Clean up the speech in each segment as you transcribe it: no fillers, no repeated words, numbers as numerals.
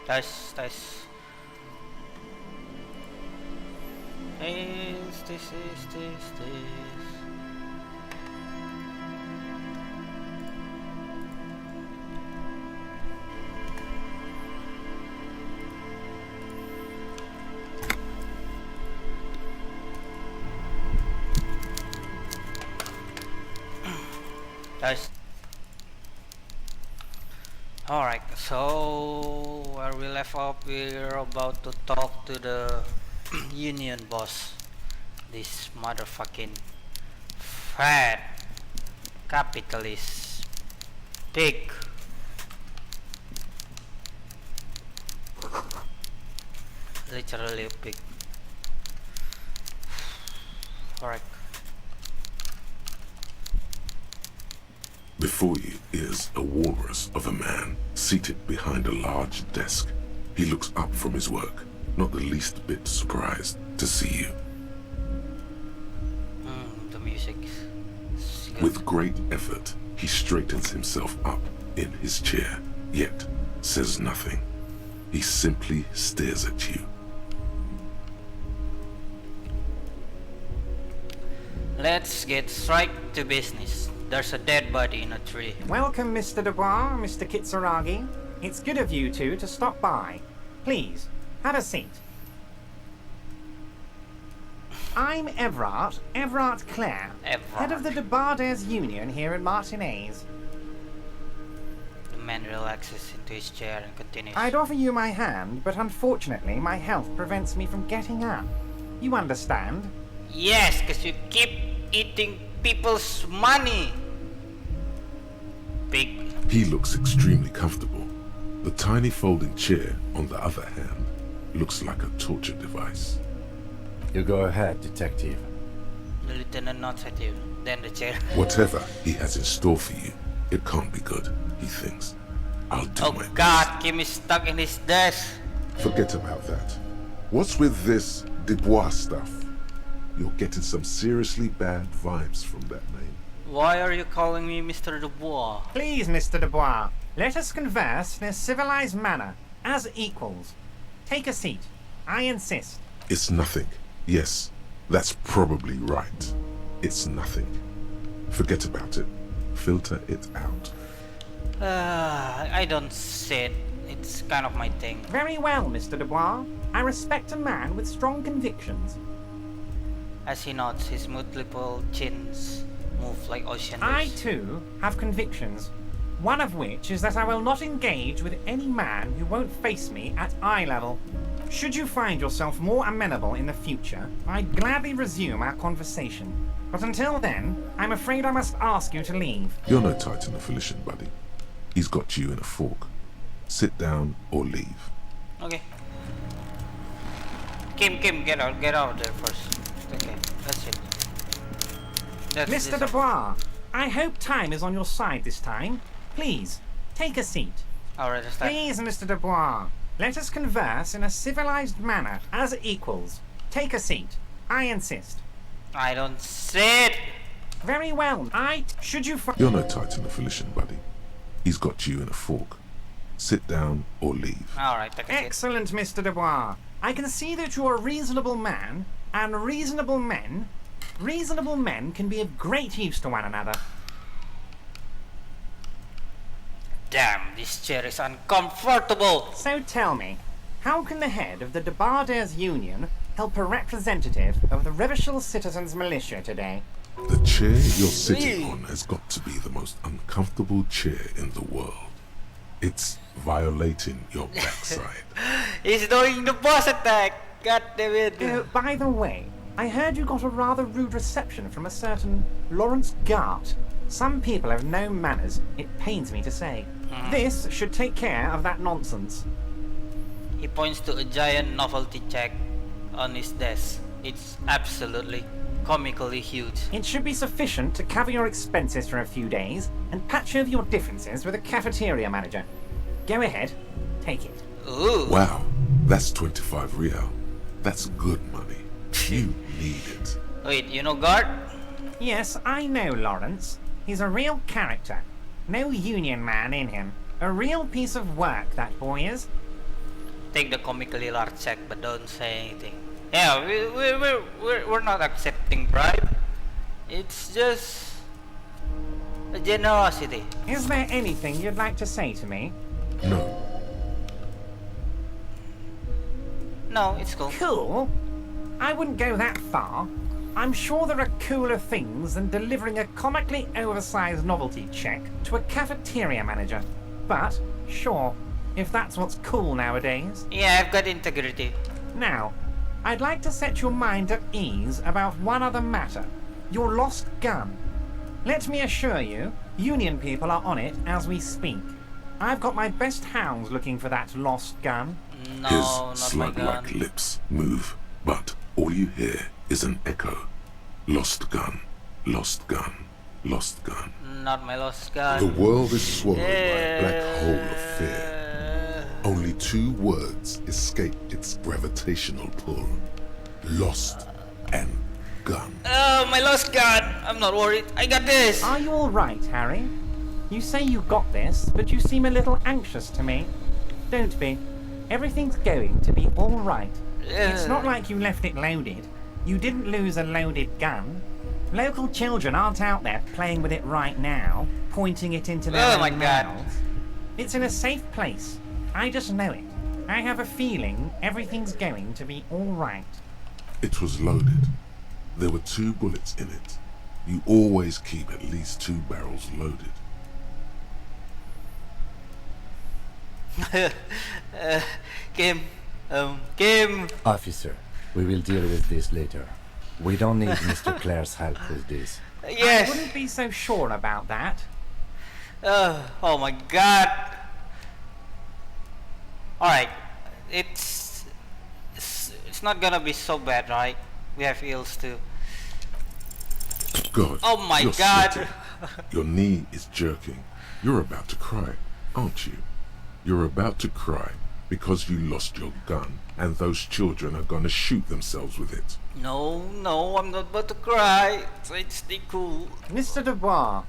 Tes tes. Tes. Tes. Alright, so where we left off, we're about to talk to the union boss. This motherfucking fat capitalist pig. Literally a pig. Alright. Before you is a walrus of a man seated behind a large desk. He looks up from his work, not the least bit surprised to see you. The music. With great effort, he straightens himself up in his chair, yet says nothing. He simply stares at you. Let's get straight to business. There's a dead body in a tree. Welcome, Mr. Dubois, Mr. Kitsuragi. It's good of you two to stop by. Please, have a seat. I'm EVRART Clare, head of the Debarders Union here at Martinez. The man relaxes into his chair and continues. I'd offer you my hand, but unfortunately my health prevents me from getting up. You understand? Yes, because you keep eating people's money. Pig. He looks extremely comfortable. The tiny folding chair, on the other hand, looks like a torture device. You go ahead, detective. The lieutenant nods at you. Then the chair. Whatever he has in store for you, it can't be good, he thinks. I'll do Oh my God, Kim is stuck in his desk. best. Forget about that. What's with this Dubois stuff? You're getting some seriously bad vibes from that name. Why are you calling me Mr. Dubois? Please, Mr. Dubois, let us converse in a civilized manner, as equals. Take a seat. I insist. It's nothing. Yes, that's probably right. It's nothing. Forget about it. Filter it out. I don't see it. It's kind of my thing. Very well, Mr. Dubois. I respect a man with strong convictions. As he nods, his multiple chins move like ocean I, waves. too, have convictions. One of which is that I will not engage with any man who won't face me at eye level. Should you find yourself more amenable in the future, I'd gladly resume our conversation. But until then, I'm afraid I must ask you to leave. You're no Titan of Elysium, buddy. He's got you in a fork. Sit down or leave. Okay. Kim, get out of there first. Okay, that's it. Mr. Dubois, I hope time is on your side this time. Please, take a seat. Alright, let's start. Please, Mr. Dubois, let us converse in a civilized manner, as equals. Take a seat. I insist. I don't see it. Very well. Should you find... You're no Titan of Elysium, buddy. He's got you in a fork. Sit down or leave. Alright, take a seat. Excellent, Mr. Dubois. I can see that you're a reasonable man, and reasonable men can be of great use to one another. Damn, this chair is uncomfortable. So tell me, how can the head of the Debarders Union help a representative of the Revachol Citizens Militia today? The chair you're sitting on has got to be the most uncomfortable chair in the world. It's violating your backside. He's doing the boss attack. God damn it. By the way, I heard you got a rather rude reception from a certain Lawrence Gart. Some people have no manners, it pains me to say. This should take care of that nonsense. He points to a giant novelty check on his desk. It's absolutely comically huge. It should be sufficient to cover your expenses for a few days and patch over your differences with a cafeteria manager. Go ahead, take it. Ooh. Wow, that's 25 real. That's good money. You need it. Wait, you know Guard? Yes, I know Lawrence. He's a real character. No union man in him. A real piece of work, that boy is. take the comically large check, but don't say anything. Yeah, we're not accepting bribe. It's just a generosity. Is there anything you'd like to say to me? No. No, it's cool. Cool? I wouldn't go that far. I'm sure there are cooler things than delivering a comically oversized novelty check to a cafeteria manager. But, sure, if that's what's cool nowadays. Yeah, I've got integrity. Now, I'd like to set your mind at ease about one other matter. Your lost gun. Let me assure you, Union people are on it as we speak. I've got my best hounds looking for that lost gun. No, His not my slug-like gun. lips move, but all you hear is an echo. Lost gun, lost gun, lost gun. Not my lost The gun. world is swallowed by a black hole of fear. Only 2 words escape its gravitational pull. Lost and gun. Oh, my lost gun! I'm not worried. I got this! Are you all right, Harry? You say you got this, but you seem a little anxious to me. Don't be. Everything's going to be all right. It's not like you left it loaded. You didn't lose a loaded gun. Local children aren't out there playing with it right now, pointing it into their Oh my own God. mouths. It's in a safe place. I just know it. I have a feeling everything's going to be all right. It was loaded. There were 2 bullets in it. You always keep at least 2 barrels loaded. Kim. Kim! Officer, we will deal with this later. We don't need Mr. Clare's help with this. I Yes! wouldn't be so sure about that. Oh my god! Alright. It's not gonna be so bad, right? We have heals too. God, Oh my you're God. sweating. Your knee is jerking. You're about to cry, aren't you? You're about to cry because you lost your gun and those children are gonna shoot themselves with it. No, I'm not about to cry. It's stay cool. Mr. Dubois,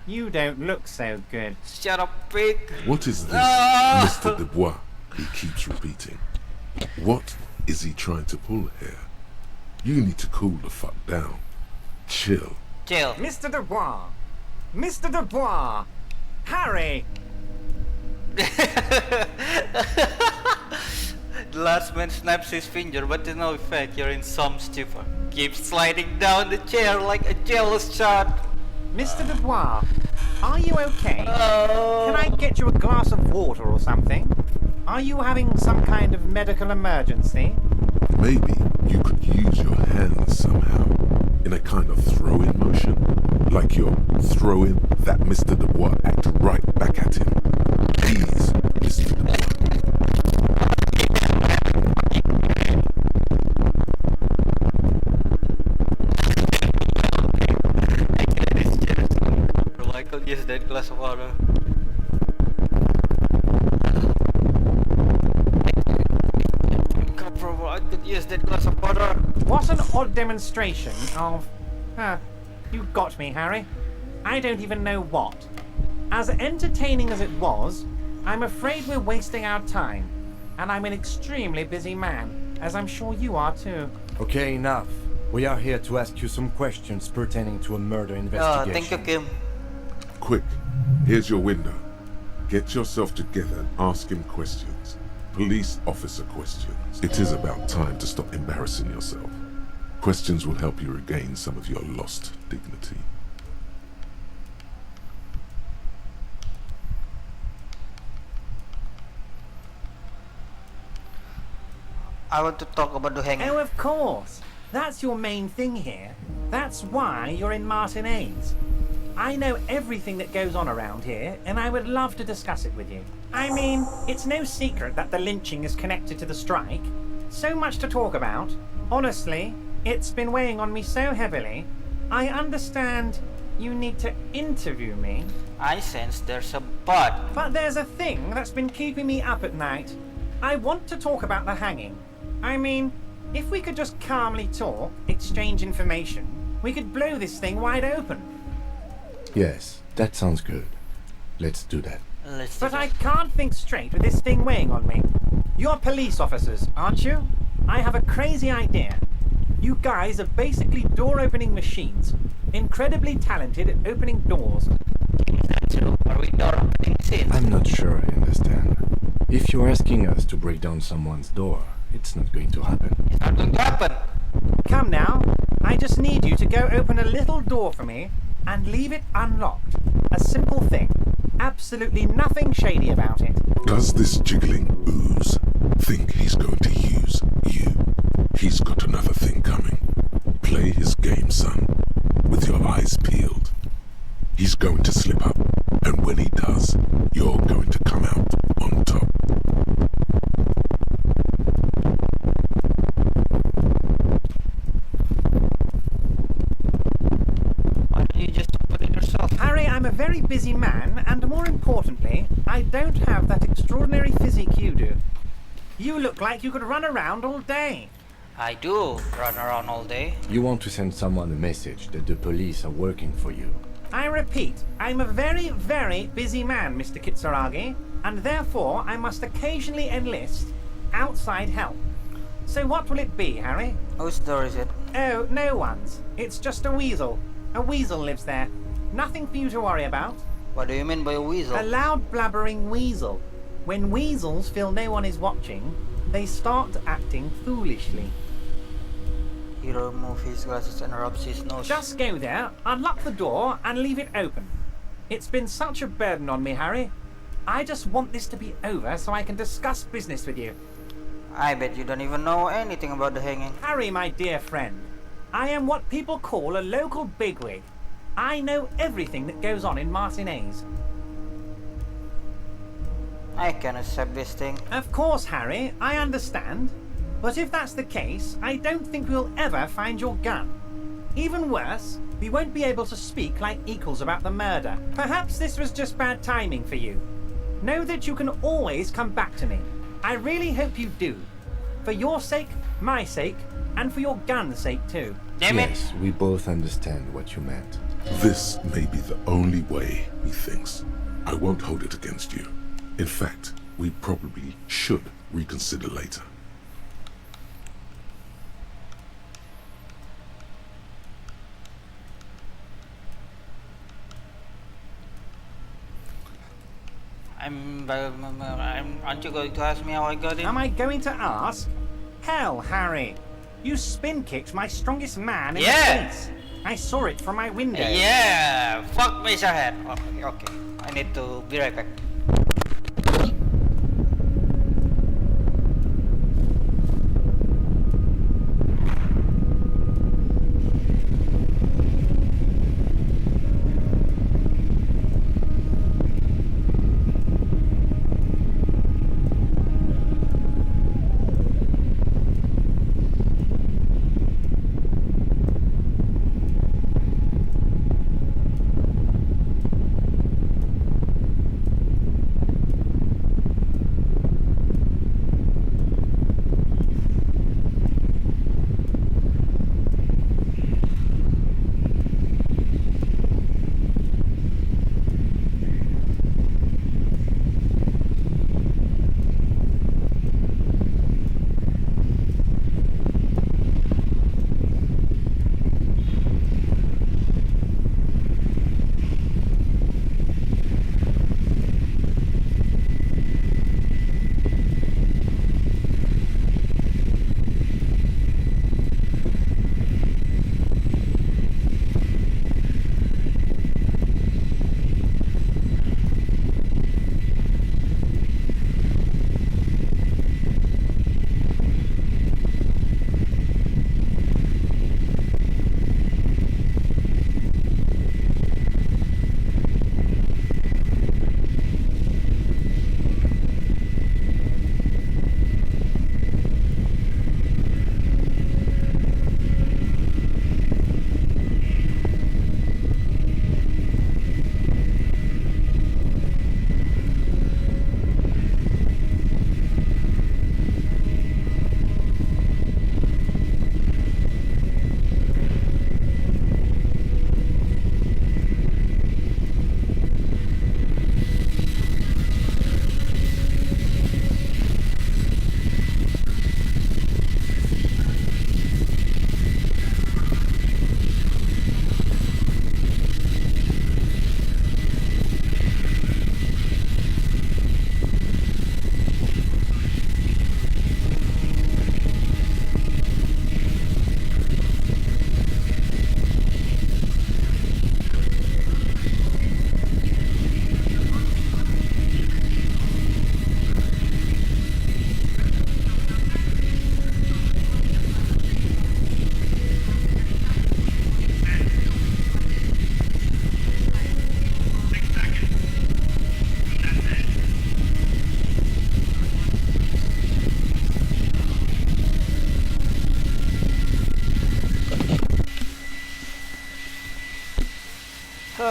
you don't look so good. Shut up, pig. What is this, Ah! Mr. Dubois? He keeps repeating. What is he trying to pull here? You need to cool the fuck down. Chill. Chill. Mr. Dubois! Mr. Dubois! Harry! The last man snaps his finger, but to no effect. You're in some stupor. Keep sliding down the chair like a jealous child. Mr. Dubois, are you okay? Oh. Can I get you a glass of water or something? Are you having some kind of medical emergency? Maybe you could use your hands somehow, in a kind of throw-in motion, like you're throwing that Mr. Dubois act right back at him. Please, Mr. Dubois. Michael, use that glass of water. I could use that glass of water. What an odd demonstration of... you got me, Harry. I don't even know what. As entertaining as it was, I'm afraid we're wasting our time. And I'm an extremely busy man, as I'm sure you are too. Okay, enough. We are here to ask you some questions pertaining to a murder Oh, investigation. thank you, Kim. Quick, here's your window. Get yourself together and ask him questions. Police officer questions. It is about time to stop embarrassing yourself. Questions will help you regain some of your lost dignity. I want to talk about the hanging. Oh, of course. That's your main thing here. That's why you're in Martinez. I know everything that goes on around here, and I would love to discuss it with you. I mean, it's no secret that the lynching is connected to the strike. So much to talk about. Honestly, it's been weighing on me so heavily. I understand you need to interview me, I sense there's a but. but there's a thing that's been keeping me up at night. I want to talk about the hanging. I mean, if we could just calmly talk, exchange information, we could blow this thing wide open. Yes, that sounds good. Let's do that. Let's do But I that. can't think straight with this thing weighing on me. You're police officers, aren't you? I have a crazy idea. You guys are basically door-opening machines, incredibly talented at opening doors. Is that true? Are we door opening machines? I'm not sure I understand. If you're asking us to break down someone's door, it's not going to happen. It's not going to happen. Come now, I just need you to go open a little door for me and leave it unlocked. A simple thing. Absolutely nothing shady about it. Does this jiggling ooze think he's going to use you? He's got another thing coming. Play his game, son, with your eyes peeled. He's going to slip up, and when he does, you're going to come out on top. Why don't you just open it yourself? Harry, I'm a very busy man, and more importantly, I don't have that extraordinary physique you do. You look like you could run around all day. I do run around all day. You want to send someone a message that the police are working for you. I repeat, I'm a very, very busy man, Mr. Kitsuragi, and therefore I must occasionally enlist outside help. So what will it be, Harry? Whose door is it? Oh, no one's. It's just a weasel. A weasel lives there. Nothing for you to worry about. What do you mean by a weasel? A loud blabbering weasel. When weasels feel no one is watching, they start acting foolishly. He removes his glasses and rubs his nose. Just go there, unlock the door, and leave it open. It's been such a burden on me, Harry. I just want this to be over so I can discuss business with you. I bet you don't even know anything about the hanging. Harry, my dear friend, I am what people call a local bigwig. I know everything that goes on in Martinez. I can accept this thing. Of course, Harry, I understand. But if that's the case, I don't think we'll ever find your gun. Even worse, we won't be able to speak like equals about the murder. Perhaps this was just bad timing for you. Know that you can always come back to me. I really hope you do. For your sake, my sake, and for your gun's sake too. Damn it! Yes, we both understand what you meant. This may be the only way, he thinks. I won't hold it against you. In fact, we probably should reconsider later. Aren't you going to ask me how I got in? Am I going to ask? Hell, Harry. You spin kicked my strongest man in the face. I saw it from my window. Yeah! Fuck me, Shahed. Okay, okay. I need to be right back.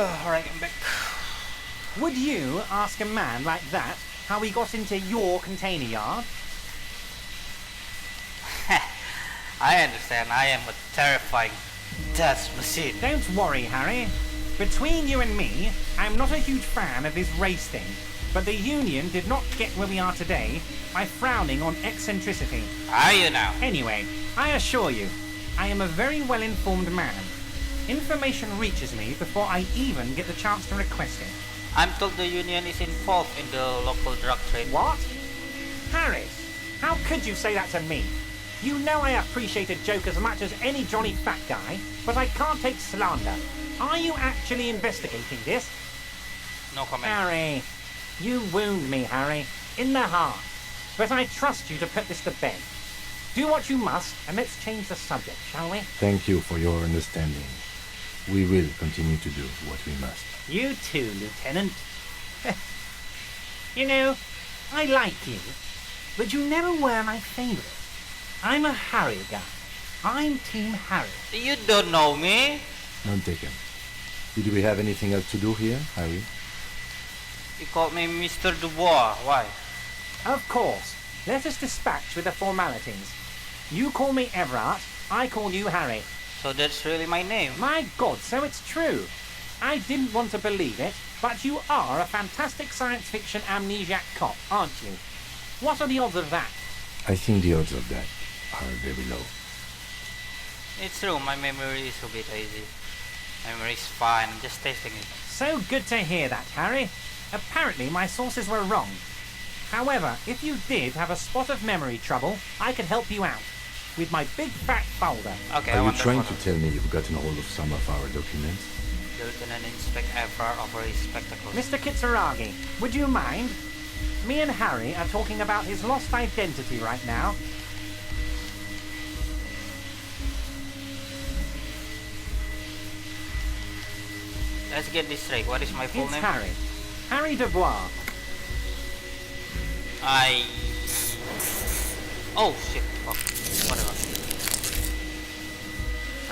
Alright, I'm back. Would you ask a man like that how he got into your container yard? I understand. I am a terrifying death machine. Don't worry, Harry. Between you and me, I'm not a huge fan of this race thing, but the Union did not get where we are today by frowning on eccentricity. Are you now? Anyway, I assure you, I am a very well-informed man. Information reaches me before I even get the chance to request it. I'm told the Union is involved in the local drug trade. What? Harry, how could you say that to me? You know I appreciate a joke as much as any Johnny Fat Guy, but I can't take slander. Are you actually investigating this? No comment. Harry, you wound me, Harry, in the heart. But I trust you to put this to bed. Do what you must, and let's change the subject, shall we? Thank you for your understanding. We will continue to do what we must. You too, Lieutenant. You know, I like you, but you never were my favorite. I'm a Harry guy. I'm Team Harry. You don't know me. None taken. Did we have anything else to do here, Harry? You called me Mr. Dubois. Why? Of course. Let us dispatch with the formalities. You call me EVRART, I call you Harry. So that's really my name. My God, so it's true. I didn't want to believe it, but you are a fantastic science fiction amnesiac cop, aren't you? What are the odds of that? I think the odds of that are very low. It's true, my memory is a bit hazy. Memory is fine, I'm just testing it. So good to hear that, Harry. Apparently my sources were wrong. However, if you did have a spot of memory trouble, I could help you out with my big fat folder. Okay, Are you trying to tell me you've gotten hold of some of our documents? Lieutenant Inspect EVRART over his spectacles. Mr. Kitsuragi, would you mind? Me and Harry are talking about his lost identity right now. Let's get this straight. What is my full It's name? Harry. Harry Dubois. Oh shit, fuck. Whatever.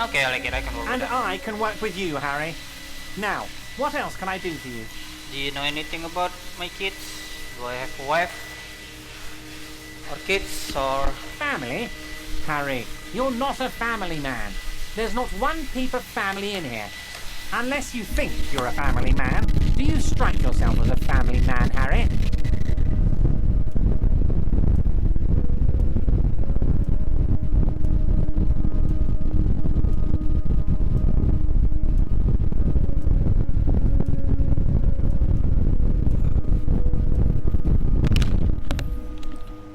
Okay, I like it, I can work with And that. I can work with you, Harry. Now, what else can I do for you? Do you know anything about my kids? Do I have a wife? Or kids, or... Family? Harry, you're not a family man. There's not one peep of family in here. Unless you think you're a family man, do you strike yourself as a family man, Harry?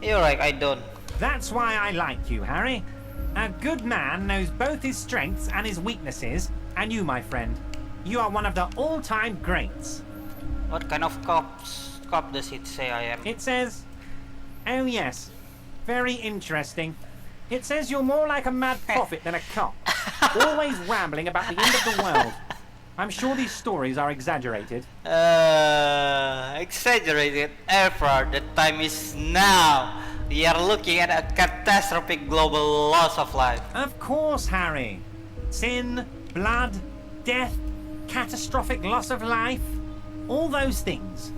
You're right, I don't. That's why I like you, Harry. A good man knows both his strengths and his weaknesses, and you, my friend, you are one of the all-time greats. What kind of cop does it say I am? It says... Oh yes, very interesting. It says you're more like a mad prophet than a cop. Always rambling about the end of the world. I'm sure these stories are exaggerated. Exaggerated effort. The time is now. We are looking at a catastrophic global loss of life. Of course, Harry. Sin, blood, death, catastrophic loss of life. All those things.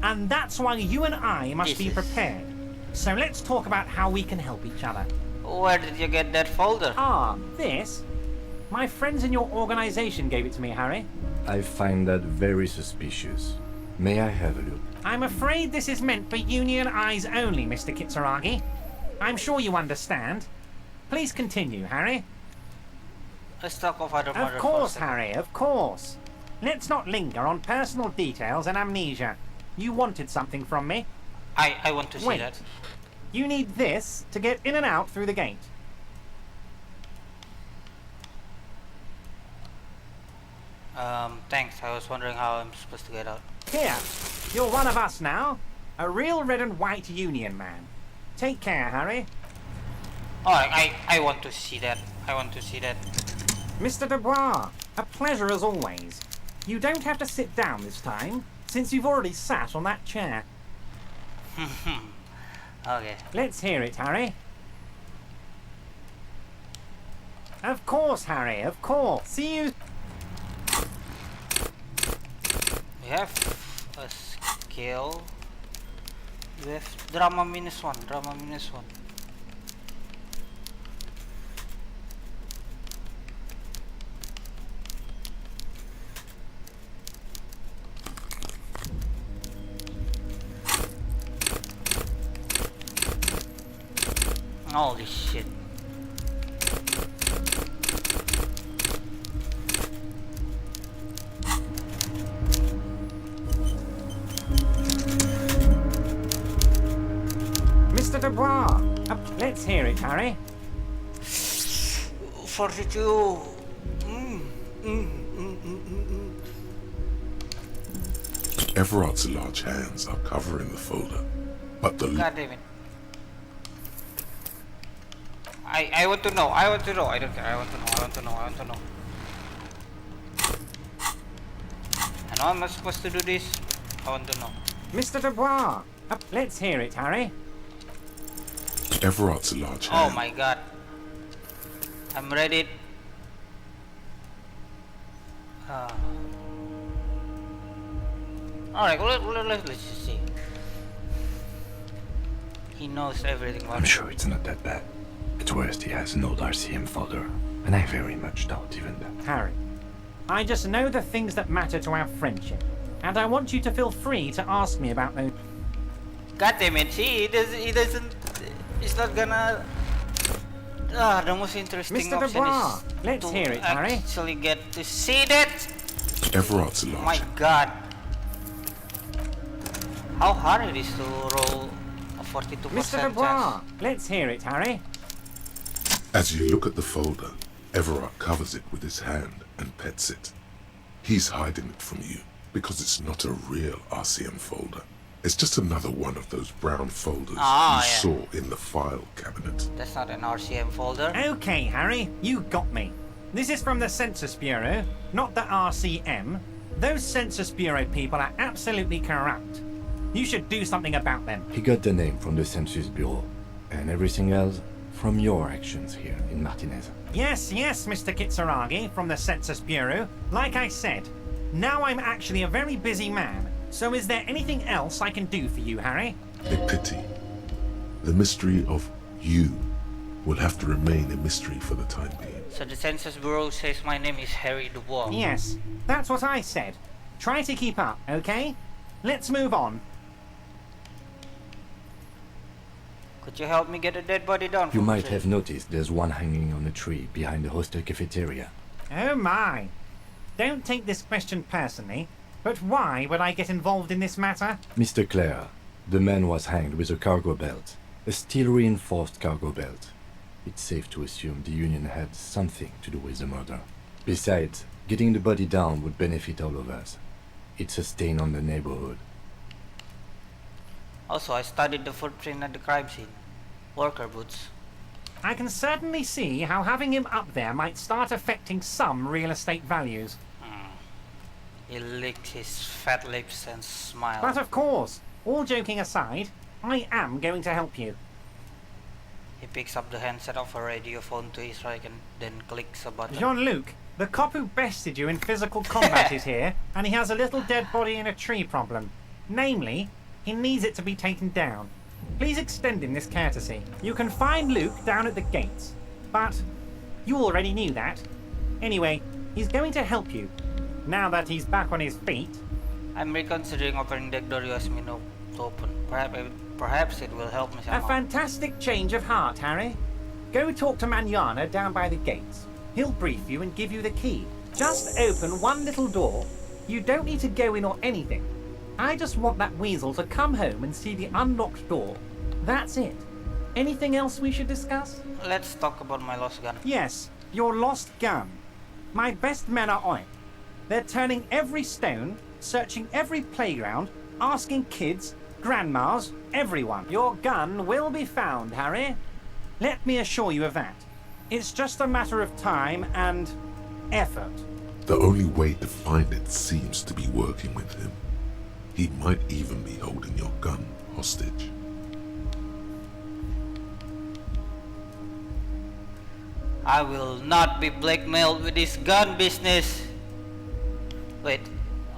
And that's why you and I must be Jesus. prepared. So let's talk about how we can help each other. Where did you get that folder? Ah, this? My friends in your organization gave it to me, Harry. I find that very suspicious. May I have a look? I'm afraid this is meant for Union eyes only, Mr. Kitsuragi. I'm sure you understand. Please continue, Harry. Let's talk of other Of course, Harry, of course. Let's not linger on personal details and amnesia. You wanted something from me. I want to see Wait. that. You need this to get in and out through the gate. Thanks. I was wondering how I'm supposed to get out. Here, you're one of us now. A real red and white Union man. Take care, Harry. Alright, I want to see that. I want to see that. Mr. Dubois, a pleasure as always. You don't have to sit down this time, since you've already sat on that chair. Okay. Let's hear it, Harry. Of course, Harry, of course. See you... have a skill. We have drama -1, drama -1. Holy shit. Mr. Dubois, let's hear it, Harry. 42. EVRART's large hands are covering the folder, but the God damn it. I want to know. I want to know. I don't care. I want to know. I want to know. I want to know. And how am I supposed to do this? I want to know. Mr. Dubois, let's hear it, Harry. EVRART's large Oh hand. my god. I'm ready. Alright, let's just see. He knows everything about I'm it. sure it's not that bad. At worst, he has an old RCM folder, and I very much doubt even that. Harry, I just know the things that matter to our friendship, and I want you to feel free to ask me about those. God damn it, see, he doesn't, he's not gonna, the most interesting Mr. option Dubois, is let's to hear it, Harry. actually get to see that. EVRART's My large. god. How hard it is to roll a 42% Mr. Dubois, chance. let's hear it, Harry. As you look at the folder, EVRART covers it with his hand and pets it. He's hiding it from you because it's not a real RCM folder. It's just another one of those brown folders Ah, you yeah. saw in the file cabinet. That's not an RCM folder. Okay, Harry, you got me. This is from the Census Bureau, not the RCM. Those Census Bureau people are absolutely corrupt. You should do something about them. He got the name from the Census Bureau, and everything else from your actions here in Martinez. Yes, Mr. Kitsuragi from the Census Bureau. Like I said, now I'm actually a very busy man. So is there anything else I can do for you, Harry? A pity. The mystery of you will have to remain a mystery for the time being. So the Census Bureau says my name is Harry Dubois. Yes, that's what I said. Try to keep up, okay? Let's move on. Could you help me get a dead body down You from might the tree? have noticed there's one hanging on a tree behind the hostel cafeteria. Oh my. Don't take this question personally, but why would I get involved in this matter? Mr. Clare, the man was hanged with a cargo belt, a steel-reinforced cargo belt. It's safe to assume the Union had something to do with the murder. Besides, getting the body down would benefit all of us. It's a stain on the neighborhood. Also, I studied the footprint at the crime scene. Worker boots. I can certainly see how having him up there might start affecting some real estate values. He licked his fat lips and smiled. But of course, all joking aside, I am going to help you. He picks up the handset of a radio phone to his right and then clicks a button. Jean-Luc, the cop who bested you in physical combat is here, and he has a little dead body in a tree problem. Namely, he needs it to be taken down. Please extend him this courtesy. You can find Luke down at the gates, but you already knew that. Anyway, he's going to help you. Now that he's back on his feet. I'm reconsidering opening the door you asked me to open. Perhaps it will help me A somehow. fantastic change of heart, Harry. Go talk to Manana down by the gates. He'll brief you and give you the key. Just open one little door. You don't need to go in or anything. I just want that weasel to come home and see the unlocked door. That's it. Anything else we should discuss? Let's talk about my lost gun. Yes, your lost gun. My best men are on it. They're turning every stone, searching every playground, asking kids, grandmas, everyone. Your gun will be found, Harry. Let me assure you of that. It's just a matter of time and effort. The only way to find it seems to be working with him. He might even be holding your gun hostage. I will not be blackmailed with this gun business. Wait,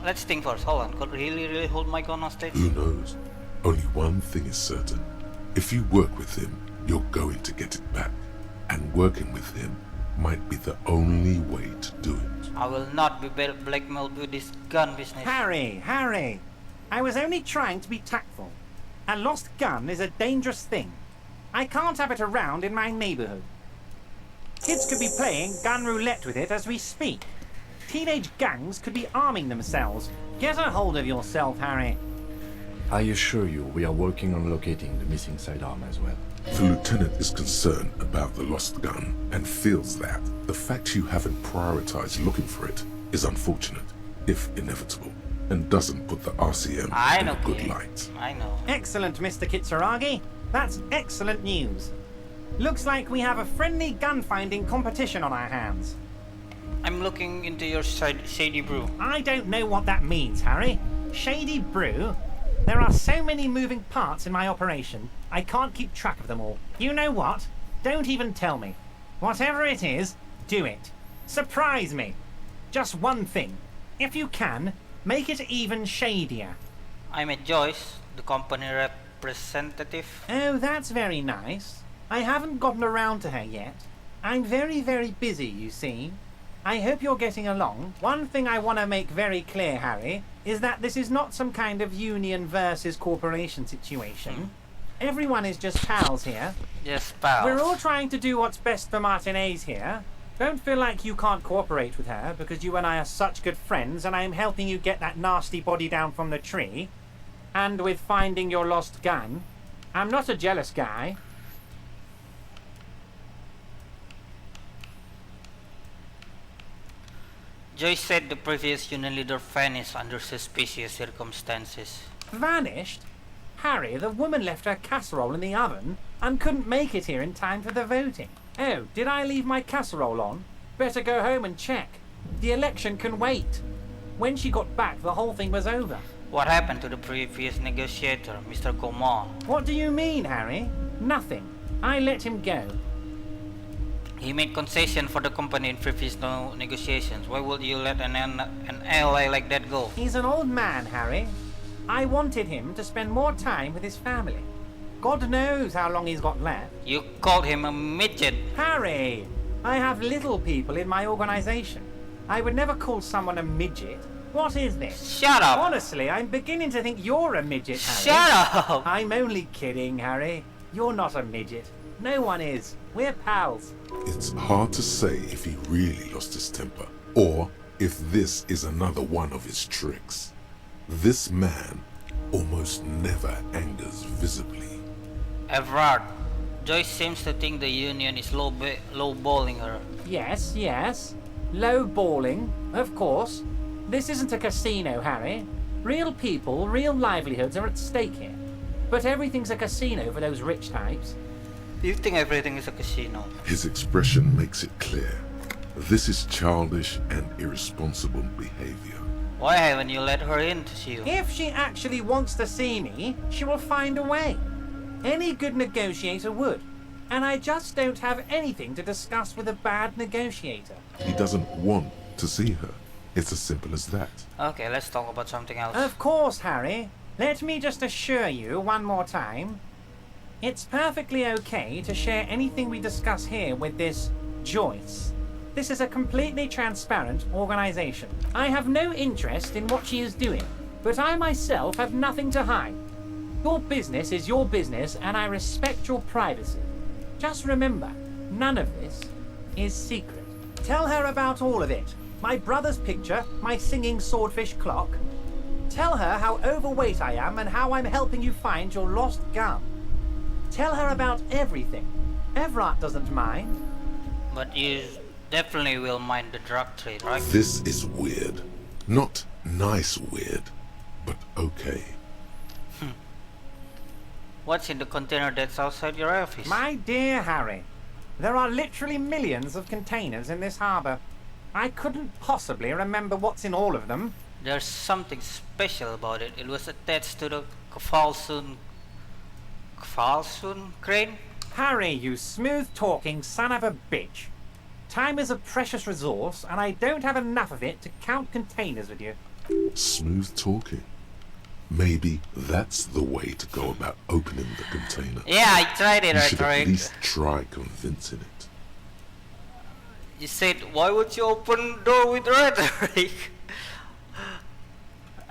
let's think first. Hold on. Could really hold my gun hostage? Who knows? Only one thing is certain. If you work with him, you're going to get it back. And working with him might be the only way to do it. I will not be blackmailed with this gun business. Harry! I was only trying to be tactful. A lost gun is a dangerous thing. I can't have it around in my neighborhood. Kids could be playing gun roulette with it as we speak. Teenage gangs could be arming themselves. Get a hold of yourself, Harry. I assure you, we are working on locating the missing sidearm as well. The lieutenant is concerned about the lost gun and feels that the fact you haven't prioritized looking for it is unfortunate, if inevitable, and doesn't put the RCM in a good light. I know. Excellent, Mr. Kitsuragi. That's excellent news. Looks like we have a friendly gun-finding competition on our hands. I'm looking into your shady brew. I don't know what that means, Harry. Shady brew? There are so many moving parts in my operation, I can't keep track of them all. You know what? Don't even tell me. Whatever it is, do it. Surprise me. Just one thing. If you can, make it even shadier. I met Joyce, the company representative. Oh, that's very nice. I haven't gotten around to her yet. I'm very, very busy, you see. I hope you're getting along. One thing I want to make very clear, Harry, is that this is not some kind of union versus corporation situation. Everyone is just pals here. Yes, pals. We're all trying to do what's best for Martinez here. Don't feel like you can't cooperate with her because you and I are such good friends and I am helping you get that nasty body down from the tree. And with finding your lost gun. I'm not a jealous guy. Joyce said the previous union leader vanished under suspicious circumstances. Vanished? Harry, the woman left her casserole in the oven and couldn't make it here in time for the voting. Oh, did I leave my casserole on? Better go home and check. The election can wait. When she got back, the whole thing was over. What happened to the previous negotiator, Mr. Gaumont? What do you mean, Harry? Nothing. I let him go. He made concession for the company in previous negotiations. Why would you let an ally like that go? He's an old man, Harry. I wanted him to spend more time with his family. God knows how long he's got left. You called him a midget. Harry, I have little people in my organization. I would never call someone a midget. What is this? Shut up! Honestly, I'm beginning to think you're a midget, Harry. Shut up! I'm only kidding, Harry. You're not a midget. No one is. We're pals. It's hard to say if he really lost his temper, or if this is another one of his tricks. This man almost never angers visibly. EVRART. Joyce seems to think the union is lowballing her. Yes. Low balling, of course. This isn't a casino, Harry. Real people, real livelihoods are at stake here. But everything's a casino for those rich types. You think everything is a casino? His expression makes it clear. This is childish and irresponsible behavior. Why haven't you let her in to see you? If she actually wants to see me, she will find a way. Any good negotiator would. And I just don't have anything to discuss with a bad negotiator. He doesn't want to see her. It's as simple as that. Okay, let's talk about something else. Of course, Harry. Let me just assure you one more time. It's perfectly okay to share anything we discuss here with this Joyce. This is a completely transparent organization. I have no interest in what she is doing, but I myself have nothing to hide. Your business is your business, and I respect your privacy. Just remember, none of this is secret. Tell her about all of it. My brother's picture, my singing swordfish clock. Tell her how overweight I am and how I'm helping you find your lost gun. Tell her about everything. EVRART doesn't mind. But you definitely will mind the drug trade, right? This is weird. Not nice weird, but okay. What's in the container that's outside your office? My dear Harry, there are literally millions of containers in this harbour. I couldn't possibly remember what's in all of them. There's something special about it. It was attached to the Kvalsoon crane? Harry, you smooth-talking son of a bitch. Time is a precious resource, and I don't have enough of it to count containers with you. Smooth talking. Maybe that's the way to go about opening the container. Yeah, I tried it, You should at rhetoric. least try convincing it. You said, why would you open door with rhetoric?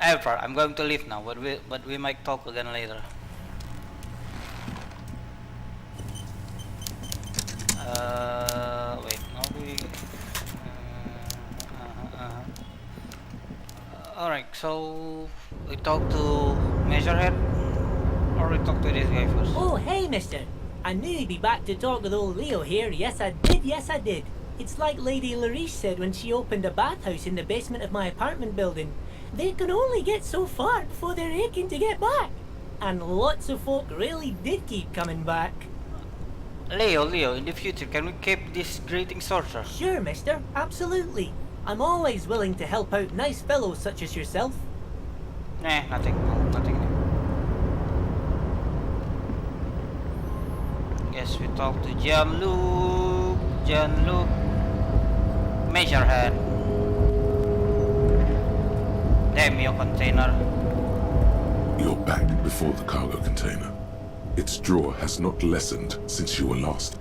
Ever, I'm going to leave now, but we might talk again later. Wait, no, alright, so we talk to Measurehead, or we talk to this guy first? Oh, hey, mister. I knew you'd be back to talk with old Leo here. Yes, I did. It's like Lady Lariche said when she opened a bathhouse in the basement of my apartment building. They can only get so far before they're aching to get back. And lots of folk really did keep coming back. Leo, in the future, can we keep this greeting sorcerer? Sure, mister. Absolutely. I'm always willing to help out nice fellows such as yourself. Nah, nothing new. Guess we talk to Jean-Luc, Measurehead. Damn your container. You're back before the cargo container. Its drawer has not lessened since you were lost.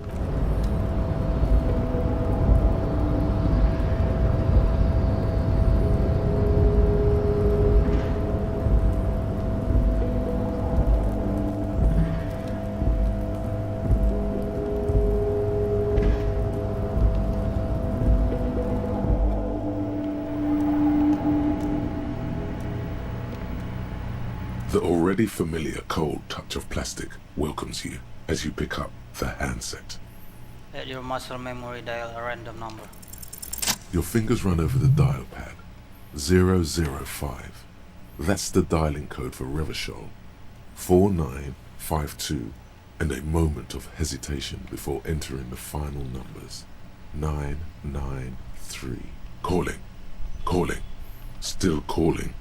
The already familiar cold touch of plastic welcomes you as you pick up the handset. Let your muscle memory dial a random number. Your fingers run over the dial pad. 005. That's the dialing code for Revachol. 4952. And a moment of hesitation before entering the final numbers. 993. Calling. Still calling.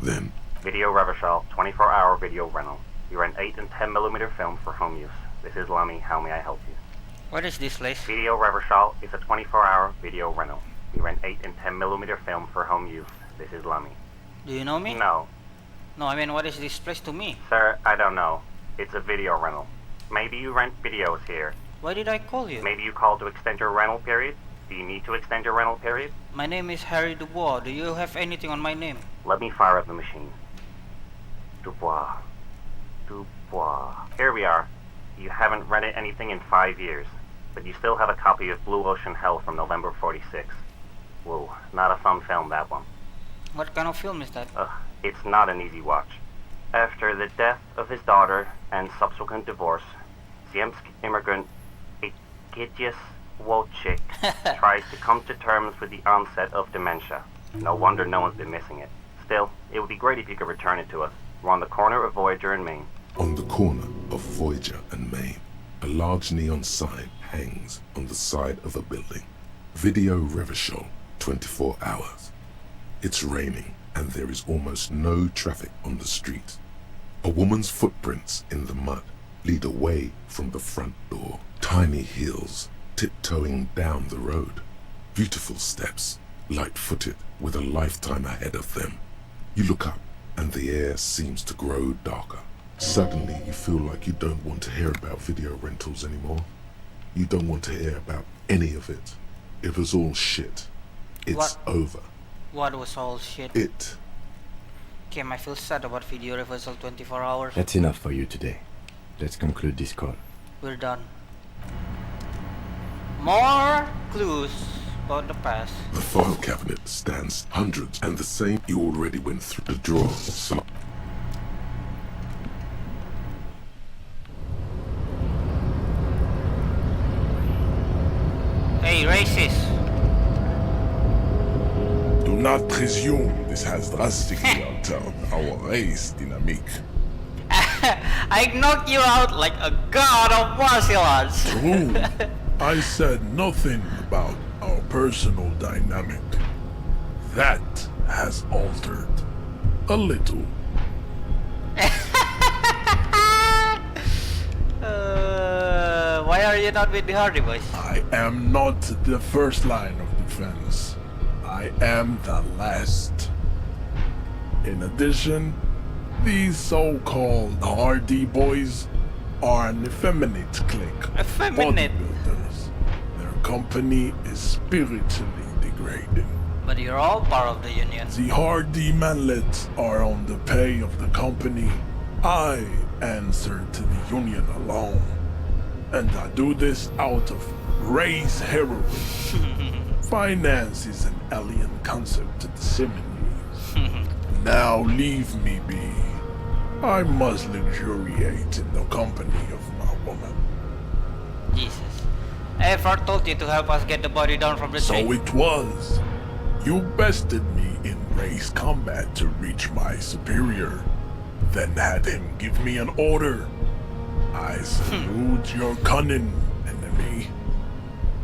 Then Video Revachol, 24-hour video rental. You rent 8 and 10mm film for home use. This is Lummy. How may I help you? What is this place? Video Revachol is a 24-hour video rental. You rent 8 and 10mm film for home use. This is Lummy. Do you know me? No. No, I mean, what is this place to me? Sir, I don't know. It's a video rental. Maybe you rent videos here. Why did I call you? Maybe you called to extend your rental period? Do you need to extend your rental period? My name is Harry Dubois. Do you have anything on my name? Let me fire up the machine. Dubois. Here we are. You haven't rented anything in 5 years, but you still have a copy of Blue Ocean Hell from November 46. Whoa, not a fun film, that one. What kind of film is that? It's not an easy watch. After the death of his daughter and subsequent divorce, Ziemsk immigrant Egidius Wojcik tries to come to terms with the onset of dementia. No wonder no one's been missing it. Still, it would be great if you could return it to us. We're on the corner of Voyager and Main. on the corner of Voyager and Main, a large neon sign hangs on the side of a building. Video Revachol, 24 hours. It's raining and there is almost no traffic on the street. A woman's footprints in the mud lead away from the front door. Tiny heels tiptoeing down the road. Beautiful steps, light-footed with a lifetime ahead of them. You look up and the air seems to grow darker. Suddenly you feel like you don't want to hear about video rentals anymore. You don't want to hear about any of it. It was all shit. It's What? over. What was all shit? Kim, I feel sad about video reversal 24 hours. That's enough for you today. Let's conclude this call. We're done. More clues about the past. The file cabinet stands hundreds and the same you already went through the drawer. So Hey, racist! Do not presume this has drastically altered our race dynamic. I knocked you out like a god of martial arts. True. I said nothing about our personal dynamic. That has altered. A little. Why are you not with the Hardy Boys? I am not the first line of defense. I am the last. In addition, these so-called Hardy boys are an effeminate clique of Effeminate? bodybuilders. Their company is spiritually degrading. But you're all part of the union. The Hardy manlets are on the pay of the company. I answer to the union alone. And I do this out of race heroism. Finance is an alien concept to the Seminoles. Now leave me be. I must luxuriate in the company of my woman. Jesus. EVRART told you to help us get the body down from the So tree. it was. You bested me in race combat to reach my superior, then had him give me an order. I salute your cunning, enemy.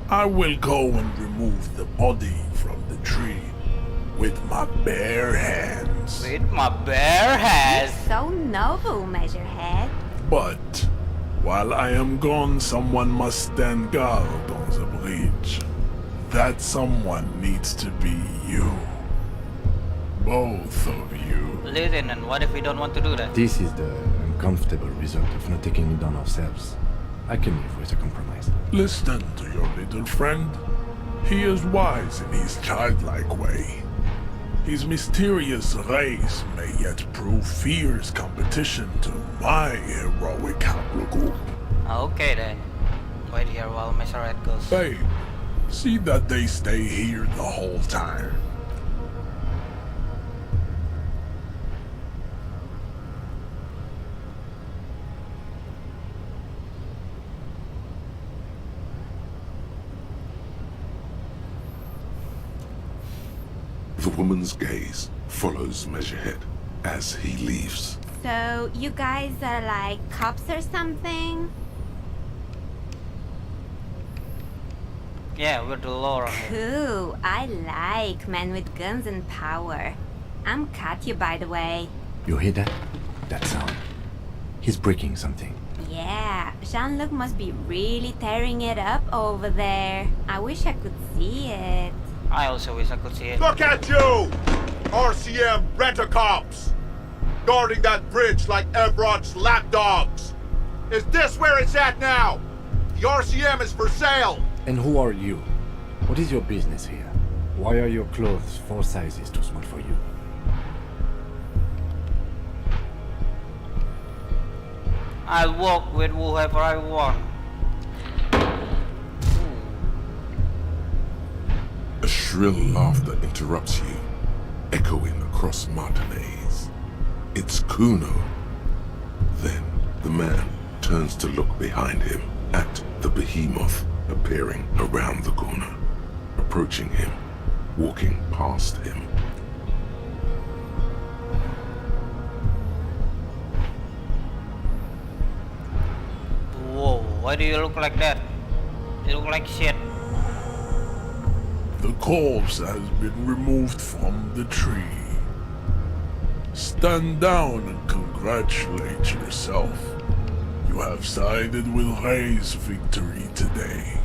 I will go and remove the body from the tree with my bare hands. With my bare hands. So noble, Measurehead. But while I am gone, someone must stand guard on the bridge. That someone needs to be you. Both of you. Listen, and what if we don't want to do that? This is the uncomfortable result of not taking it on ourselves. I can live with a compromise. Listen to your little friend. He is wise in his childlike way. His mysterious race may yet prove fierce competition to my heroic haplogroup. Okay then. Wait here while Mr. Red goes. Babe, see that they stay here the whole time. The woman's gaze follows Measurehead as he leaves. So, you guys are like cops or something? Yeah, we're the law around here. Cool. I like men with guns and power. I'm Katya, by the way. You hear that? That sound. He's breaking something. Yeah, Jean-Luc must be really tearing it up over there. I wish I could see it. I also wish I could see it. Look at you! RCM rent-a-cops! Guarding that bridge like EVRART's lapdogs! Is this where it's at now? The RCM is for sale! And who are you? What is your business here? Why are your clothes 4 sizes too small for you? I'll walk with whoever I want. A shrill laughter interrupts you, echoing across Martinez. It's Kuno. Then the man turns to look behind him at the behemoth appearing around the corner, approaching him, walking past him. Whoa, why do you look like that? You look like shit. The corpse has been removed from the tree. Stand down and congratulate yourself. You have sided with Ray's victory today.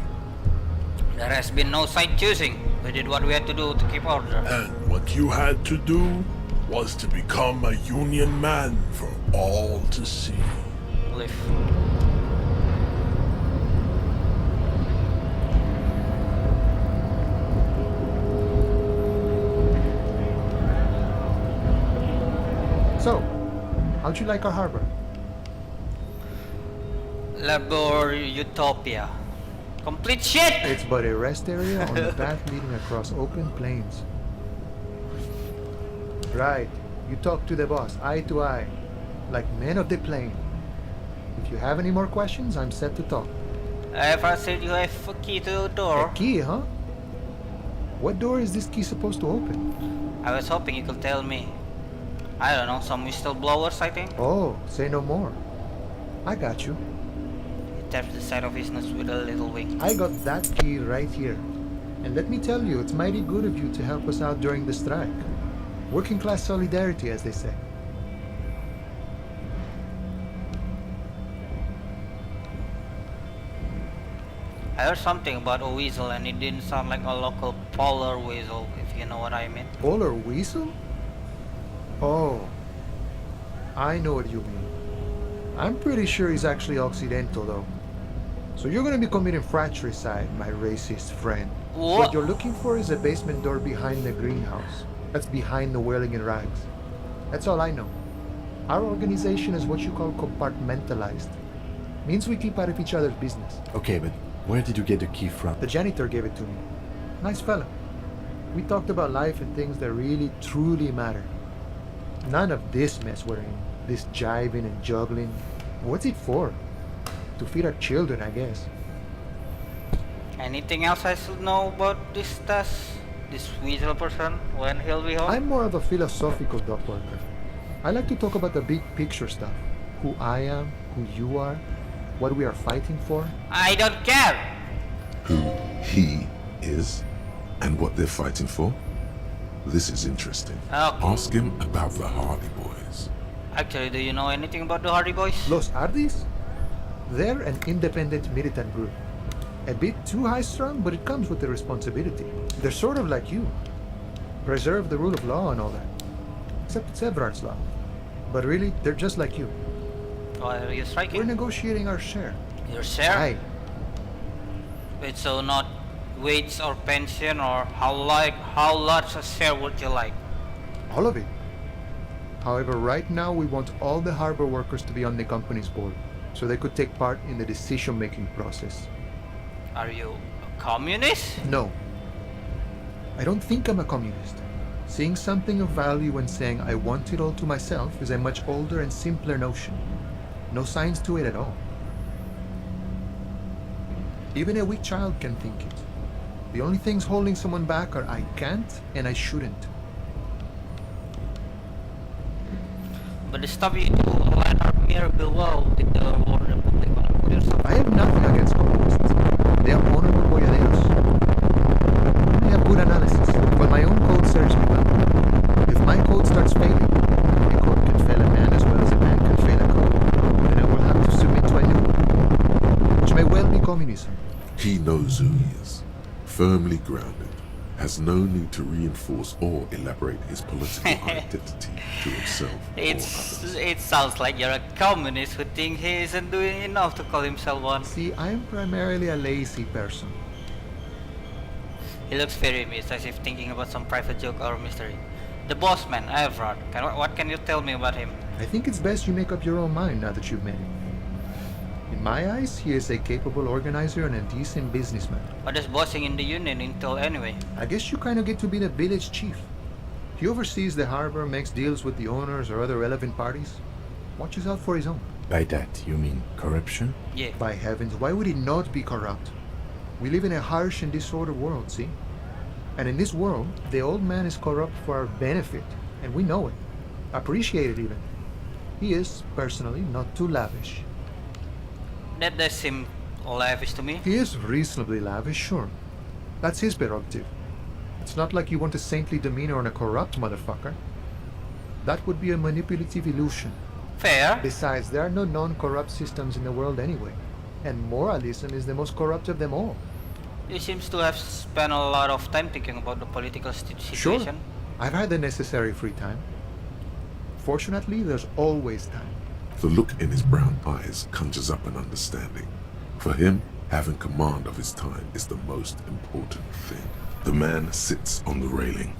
There has been no side choosing. We did what we had to do to keep order. And what you had to do was to become a Union man for all to see. Live. So, how'd you like our harbor? Labor Utopia. Complete shit! It's but a rest area on the path leading across open plains. Right. You talk to the boss, eye to eye, like men of the plain. If you have any more questions, I'm set to talk. If I said you have a key to the door, A key, huh? What door is this key supposed to open? I was hoping you could tell me. I don't know, some whistleblowers, I think? Oh, say no more. I got you. He taps the side of his nose with a little wink. I got that key right here. And let me tell you, it's mighty good of you to help us out during the strike. Working class solidarity, as they say. I heard something about a weasel and it didn't sound like a local polar weasel, if you know what I mean. Polar weasel? Oh, I know what you mean. I'm pretty sure he's actually Occidental, though. So you're gonna be committing fratricide, my racist friend. What you're looking for is a basement door behind the greenhouse. That's behind the whirling in rags. That's all I know. Our organization is what you call compartmentalized. Means we keep out of each other's business. Okay, but where did you get the key from? The janitor gave it to me. Nice fella. We talked about life and things that really, truly matter. None of this mess we're in. This jiving and juggling. What's it for? To feed our children, I guess. Anything else I should know about this task? This visual person when he'll be home? I'm more of a philosophical dock worker. I like to talk about the big picture stuff. Who I am, who you are, what we are fighting for. I don't care! Who he is and what they're fighting for? This is interesting. Okay. Ask him about the Hardy Boys. Actually, do you know anything about the Hardy Boys? Los Hardys? They're an independent militant group. A bit too high-strung, but it comes with the responsibility. They're sort of like you. Preserve the rule of law and all that. Except it's EVRART's law. But really, they're just like you. Why are you striking? We're negotiating our share. Your share? Aye. Wait, so not wage or pension, or how large a share would you like? All of it. However, right now we want all the harbor workers to be on the company's board, so they could take part in the decision-making process. Are you a communist? No. I don't think I'm a communist. Seeing something of value and saying I want it all to myself is a much older and simpler notion. No science to it at all. Even a weak child can think it. The only things holding someone back are I can't and I shouldn't. But the stuff you do line up here below with the World Republic wanna put yourself. I have nothing against communists. They are honorable boyaderos. They have good analysis, but my own code serves me well. If my code starts failing, a code can fail a man as well as a man can fail a code, then I will have to submit to a new one, which may well be communism. He knows who he is, firmly grounded, has no need to reinforce or elaborate his political identity to himself or others. It sounds like you're a communist who thinks he isn't doing enough to call himself one. See, I am primarily a lazy person. He looks very amused, as if thinking about some private joke or mystery. The boss man, EVRART. What can you tell me about him? I think it's best you make up your own mind now that you've met him. In my eyes, he is a capable organizer and a decent businessman. What does bossing in the union entail anyway? I guess you kind of get to be the village chief. He oversees the harbor, makes deals with the owners or other relevant parties. Watches out for his own. By that, you mean corruption? Yeah. By heavens, why would he not be corrupt? We live in a harsh and disordered world, see? And in this world, the old man is corrupt for our benefit, and we know it. Appreciate it even. He is, personally, not too lavish. That does seem lavish to me. He is reasonably lavish, sure. That's his prerogative. It's not like you want a saintly demeanor on a corrupt motherfucker. That would be a manipulative illusion. Fair. Besides, there are no non-corrupt systems in the world anyway. And moralism is the most corrupt of them all. You seems to have spent a lot of time thinking about the political situation. Sure. I've had the necessary free time. Fortunately, there's always time. The look in his brown eyes conjures up an understanding. For him, having command of his time is the most important thing. The man sits on the railing,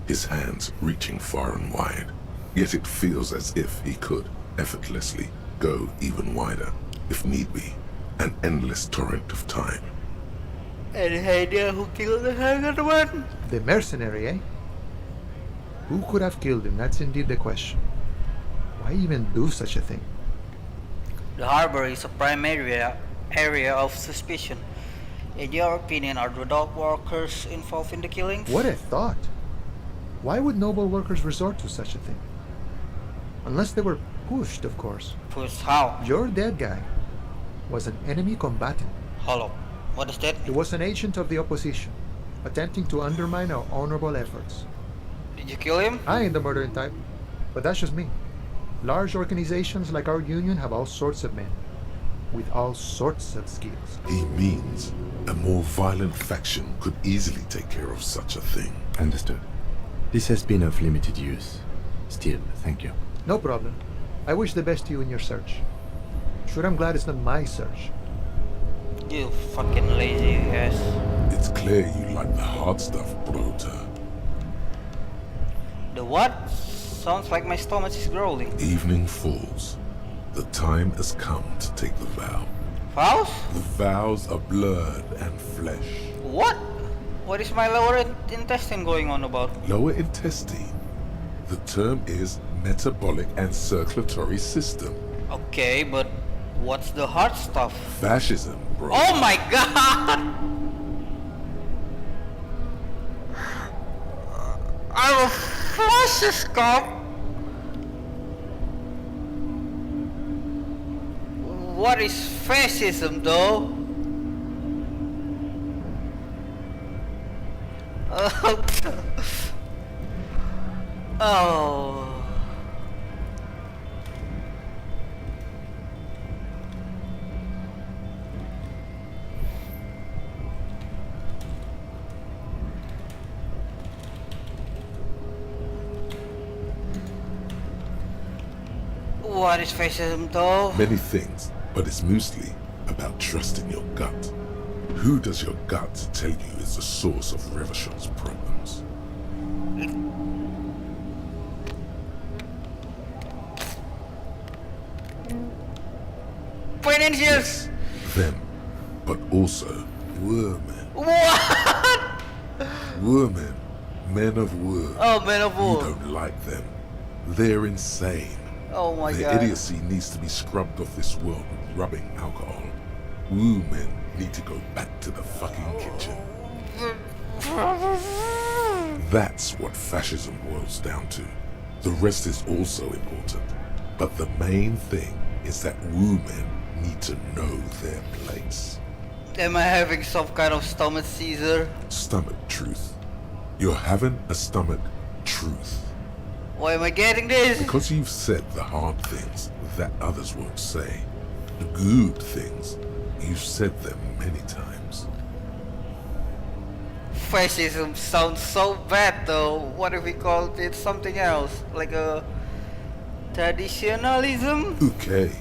his hands reaching far and wide. Yet it feels as if he could, effortlessly, go even wider, if need be, an endless torrent of time. Any idea who killed the hanged one? The mercenary, eh? Who could have killed him? That's indeed the question. Why even do such a thing? The harbor is a prime area of suspicion. In your opinion, are the dock workers involved in the killings? What a thought! Why would noble workers resort to such a thing? Unless they were pushed, of course. Pushed how? Your dead guy was an enemy combatant. Hello. What is that? He was an agent of the opposition, attempting to undermine our honorable efforts. Did you kill him? I ain't the murdering type, but that's just me. Large organizations like our union have all sorts of men, with all sorts of skills. He means a more violent faction could easily take care of such a thing. Understood. This has been of limited use. Still, thank you. No problem. I wish the best to you in your search. Sure, I'm glad it's not my search. You fucking lazy ass. It's clear you like the hard stuff, Brota. The what? Sounds like my stomach is growling. Evening falls. The time has come to take the vow. Vows? The vows are blood and flesh. What? What is my lower intestine going on about? Lower intestine. The term is metabolic and circulatory system. Okay, but what's the hard stuff? Fascism, bro. Oh my god! I'm a fascist cop! What is fascism though? Oh. What is fascism though? Many things, but it's mostly about trusting your gut. Who does your gut tell you is the source of Reverchon's problems? Financiers! Them, but also women. What? Women. Men of war. Oh, men of You war. don't like them. They're insane. Oh my Their god. idiocy needs to be scrubbed off this world with rubbing alcohol. Woo men need to go back to the fucking kitchen. That's what fascism boils down to. The rest is also important. But the main thing is that woo men need to know their place. Am I having some kind of stomach seizure? Stomach truth. You're having a stomach truth. Why am I getting this? Because you've said the hard things that others won't say. The good things, you've said them many times. Fascism sounds so bad though. What if we called it something else? Like a traditionalism? Okay,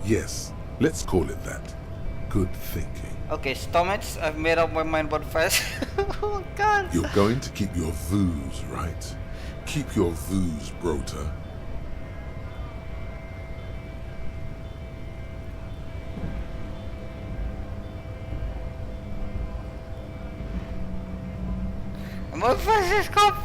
yes, let's call it that. Good thinking. Okay, stomachs, I've made up my mind about fascism. Oh god. You're going to keep your views, right? Keep your views, Brota. I'm a fascist cop.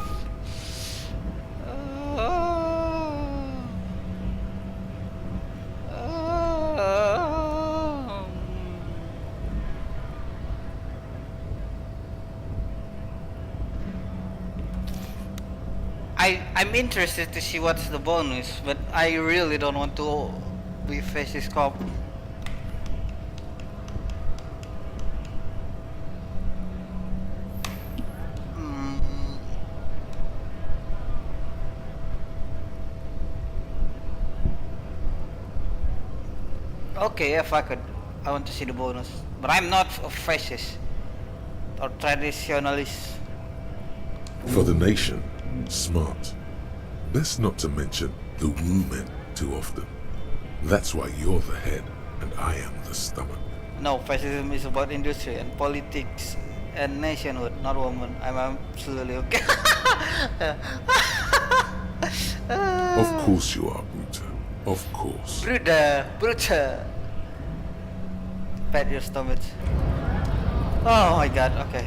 I'm interested to see what's the bonus, but I really don't want to be fascist cop. Okay, if I could, I want to see the bonus. But I'm not a fascist or traditionalist. For the nation, smart. Best not to mention the women too often. That's why you're the head and I am the stomach. No, fascism is about industry and politics and nationhood, not women. I'm absolutely okay. Of course you are, Bruta. Of course. Bruta. Pat your stomach. Oh my god, okay.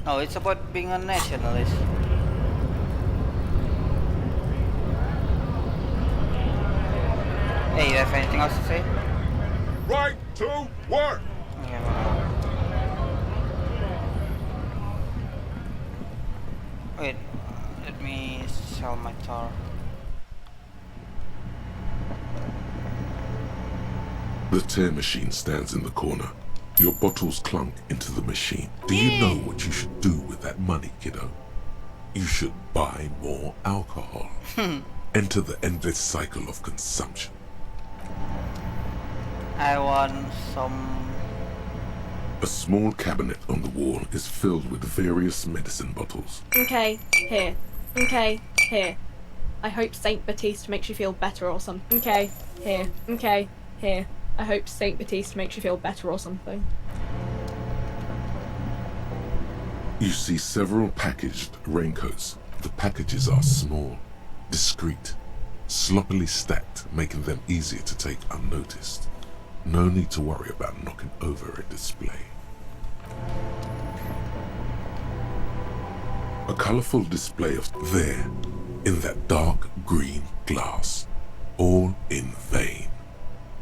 No, it's about being a nationalist. Hey, you have anything else to say? Right to work! Wait, let me sell my tar. The tear machine stands in the corner. Your bottles clunk into the machine. Do you know what you should do with that money, kiddo? You should buy more alcohol. Enter the endless cycle of consumption. I want some. A small cabinet on the wall is filled with various medicine bottles. Okay, here. Okay, here. I hope Saint Baptiste makes you feel better or something. Okay, here. Okay, here. I hope Saint Baptiste makes you feel better or something. You see several packaged raincoats. The packages are small, discreet, sloppily stacked, making them easier to take unnoticed. No need to worry about knocking over a display. A colourful display of there, in that dark green glass, all in vain.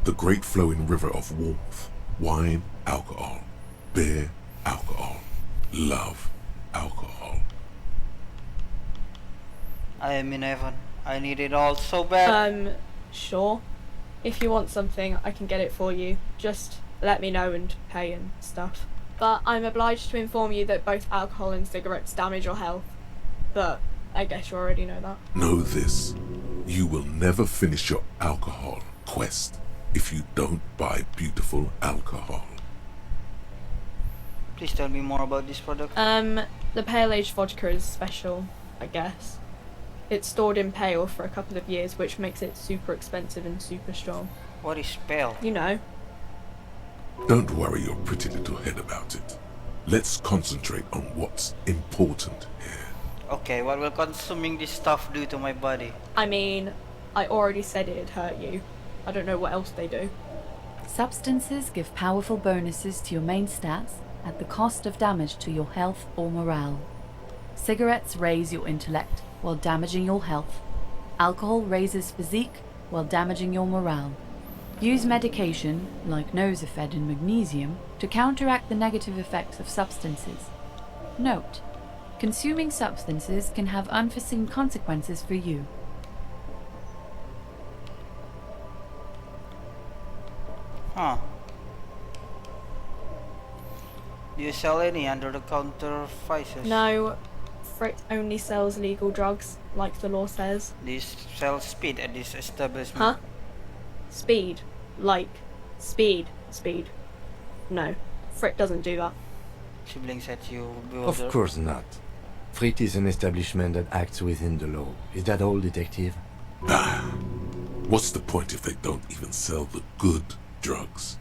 The great flowing river of warmth, wine, alcohol, beer, alcohol, love, alcohol. I am in heaven. I need it all so bad. Sure. If you want something, I can get it for you. Just let me know and pay and stuff. But I'm obliged to inform you that both alcohol and cigarettes damage your health. But I guess you already know that. Know this, you will never finish your alcohol quest if you don't buy beautiful alcohol. Please tell me more about this product. The pale aged vodka is special, I guess. It's stored in pale for a couple of years, which makes it super expensive and super strong. What is pale? You know. Don't worry your pretty little head about it. Let's concentrate on what's important here. Okay, what will consuming this stuff do to my body? I mean, I already said it'd hurt you. I don't know what else they do. Substances give powerful bonuses to your main stats at the cost of damage to your health or morale. Cigarettes raise your intellect while damaging your health. Alcohol raises physique while damaging your morale. Use medication, like Nosifed and magnesium, to counteract the negative effects of substances. Note: consuming substances can have unforeseen consequences for you. Huh. Do you sell any under-the-counter vices? No, Frick only sells legal drugs, like the law says. Do you sell speed at this establishment? Huh? Speed. Like, speed. No, Frick doesn't do that. Sibling said you Of course not. Frit is an establishment that acts within the law. Is that all, detective? What's the point if they don't even sell the good drugs?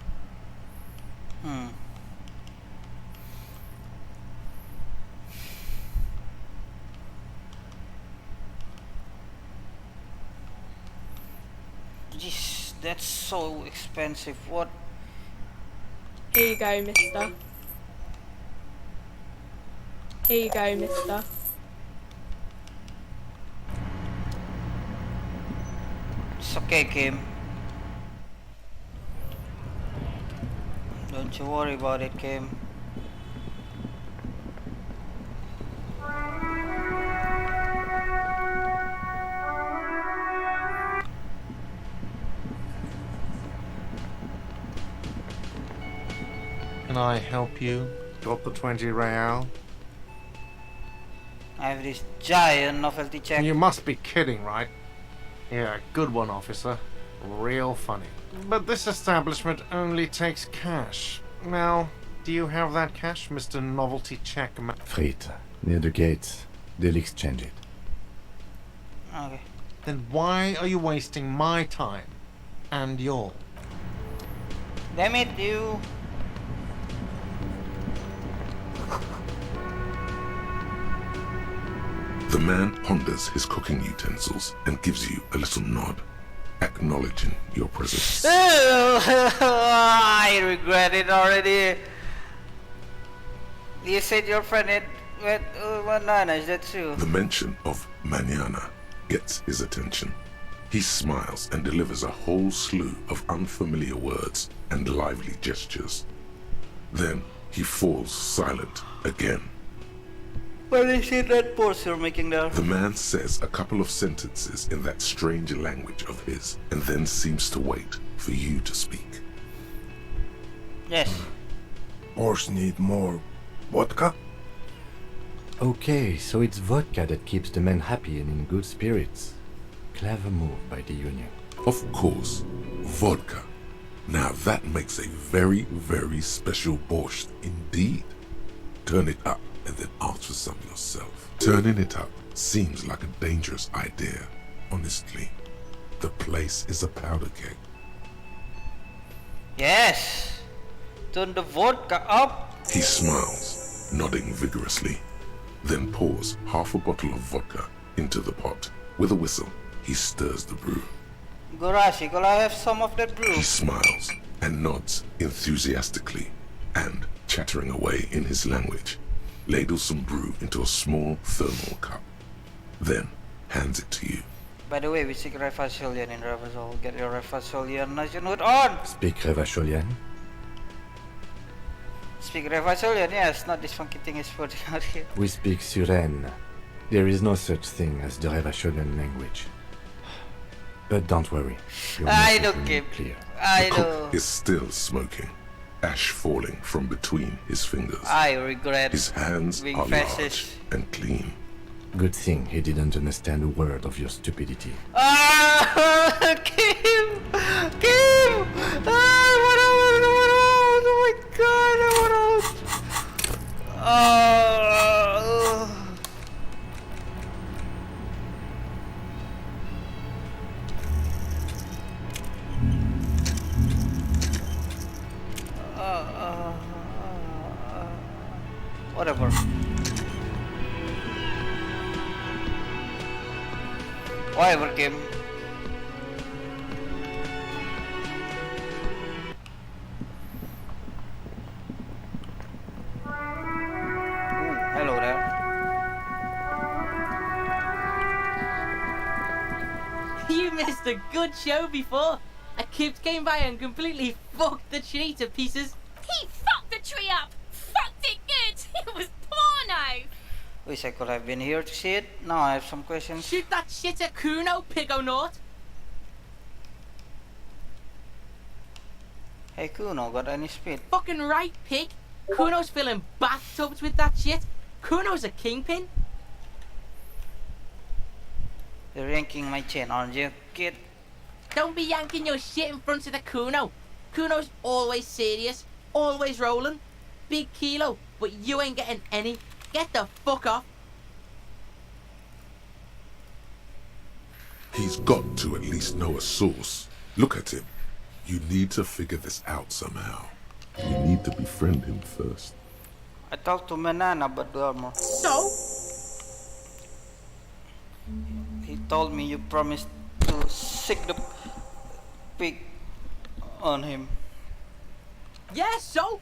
Jeez, that's so expensive. What? Here you go, mister. Here you go, mister. It's okay, Kim. Don't you worry about it, Kim. Can I help you? Got the 20 real? I have this giant novelty check. You must be kidding, right? Yeah, good one, officer. Real funny. But this establishment only takes cash. Now, do you have that cash, Mr. Novelty Check Man? Frit, near the gates. They'll exchange it. Okay. Then why are you wasting my time? And yours? Damn it, you. The man ponders his cooking utensils and gives you a little nod, acknowledging your presence. I regret it already. You said your friend had went bananas, that's true. The mention of mañana gets his attention. He smiles and delivers a whole slew of unfamiliar words and lively gestures. Then he falls silent again. What is it that pose you're making there? The man says a couple of sentences in that strange language of his and then seems to wait for you to speak. Yes. Horse need more vodka? Okay, so it's vodka that keeps the men happy and in good spirits. Clever move by the Union. Of course, vodka. Now that makes a very, very special borscht indeed. Turn it up and then ask for some yourself. Turning it up seems like a dangerous idea, honestly. The place is a powder keg. Yes! Turn the vodka up! He smiles, nodding vigorously, then pours half a bottle of vodka into the pot. With a whistle, he stirs the brew. Gurashi, could I have some of that brew? He smiles and nods enthusiastically, and, chattering away in his language, ladles some brew into a small thermal cup, then hands it to you. By the way, we speak Revacholian in Revachol. Get your Revacholian nationhood on! Speak Revacholian? Speak Revacholian, yes, not this funky thing is floating out here. We speak Suren. There is no such thing as the Revacholian language. But don't worry. Your I message know, will Kim. be clear. I The know. cook is still smoking, ash falling from between his fingers. I regret His hands being are large fascist. and clean. Good thing he didn't understand a word of your stupidity. Ah, Kim! Kim! Ah, what else? Oh my god, what else? Whatever. Whatever, Kim. Hello there. You missed a good show before. A kid came by and completely fucked the tree to pieces. He fucked the tree up! Fucked it good! It was porno! Wish I could have been here to see it. Now I have some questions. Shoot that shit at Kuno, Pigonort. Hey Kuno, got any speed? Fucking right, pig. Kuno's filling bathtubs with that shit. Kuno's a kingpin. You're yanking my chain, aren't you, kid? Don't be yanking your shit in front of the Kuno. Kuno's always serious, always rolling. Big kilo, but you ain't getting any. Get the fuck off. He's got to at least know a source. Look at him. You need to figure this out somehow. You need to befriend him first. I talked to Menana about the armor. So? He told me you promised to sick the pig on him. Yeah, so?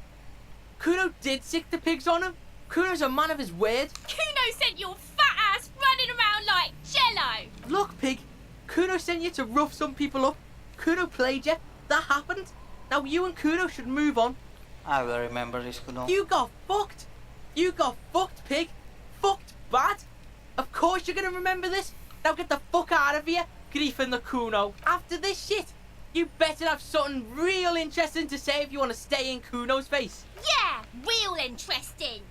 Kuno did sick the pigs on him. Kuno's a man of his word. Kuno sent your fat ass running around like jello! Look, pig. Kuno sent you to rough some people up. Kuno played you. That happened. Now you and Kuno should move on. I will remember this, Kuno. You got fucked. You got fucked, pig. Fucked bad. Of course you're gonna remember this. Now get the fuck out of here, griefing the Kuno. After this shit, you better have something real interesting to say if you want to stay in Kuno's face. Yeah, real interesting.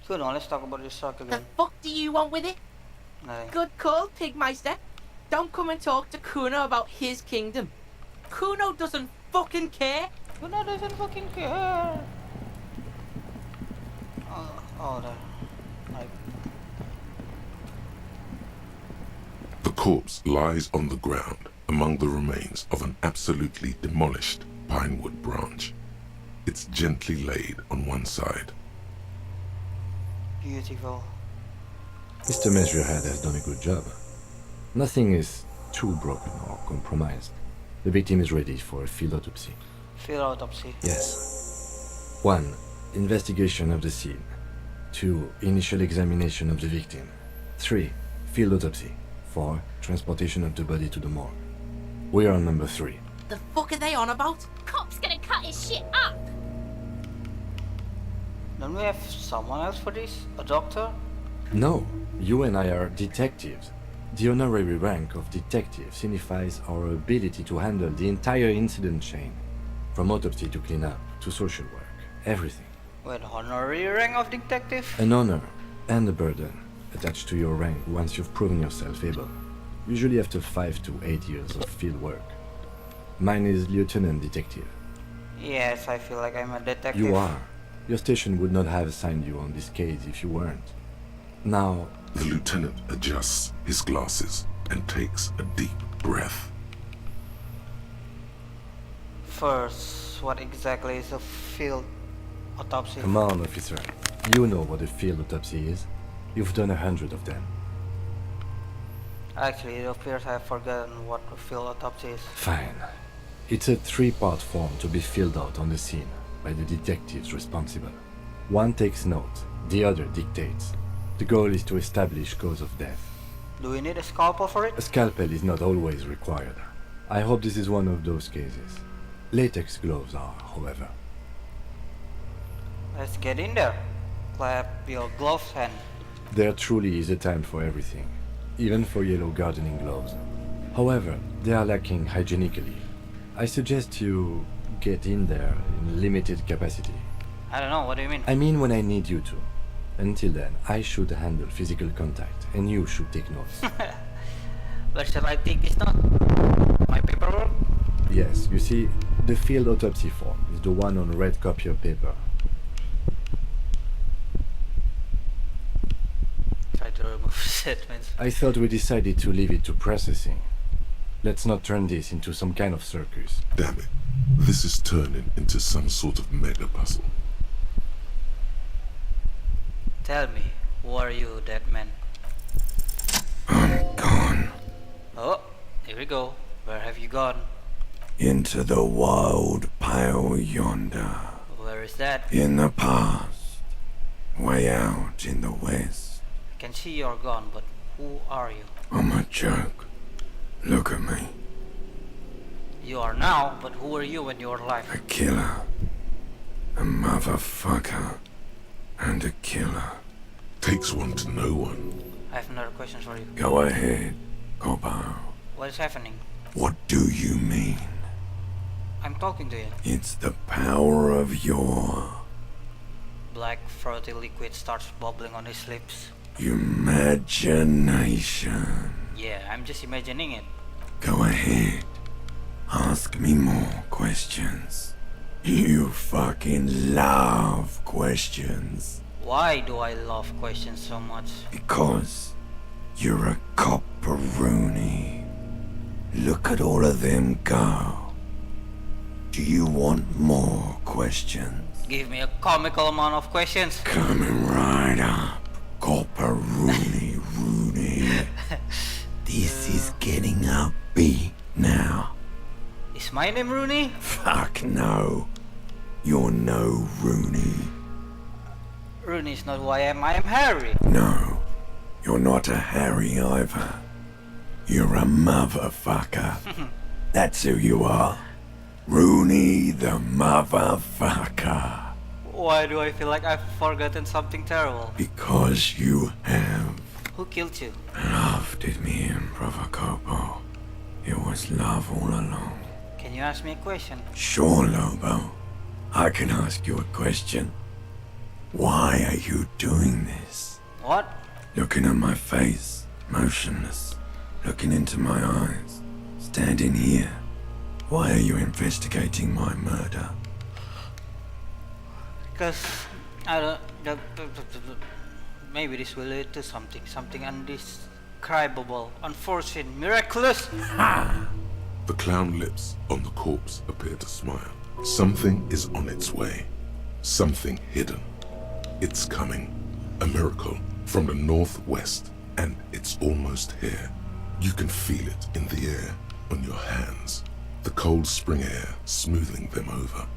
Kuno, let's talk about this suck again. The fuck do you want with it? Nothing. Good call, Pigmeister. Don't come and talk to Kuno about his kingdom. Kuno doesn't fucking care. Kuno doesn't fucking care. Oh, there. The corpse lies on the ground among the remains of an absolutely demolished pinewood branch. It's gently laid on one side. Beautiful. Mr. Measurehead has done a good job. Nothing is too broken or compromised. The victim is ready for a field autopsy. Field autopsy. Yes. 1. Investigation of the scene. 2. Initial examination of the victim. 3. Field autopsy. 4. Transportation of the body to the morgue. We are on number 3. The fuck are they on about? Cop's gonna cut his shit up! Don't we have someone else for this? A doctor? No, you and I are detectives. The honorary rank of detective signifies our ability to handle the entire incident chain. From autopsy to cleanup to social work. Everything. With honorary rank of detective? An honor and a burden attached to your rank once you've proven yourself able. usually after 5 to 8 years of field work. Mine is Lieutenant Detective. Yes, I feel like I'm a detective. You are. Your station would not have assigned you on this case if you weren't. Now... The lieutenant adjusts his glasses and takes a deep breath. First, what exactly is a field autopsy? Come on, officer. You know what a field autopsy is. You've done 100 of them. Actually, it appears I've forgotten what a field autopsy is. Fine. It's a 3-part form to be filled out on the scene by the detectives responsible. One takes note, the other dictates. The goal is to establish cause of death. Do we need a scalpel for it? A scalpel is not always required. I hope this is one of those cases. Latex gloves are, however. Let's get in there. Clap your gloves and... There truly is a time for everything, even for yellow gardening gloves. However, they are lacking hygienically. I suggest you get in there in limited capacity. I don't know, what do you mean? I mean when I need you to. Until then, I should handle physical contact, and you should take notes. Where shall I take this note? My paperwork? Yes, you see, the field autopsy form is the one on red copier paper. Try to remove statements. I thought we decided to leave it to processing. Let's not turn this into some kind of circus. Damn it. This is turning into some sort of mega puzzle. Tell me, who are you, dead man? I'm gone. Oh, here we go. Where have you gone? Into the wild pale yonder. Where is that? In the past. Way out in the west. I can see you're gone, but who are you? I'm a joke. Look at me. You are now, but who were you when you were alive? A killer. A motherfucker. And a killer. Takes one to know one. I have another question for you. Go ahead, Coppo. What is happening? What do you mean? I'm talking to you. It's the power of your Black frothy liquid starts bubbling on his lips. imagination. Yeah, I'm just imagining it. Go ahead. Ask me more questions. You fucking love questions. Why do I love questions so much? Because you're a copperoonie. Look at all of them go. Do you want more questions? Give me a comical amount of questions. Coming right up. Copperoonie, Rooney. This is getting upbeat now. Is my name Rooney? Fuck no. You're no Rooney. Rooney is not who I am Harry. No. You're not a Harry either. You're a motherfucker. That's who you are. Rooney the motherfucker. Why do I feel like I've forgotten something terrible? Because you have. Who killed you? Love did me in, Brother Copo. It was love all along. Can you ask me a question? Sure, Lobo. I can ask you a question. Why are you doing this? What? Looking at my face, motionless. Looking into my eyes. Standing here. Why are you investigating my murder? Because I don't. Maybe this will lead to something indescribable, unforeseen, miraculous. The clown lips on the corpse appear to smile. Something is on its way. Something hidden. It's coming. A miracle from the northwest, and it's almost here. You can feel it in the air, on your hands. The cold spring air smoothing them over.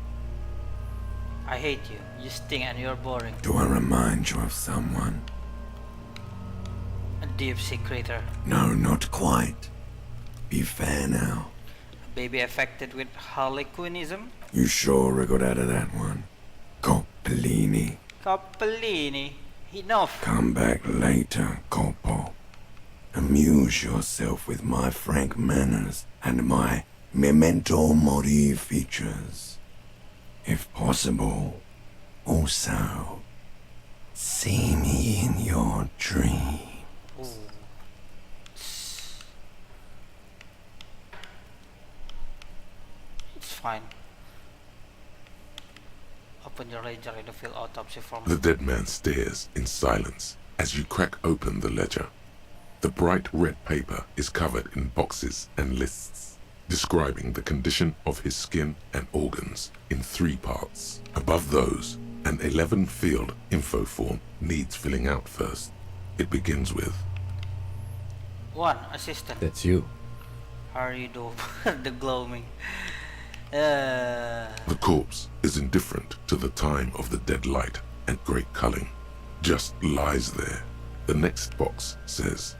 I hate you. You stink and you're boring. Do I remind you of someone? A deep sea creature. No, not quite. Be fair now. A baby affected with harlequinism. You sure we got out of that one? Coppellini. Coppellini. Enough. Come back later, Coppo. Amuse yourself with my frank manners and my memento mori features. If possible, also, see me in your dream. Ooh. open your ledger and fill autopsy form. The dead man stares in silence as you crack open the ledger. The bright red paper is covered in boxes and lists, describing the condition of his skin and organs in 3 parts. Above those, an 11-field info form needs filling out first. It begins with 1. Assistant. That's you. How are you doing? The gloaming. The corpse is indifferent to the time of the dead light and great culling. Just lies there. The next box says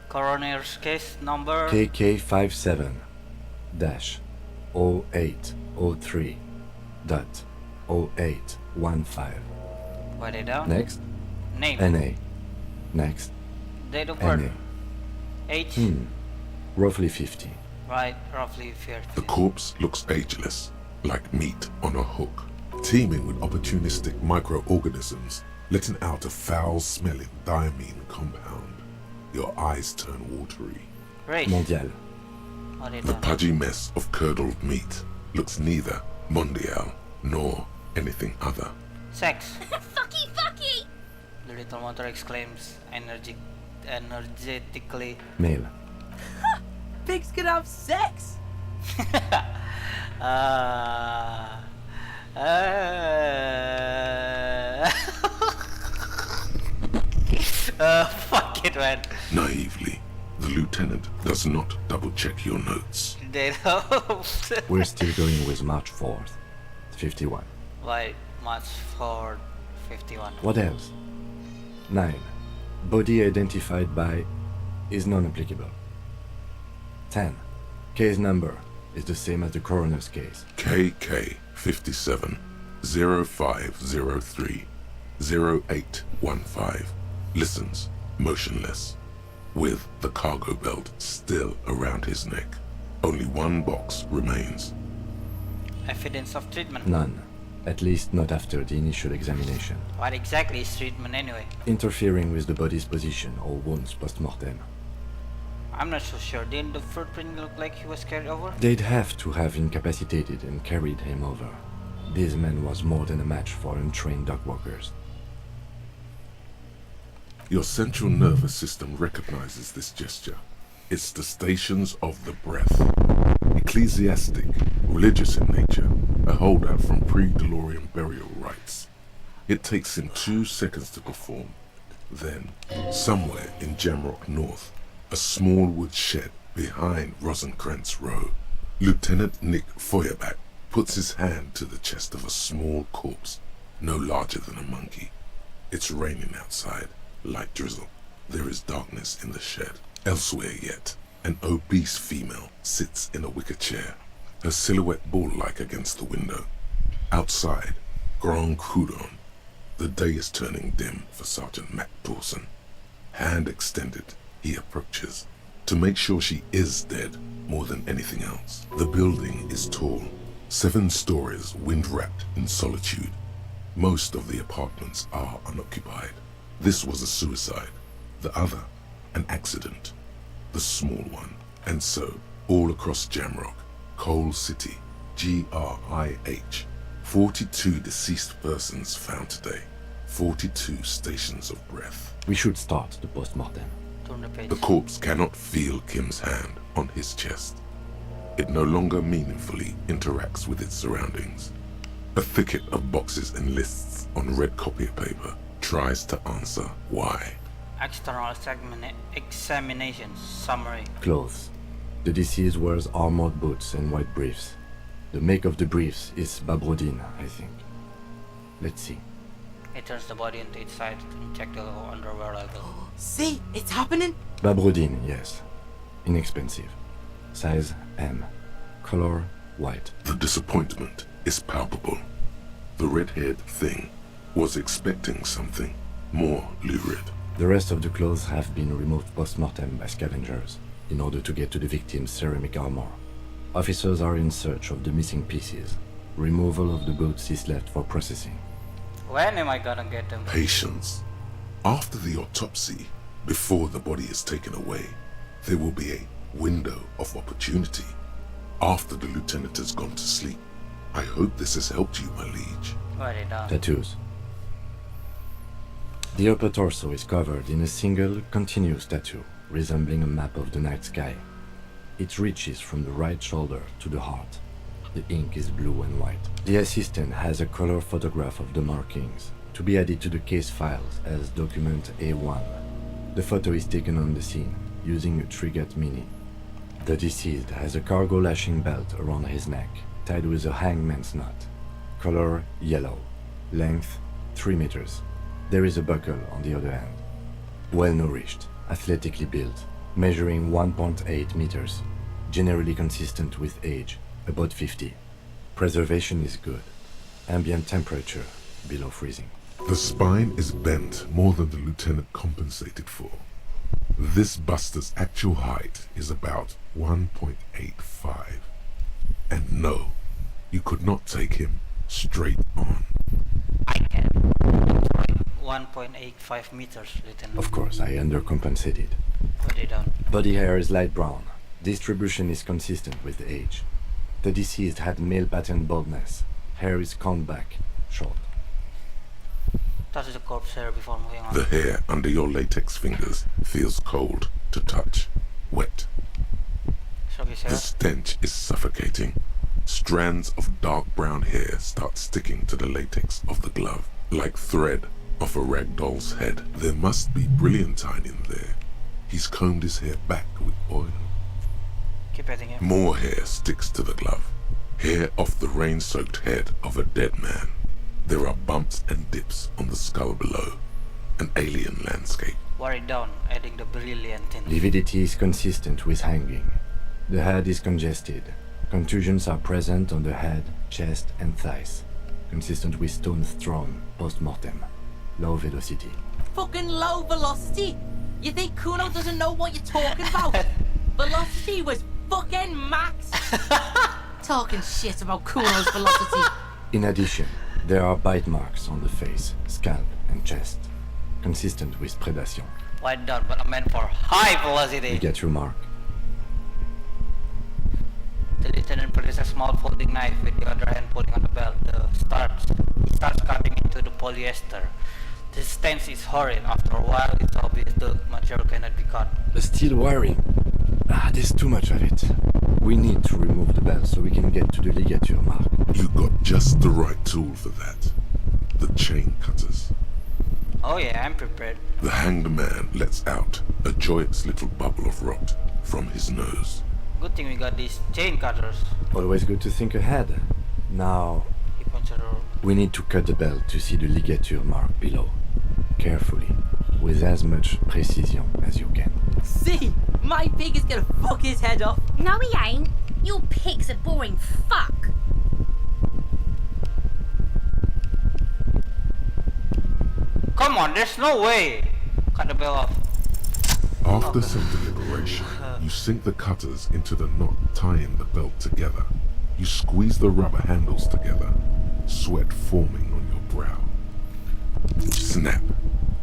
Coroner's case number KK57-0803.0815. Write it down. Next. Name. NA. Next. Date of birth. NA. Age. Roughly 50. Right, roughly 50. the corpse looks ageless, like meat on a hook, teeming with opportunistic microorganisms, letting out a foul-smelling diamine compound. Your eyes turn watery. Race. Mondial. Write it The down. pudgy mess of curdled meat looks neither mondial nor anything other. Sex. Fucky, fucky! The little mother exclaims energetically. Male. Pigs can have sex! Fuck it, man. Naively, the lieutenant does not double-check your notes. They don't. We're still going with March 4th. 51. Why, March 4, 51. What else? 9. Body identified by is non-applicable. 10. Case number is the same as the coroner's case. KK 57 0503 0815 listens, motionless, with the cargo belt still around his neck. Only 1 box remains. Evidence of treatment. None. At least not after the initial examination. What exactly is treatment anyway? Interfering with the body's position or wounds post-mortem. I'm not so sure. Didn't the footprint look like he was carried over? They'd have to have incapacitated and carried him over. This man was more than a match for untrained dog walkers. Your central nervous system recognizes this gesture. It's the stations of the breath. Ecclesiastic, religious in nature, a holdout from pre-DeLorean burial rites. It takes him 2 seconds to perform. Then, somewhere in Jamrock North, a small wood shed behind Rosencrantz Row, Lieutenant Nick Feuerbach puts his hand to the chest of a small corpse, no larger than a monkey. It's raining outside, light drizzle. There is darkness in the shed. Elsewhere yet, an obese female sits in a wicker chair, her silhouette bull-like against the window. Outside, Grand Coudon. The day is turning dim for Sergeant Mac Dawson. Hand extended, he approaches, to make sure she is dead more than anything else. The building is tall, 7 stories wind-wrapped in solitude. Most of the apartments are unoccupied. This was a suicide, the other an accident, the small one. And so, all across Jamrock, Coal City, GRIH, 42 deceased persons found today, 42 stations of breath. We should start the post-mortem. Turn the page. The corpse cannot feel Kim's hand on his chest. It no longer meaningfully interacts with its surroundings. A thicket of boxes and lists on red copier paper tries to answer why. External examination summary. Clothes. The deceased wears armored boots and white briefs. The make of the briefs is Babrodine, I think. Let's see. He turns the body into its side and check the underwear level. See, it's happening. Babrodine, yes. Inexpensive. Size M. Color white. The disappointment is palpable. The red-haired thing was expecting something more lurid. The rest of the clothes have been removed post-mortem by scavengers in order to get to the victim's ceramic armor. Officers are in search of the missing pieces. Removal of the boots is left for processing. When am I gonna get them? Patience. After the autopsy, before the body is taken away, there will be a window of opportunity. After the lieutenant has gone to sleep, I hope this has helped you, my liege. Write it down. Tattoos. The upper torso is covered in a single, continuous tattoo, resembling a map of the night sky. It reaches from the right shoulder to the heart. The ink is blue and white. The assistant has a color photograph of the markings, to be added to the case files as document A1. The photo is taken on the scene, using a Trigat Mini. The deceased has a cargo lashing belt around his neck, tied with a hangman's knot. Color yellow. Length 3 meters. There is a buckle on the other end. Well nourished, athletically built, measuring 1.8 meters. Generally consistent with age, about 50. Preservation is good. Ambient temperature below freezing. The spine is bent more than the lieutenant compensated for. This buster's actual height is about 1.85. And no, you could not take him straight on. I can. 1.85 meters, Lieutenant. Of course, I undercompensated. Put it down. Body hair is light brown. Distribution is consistent with age. The deceased had male pattern baldness. Hair is combed back, short. Touch the corpse hair before moving on. The hair under your latex fingers feels cold to touch, wet. Show his hair. The stench is suffocating. Strands of dark brown hair start sticking to the latex of the glove, like thread off a rag doll's head. There must be brilliantine in there. He's combed his hair back with oil. Keep petting him. More hair sticks to the glove. Hair off the rain-soaked head of a dead man. There are bumps and dips on the skull below. An alien landscape. Write it down, adding the brilliant in. Lividity is consistent with hanging. The head is congested. Contusions are present on the head, chest, and thighs. Consistent with stone thrown post-mortem. Low velocity. Fucking low velocity? You think Kuno doesn't know what you're talking about? Velocity was fucking max. Talking shit about Kuno's velocity. In addition, there are bite marks on the face, scalp, and chest. Consistent with predation. Write it down, but I meant for high velocity. You get your mark. The lieutenant produces a small folding knife with the other hand pulling on the belt. He starts cutting into the polyester. The stench is horrid. After a while, it's obvious the material cannot be cut. The steel wiring. There's too much of it. We need to remove the belt so we can get to the ligature mark. You got just the right tool for that. The chain cutters. Oh yeah, I'm prepared. The hanged man lets out a joyous little bubble of rot from his nose. Good thing we got these chain cutters. Always good to think ahead. Now, He points at her. we need to cut the belt to see the ligature mark below. Carefully, with as much precision as you can. See, my pig is gonna fuck his head off. No, he ain't. Your pig's a boring fuck. Come on, there's no way. Cut the bell off. After some deliberation, you sink the cutters into the knot tying the belt together. You squeeze the rubber handles together, sweat forming on your brow. Snap!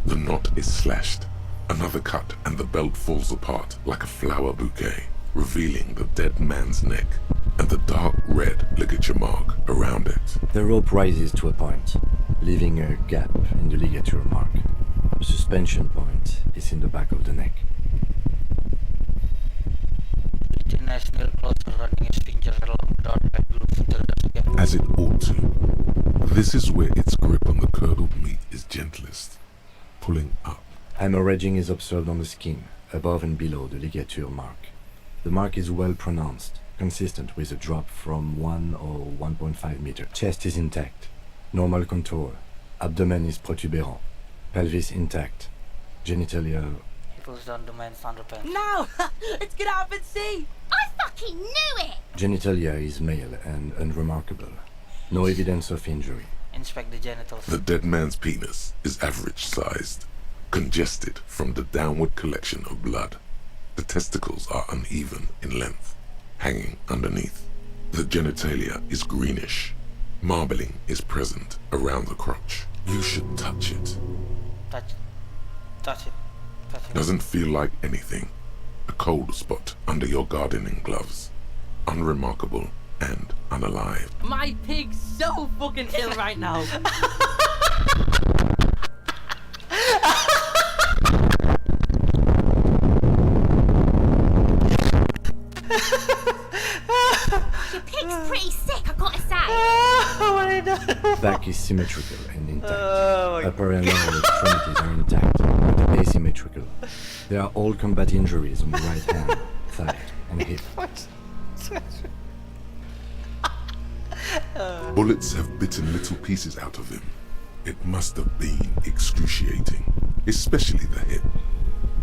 The knot is slashed. Another cut and the belt falls apart like a flower bouquet, revealing the dead man's neck and the dark red ligature mark around it. The rope rises to a point, leaving a gap in the ligature mark. The suspension point is in the back of the neck. Lieutenant is nail closer, running his fingers along the dark red groove until it does again. As it ought to. This is where its grip on the curdled meat is gentlest, pulling up. Hemorrhaging is observed on the skin, above and below the ligature mark. The mark is well pronounced, consistent with a drop from 1 or 1.5 meter. Chest is intact, normal contour. Abdomen is protuberant, pelvis intact, genitalia. He pulls down the man's underpants. No! Let's get up and see! I fucking knew it! Genitalia is male and unremarkable. No evidence of injury. Inspect the genitals. The dead man's penis is average-sized, congested from the downward collection of blood. The testicles are uneven in length, hanging underneath. The genitalia is greenish. Marbling is present around the crotch. You should touch it. Touch it. Touch it. Doesn't feel like anything. A cold spot under your gardening gloves. Unremarkable, and unalive. My pig's so fucking ill right now. Your pig's pretty sick, I gotta say. Back is symmetrical and intact. Oh my Upper and lower extremities are intact, but asymmetrical. There are all combat injuries on the right hand, thigh, and hip. Bullets have bitten little pieces out of him. It must have been excruciating, especially the hip.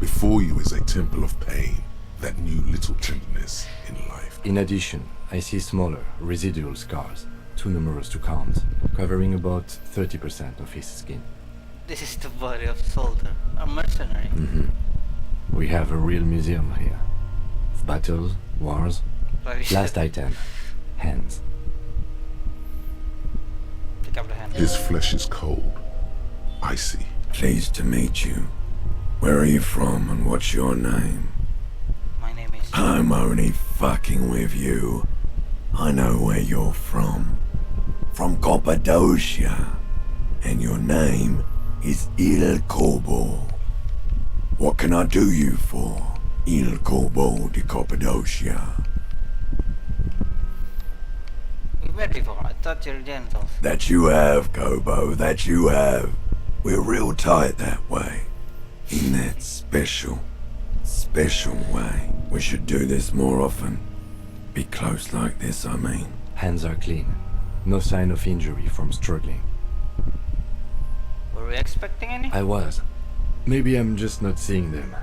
Before you is a temple of pain that knew little tenderness in life. In addition, I see smaller, residual scars, too numerous to count, covering about 30% of his skin. This is the body of soldier, a mercenary. We have a real museum here. Of battles, wars. Last item, hands. Pick up the hand. His flesh is cold, icy. Pleased to meet you. Where are you from and what's your name? My name is... I'm only fucking with you. I know where you're from. From Cappadocia. And your name is Il Corbo. What can I do you for, Il Corbo de Cappadocia? We met before, I thought you're gentle. That you have, Kobo, that you have. We're real tight that way. In that special way. We should do this more often. Be close like this, I mean. Hands are clean. No sign of injury from struggling. Were we expecting any? I was. Maybe I'm just not seeing them.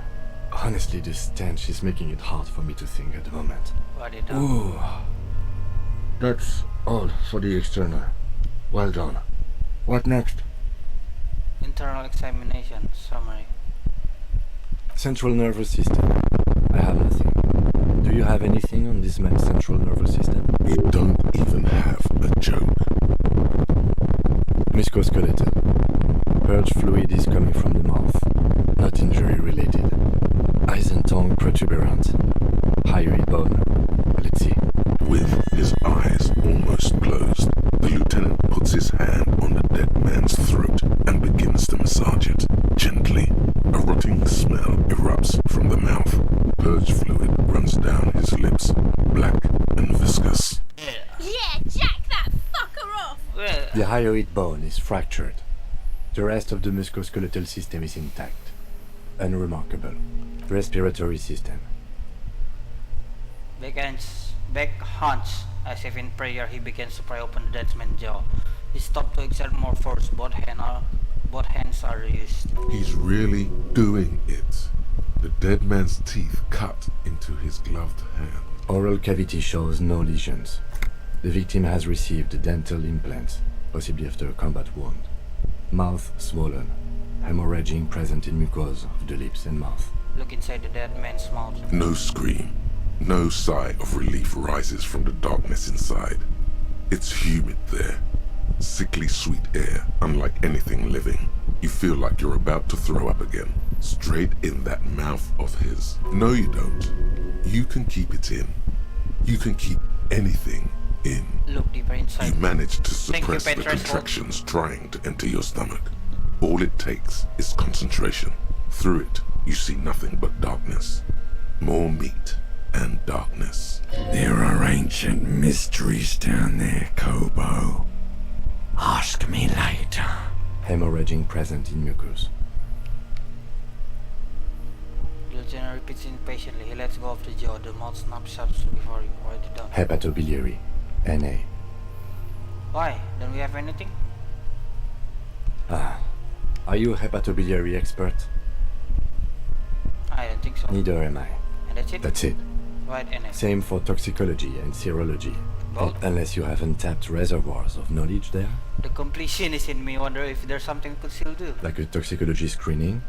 Honestly, this stench is making it hard for me to think at the moment. What did you Ooh. That's all for the external. Well done. What next? Internal examination, summary. Central nervous system. I have nothing. Do you have anything on this man's central nervous system? You don't even have a joke. Musculoskeletal. Purge fluid is coming from the mouth. Not injury related. Eyes and tongue protuberant. Hyoid bone. Let's see. With his eyes almost closed, the lieutenant puts his hand on the dead man's throat and begins to massage it. Gently, a rotting smell erupts from the mouth. Purge fluid runs down his lips, black and viscous. Yeah, jack that fucker off! The hyoid bone is fractured. The rest of the musculoskeletal system is intact. Unremarkable. Respiratory system. Beck hunch. As if in prayer, he begins to pry open the dead man's jaw. He stopped to exert more force. Both hands are used. He's really doing it. The dead man's teeth cut into his gloved hand. Oral cavity shows no lesions. The victim has received dental implants, possibly after a combat wound. Mouth swollen. Hemorrhaging present in mucosa of the lips and mouth. Look inside the dead man's mouth. No scream. No sigh of relief rises from the darkness inside. It's humid there. Sickly sweet air, unlike anything living. You feel like you're about to throw up again. Straight in that mouth of his. No, you don't. You can keep it in. You can keep anything in. Look deeper inside. You manage to Thank you, suppress the Petrus. contractions trying to enter your stomach. All it takes is concentration. Through it, you see nothing but darkness. More meat and darkness. There are ancient mysteries down there, Kobo. Ask me later. Hemorrhaging present in mucus. The lieutenant repeats impatiently. He lets go of the jaw. The mouth snaps shut before you write it down. Hepatobiliary. NA. Why? Don't we have anything? Are you a hepatobiliary expert? I don't think so. Neither am I. And that's it? That's it. Right, NA. Same for toxicology and serology. Both? Unless you have untapped reservoirs of knowledge there. The completionist in me wonder if there's something we could still do. Like a toxicology screening.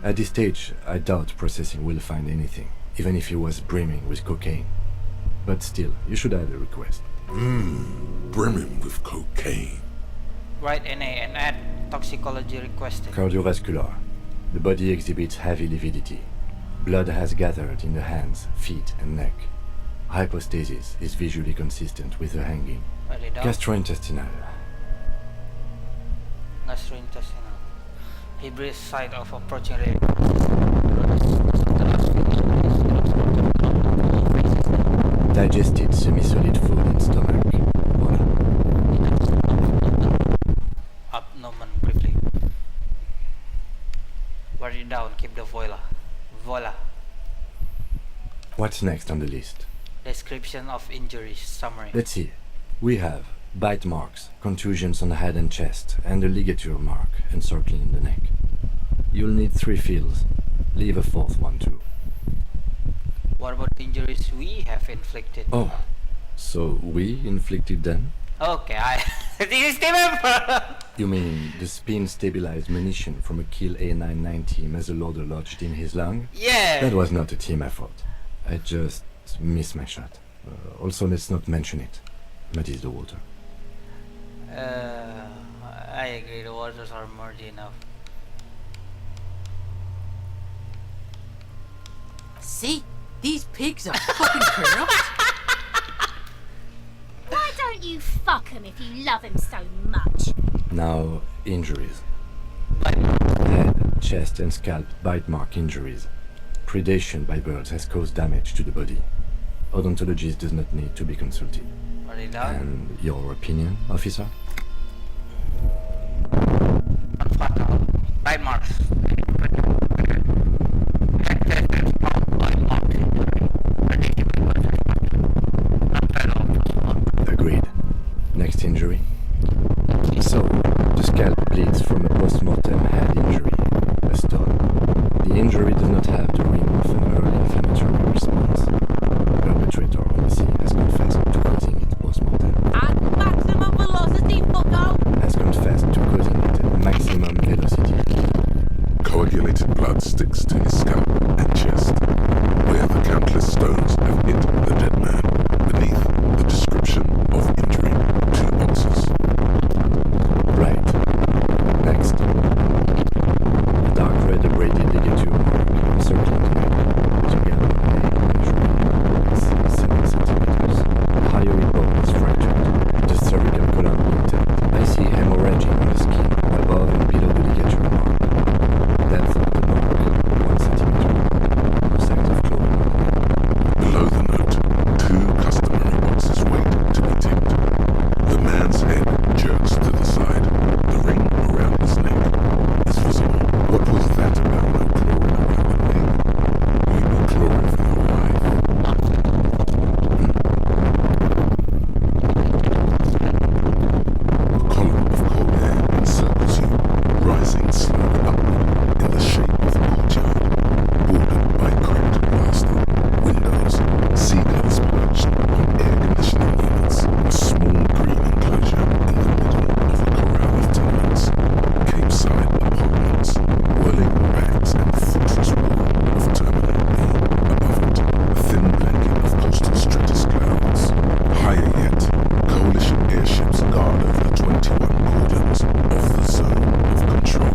At this stage, I doubt processing will find anything, even if he was brimming with cocaine. But still, you should add a request. Brimming with cocaine. Right, NA, and add toxicology requested. Cardiovascular. The body exhibits heavy lividity. Blood has gathered in the hands, feet, and neck. Hypostasis is visually consistent with the hanging. Write it down. Gastrointestinal. Gastrointestinal. He breathes sight of approaching rain. Digested semi-solid food in stomach. Voilà. Abdomen briefly. Write it down. Keep the voila. Voila. What's next on the list? Description of injuries. Summary. Let's see. We have bite marks, contusions on the head and chest, and a ligature mark encircling the neck. You'll need 3 fields. Leave a 4th one too. What about injuries we have inflicted? Oh, so we inflicted them? Okay, this is remember. You mean the spin-stabilized munition from a kill A990 muzzleloader lodged in his lung? Yeah! That was not a team effort. I just missed my shot. Also, let's not mention it. Muddies the water. I agree, the waters are murky enough. See? These pigs are fucking corrupt. Why don't you fuck him if you love him so much? Now, injuries. Head, chest and scalp bite mark injuries. Predation by birds has caused damage to the body. Odontologist does not need to be consulted. Write it down. And your opinion, officer? Unfatal. Bite marks. Agreed. Next injury. So, the scalp bleeds from a post-mortem head injury, a stone. The injury does not have the ring of an early inflammatory response. Perpetrator on the scene has confessed to causing it post-mortem. At maximum velocity, fucko! Has confessed to causing it at maximum velocity. Coagulated blood sticks to his scalp and chest, where the countless stones have hit the dead man. Beneath the description of injury, 2 boxes. Right. Next. A dark red abraded ligature mark encircling the neck, with a gap in the neck measuring 7 centimeters. The hyoid bone is fractured. The cervical column intact. I see hemorrhaging on the skin above and below the ligature mark. Depth of the mark, 1 centimeter. No signs of clothing on the neck. Below the note, 2 customary boxes wait to be ticked. The man's head jerks to the side. The ring around his neck is visible. What was that about no chlorine around the neck? You need chlorine for your life. A column of cold air encircles you, rising slowly upward in the shape of a courtyard, bordered by cracked plaster, windows, seagulls perched on air conditioning units, a small green enclosure in the middle of a corral of tenements, Cape-side apartments, whirling rags and fortress wall of Terminal B. Above it, a thin blanket of coastal stratus clouds. Higher yet, coalition airships guard over the 21 cordons of the zone of control.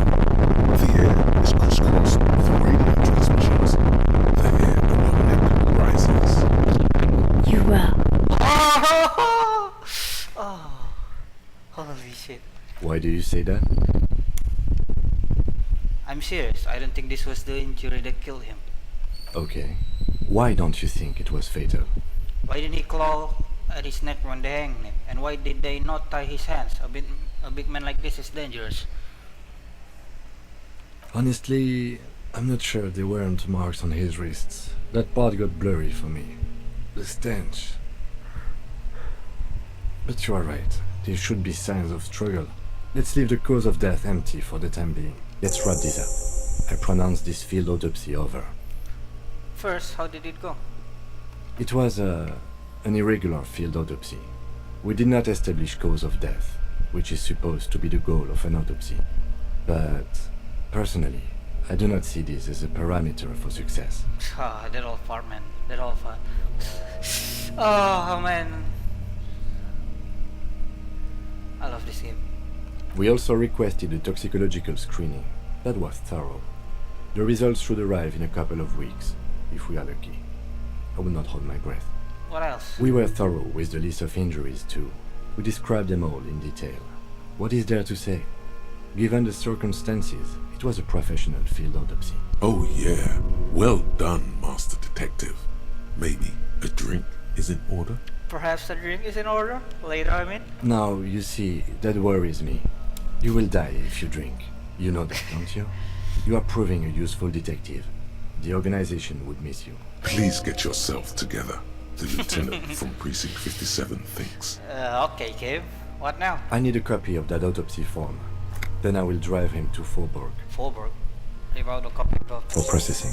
The air is crisscrossed with radio transmissions. The hair on your neck rises. You Oh, holy shit. Why do you say that? I'm serious. I don't think this was the injury that killed him. Okay. Why don't you think it was fatal? Why didn't he claw at his neck when they hanged him? And why did they not tie his hands? A big man like this is dangerous. Honestly, I'm not sure there weren't marks on his wrists. That part got blurry for me. The stench. But you are right. There should be signs of struggle. Let's leave the cause of death empty for the time being. Let's wrap this up. I pronounce this field autopsy over. First, how did it go? It was an irregular field autopsy. We did not establish cause of death, which is supposed to be the goal of an autopsy. But, personally, I do not see this as a parameter for success. They're all far, man. They're all far. Oh, man. I love this game. We also requested a toxicological screening. That was thorough. The results should arrive in a couple of weeks, if we are lucky. I will not hold my breath. What else? We were thorough with the list of injuries too. We described them all in detail. What is there to say? Given the circumstances, it was a professional field autopsy. Oh yeah, well done, Master Detective. Maybe a drink is in order? Perhaps a drink is in order? Later, I mean? Now, you see, that worries me. You will die if you drink. You know that, don't you? You are proving a useful detective. The organization would miss you. Please get yourself together. The lieutenant from Precinct 57 thinks. Okay, Kev. What now? I need a copy of that autopsy form. Then I will drive him to Fallborg. Fallborg? About the copy of... For processing.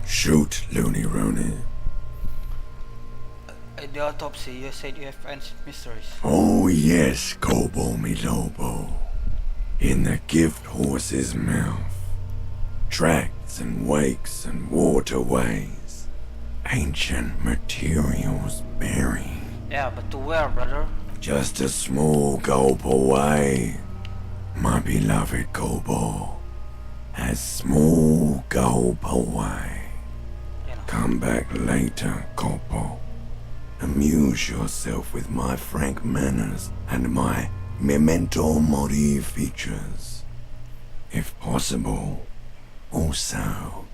Shoot, Looney Rooney. The autopsy, you said you have answered mysteries. Oh yes, Kobo mi Lobo. In the gift horse's mouth. Tracts and wakes and waterways. Ancient materials buried. Yeah, but to where, brother? Just a small gulp away. My beloved Kobo. A small gulp away. Come back later, Kobo. Amuse yourself with my frank manners and my memento mori features. If possible, also,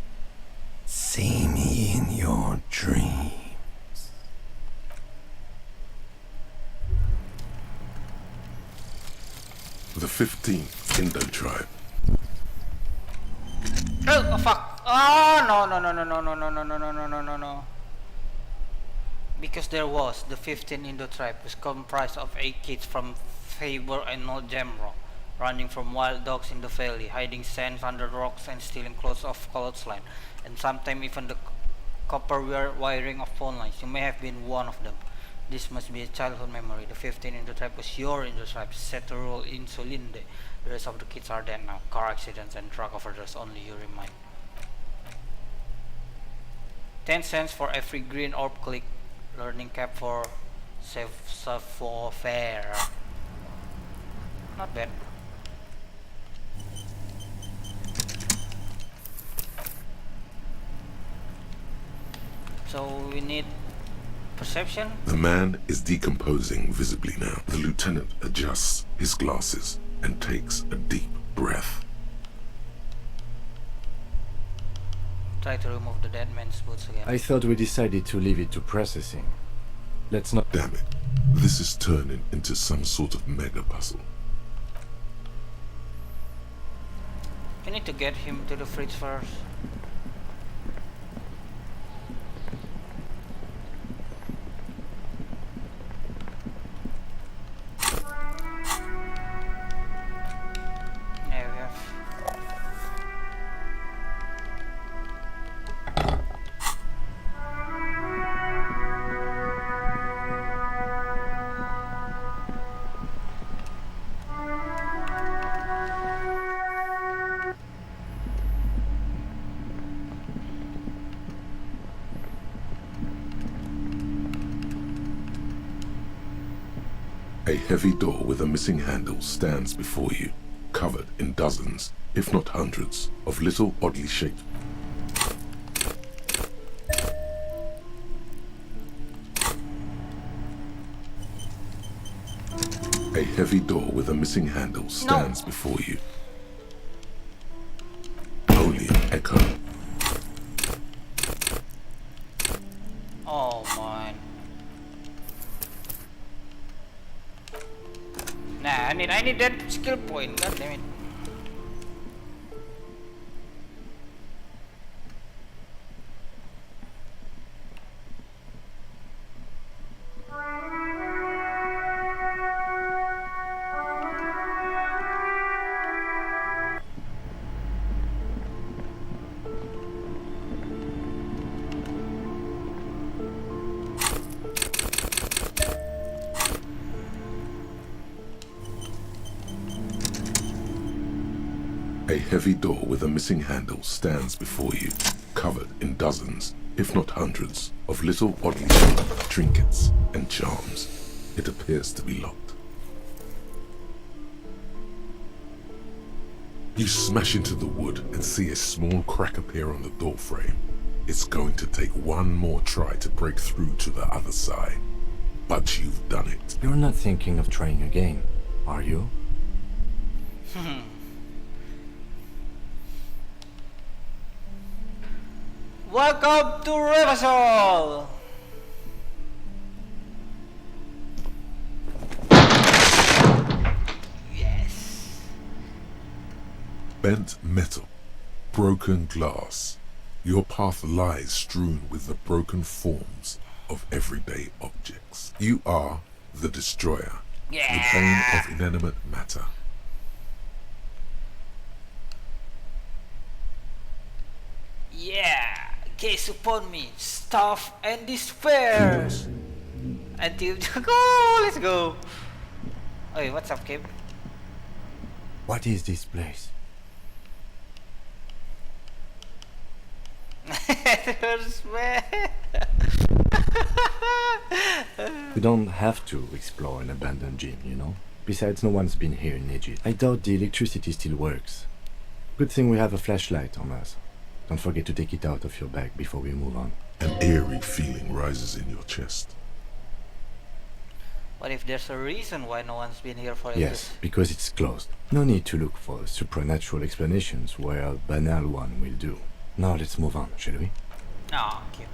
see me in your dreams. The 15th Indo tribe. Oh, fuck! Oh, no. Because there was the 15 Indo tribe was comprised of 8 kids from Faber and Jamro, running from wild dogs in the valley, hiding sands under rocks and stealing clothes off clothesline, and sometimes even the copper wiring of phone lines. You may have been one of them. This must be a childhood memory. The 15 Indo tribe was your Indo tribe, set to rule in Solinde. The rest of the kids are dead now. Car accidents and drug overdose, only you remain. 10 cents for every green orb click. Learning cap for fair. Not bad. So we need perception. The man is decomposing visibly now. The lieutenant adjusts his glasses and takes a deep breath. Try to remove the dead man's boots again. I thought we decided to leave it to processing. Let's not... Damn it. This is turning into some sort of mega puzzle. You need to get him to the fridge first. Yeah, we have. A heavy door with a missing handle stands before you, covered in dozens, if not hundreds, of little oddly shaped A heavy door with a missing handle stands before you. Only an echo. Oh man. Nah, I need that skill point. God damn it. A heavy door with a missing handle stands before you, covered in dozens, if not hundreds, of little oddly shaped trinkets and charms. It appears to be locked. You smash into the wood and see a small crack appear on the door frame. It's going to take one more try to break through to the other side. But you've done it. You're not thinking of trying again, are you? Welcome to Rivasol! Yes. Bent metal, broken glass. Your path lies strewn with the broken forms of everyday objects. You are the destroyer, the bane of inanimate matter. Yeah, gaze upon me, stuff and despair. Until go, let's go. Hey, what's up, Kim? What is this place? We don't have to explore an abandoned gym, you know? Besides, no one's been here in ages. I doubt the electricity still works. Good thing we have a flashlight on us. Don't forget to take it out of your bag before we move on. An eerie feeling rises in your chest. What if there's a reason why no one's been here for ages? Yes, because it's closed. No need to look for supernatural explanations where a banal one will do. Now let's move on, shall we? Oh, okay.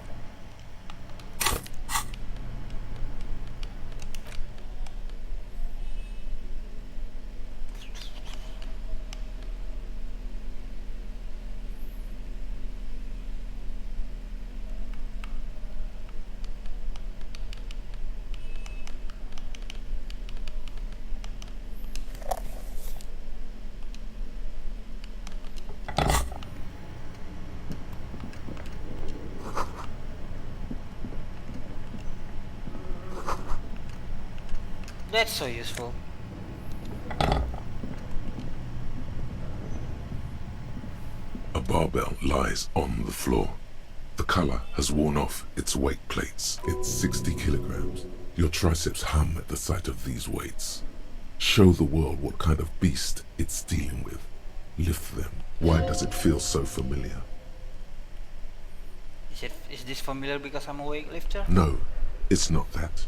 That's so useful. A barbell lies on the floor. The color has worn off its weight plates. It's 60 kilograms. Your triceps hum at the sight of these weights. Show the world what kind of beast it's dealing with. Lift them. Why does it feel so familiar? Is this familiar because I'm a weightlifter? No, it's not that.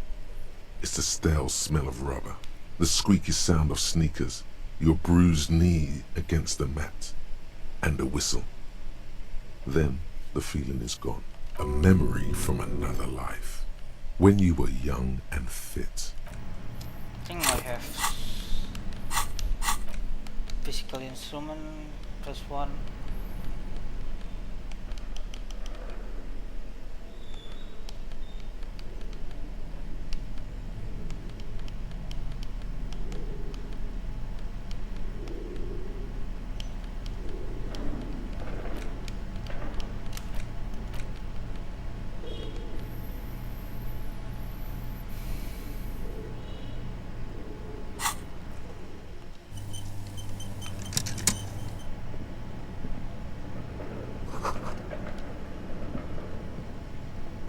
It's the stale smell of rubber, the squeaky sound of sneakers, your bruised knee against the mat, and a whistle. Then the feeling is gone. A memory from another life. When you were young and fit. I think I have physical instrument +1.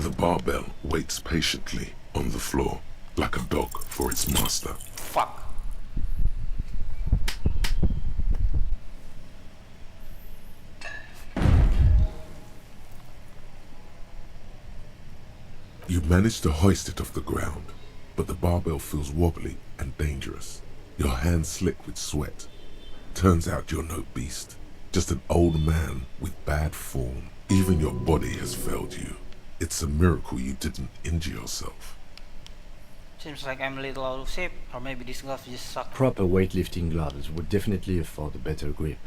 The barbell waits patiently on the floor, like a dog for its master. Fuck. You manage to hoist it off the ground, but the barbell feels wobbly and dangerous. Your hands slick with sweat. Turns out you're no beast, just an old man with bad form. Even your body has failed you. It's a miracle you didn't injure yourself. Seems like I'm a little out of shape, or maybe these gloves just suck. Proper weightlifting gloves would definitely afford a better grip.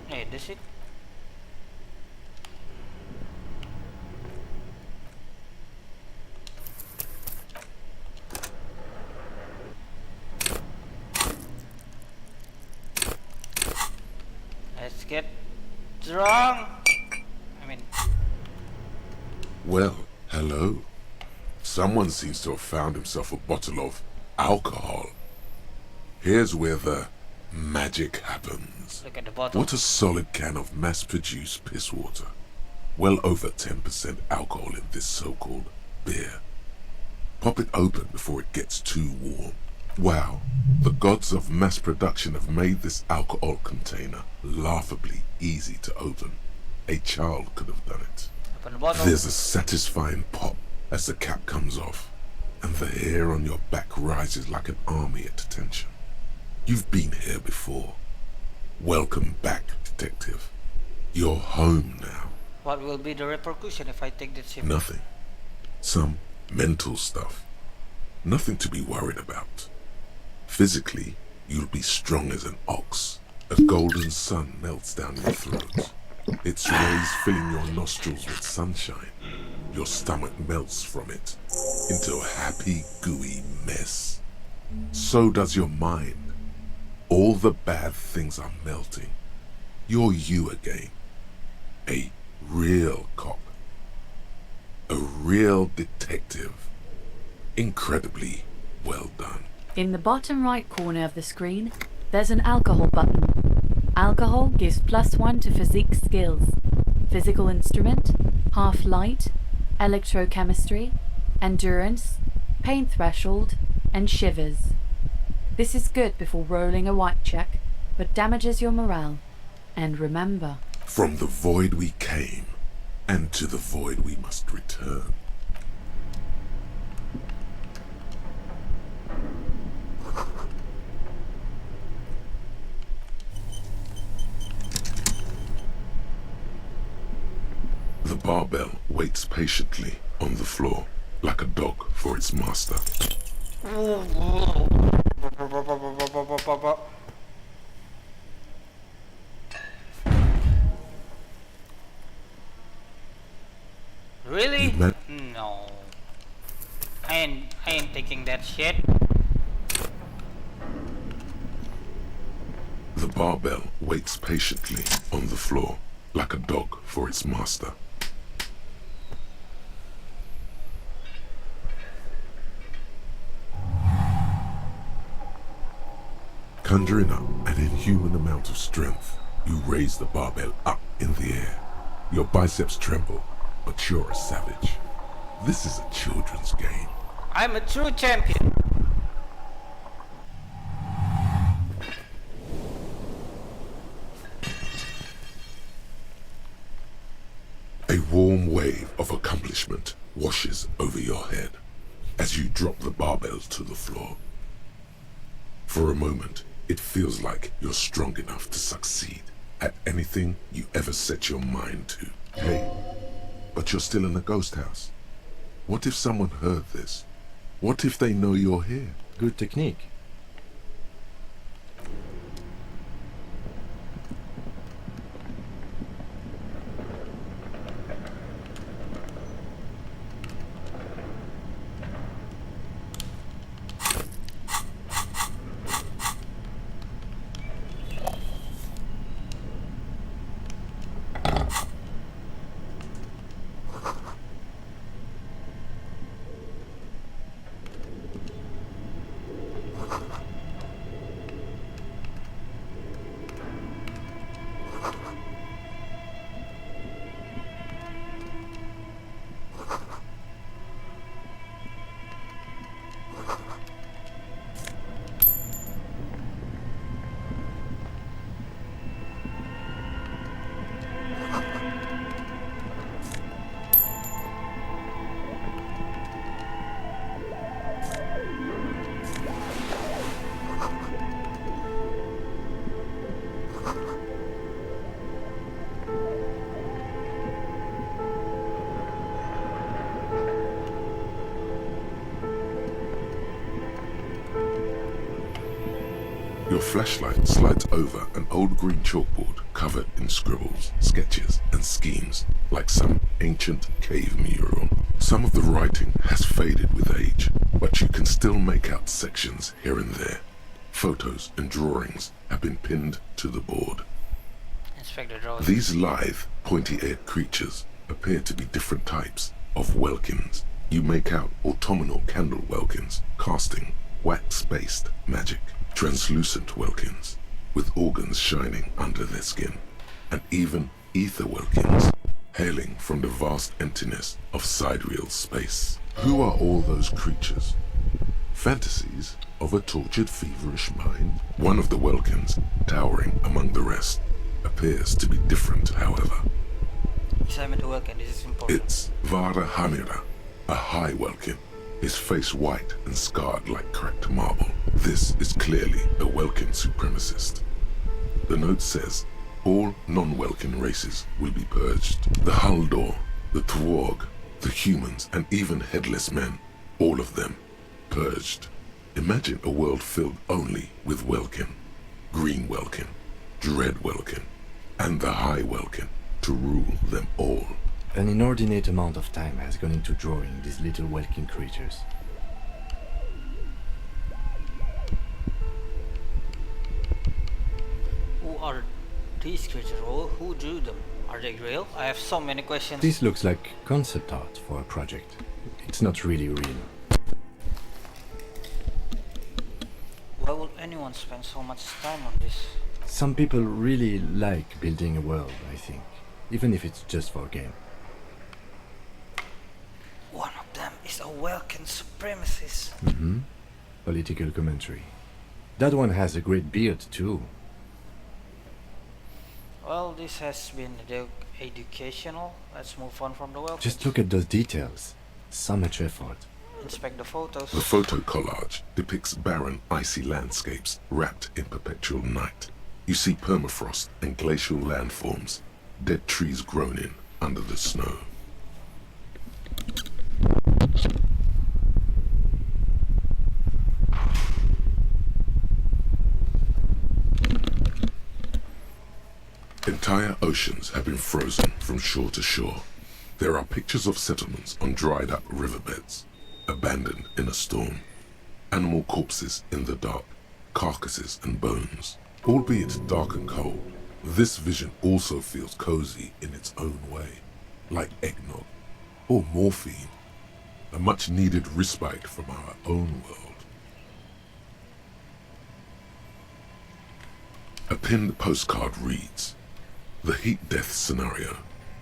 Hey, that's it. Let's get drunk. Well, hello. Someone seems to have found himself a bottle of alcohol. Here's where the magic happens. Look at the bottle. What a solid can of mass-produced piss water. well over 10% alcohol in this so-called beer. Pop it open before it gets too warm. Wow, the gods of mass production have made this alcohol container laughably easy to open. A child could have done it. Open the bottle. There's a satisfying pop as the cap comes off, and the hair on your back rises like an army at attention. You've been here before. Welcome back, detective. You're home now. What will be the repercussion if I take that ship? Nothing. Some mental stuff. Nothing to be worried about. Physically, you'll be strong as an ox. A golden sun melts down your throat. Its rays filling your nostrils with sunshine. Your stomach melts from it into a happy, gooey mess. So does your mind. All the bad things are melting. You're you again. A real cop. A real detective. Incredibly well done. In the bottom right corner of the screen, there's an alcohol button. Alcohol gives +1 to physique skills, physical instrument, half light, electrochemistry, endurance, pain threshold, and shivers. This is good before rolling a white check, but damages your morale. And remember, from the void we came, and to the void we must return. The barbell waits patiently on the floor, like a dog for its master. Really? No. I ain't taking that shit. The barbell waits patiently on the floor, like a dog for its master. Conjuring up an inhuman amount of strength, you raise the barbell up in the air. Your biceps tremble, but you're a savage. This is a children's game. I'm a true champion. A warm wave of accomplishment washes over your head as you drop the barbell to the floor. For a moment, it feels like you're strong enough to succeed at anything you ever set your mind to. Hey, but you're still in a ghost house. What if someone heard this? What if they know you're here? Good technique. Your flashlight slides over an old green chalkboard covered in scribbles, sketches, and schemes, like some ancient cave mural. Some of the writing has faded with age, but you can still make out sections here and there. Photos and drawings have been pinned to the board. Inspector Rose. These lithe, pointy-eared creatures appear to be different types of welkins. You make out autumnal candle welkins, casting wax-based magic. Translucent welkins, with organs shining under their skin, and even ether welkins, hailing from the vast emptiness of sidereal space. Who are all those creatures? Fantasies of a tortured, feverish mind? One of the Welkins, towering among the rest, appears to be different, however. Simon the Welkin, this is important. It's Vara Hamira, a high Welkin, his face white and scarred like cracked marble. This is clearly a Welkin supremacist. The note says, all non-Welkin races will be purged. The Haldor, the Tworg, the humans, and even headless men, all of them, purged. Imagine a world filled only with Welkin, Green Welkin, Dread Welkin, and the High Welkin to rule them all. An inordinate amount of time has gone into drawing these little Welkin creatures. Who are these creatures? Who drew them? Are they real? I have so many questions. This looks like concept art for a project. It's not really real. Why would anyone spend so much time on this? Some people really like building a world, I think. Even if it's just for a game. One of them is a Welkin supremacist. Mm-hmm. Political commentary. That one has a great beard too. Well, this has been educational. Let's move on from the Welkin. Just look at those details. So much effort. Inspect the photos. The photo collage depicts barren, icy landscapes wrapped in perpetual night. You see permafrost and glacial landforms, dead trees grown in under the snow. Entire oceans have been frozen from shore to shore. There are pictures of settlements on dried up riverbeds, abandoned in a storm. Animal corpses in the dark, carcasses and bones. Albeit dark and cold, this vision also feels cozy in its own way, like eggnog or morphine, a much needed respite from our own world. A pinned postcard reads, "The heat death scenario,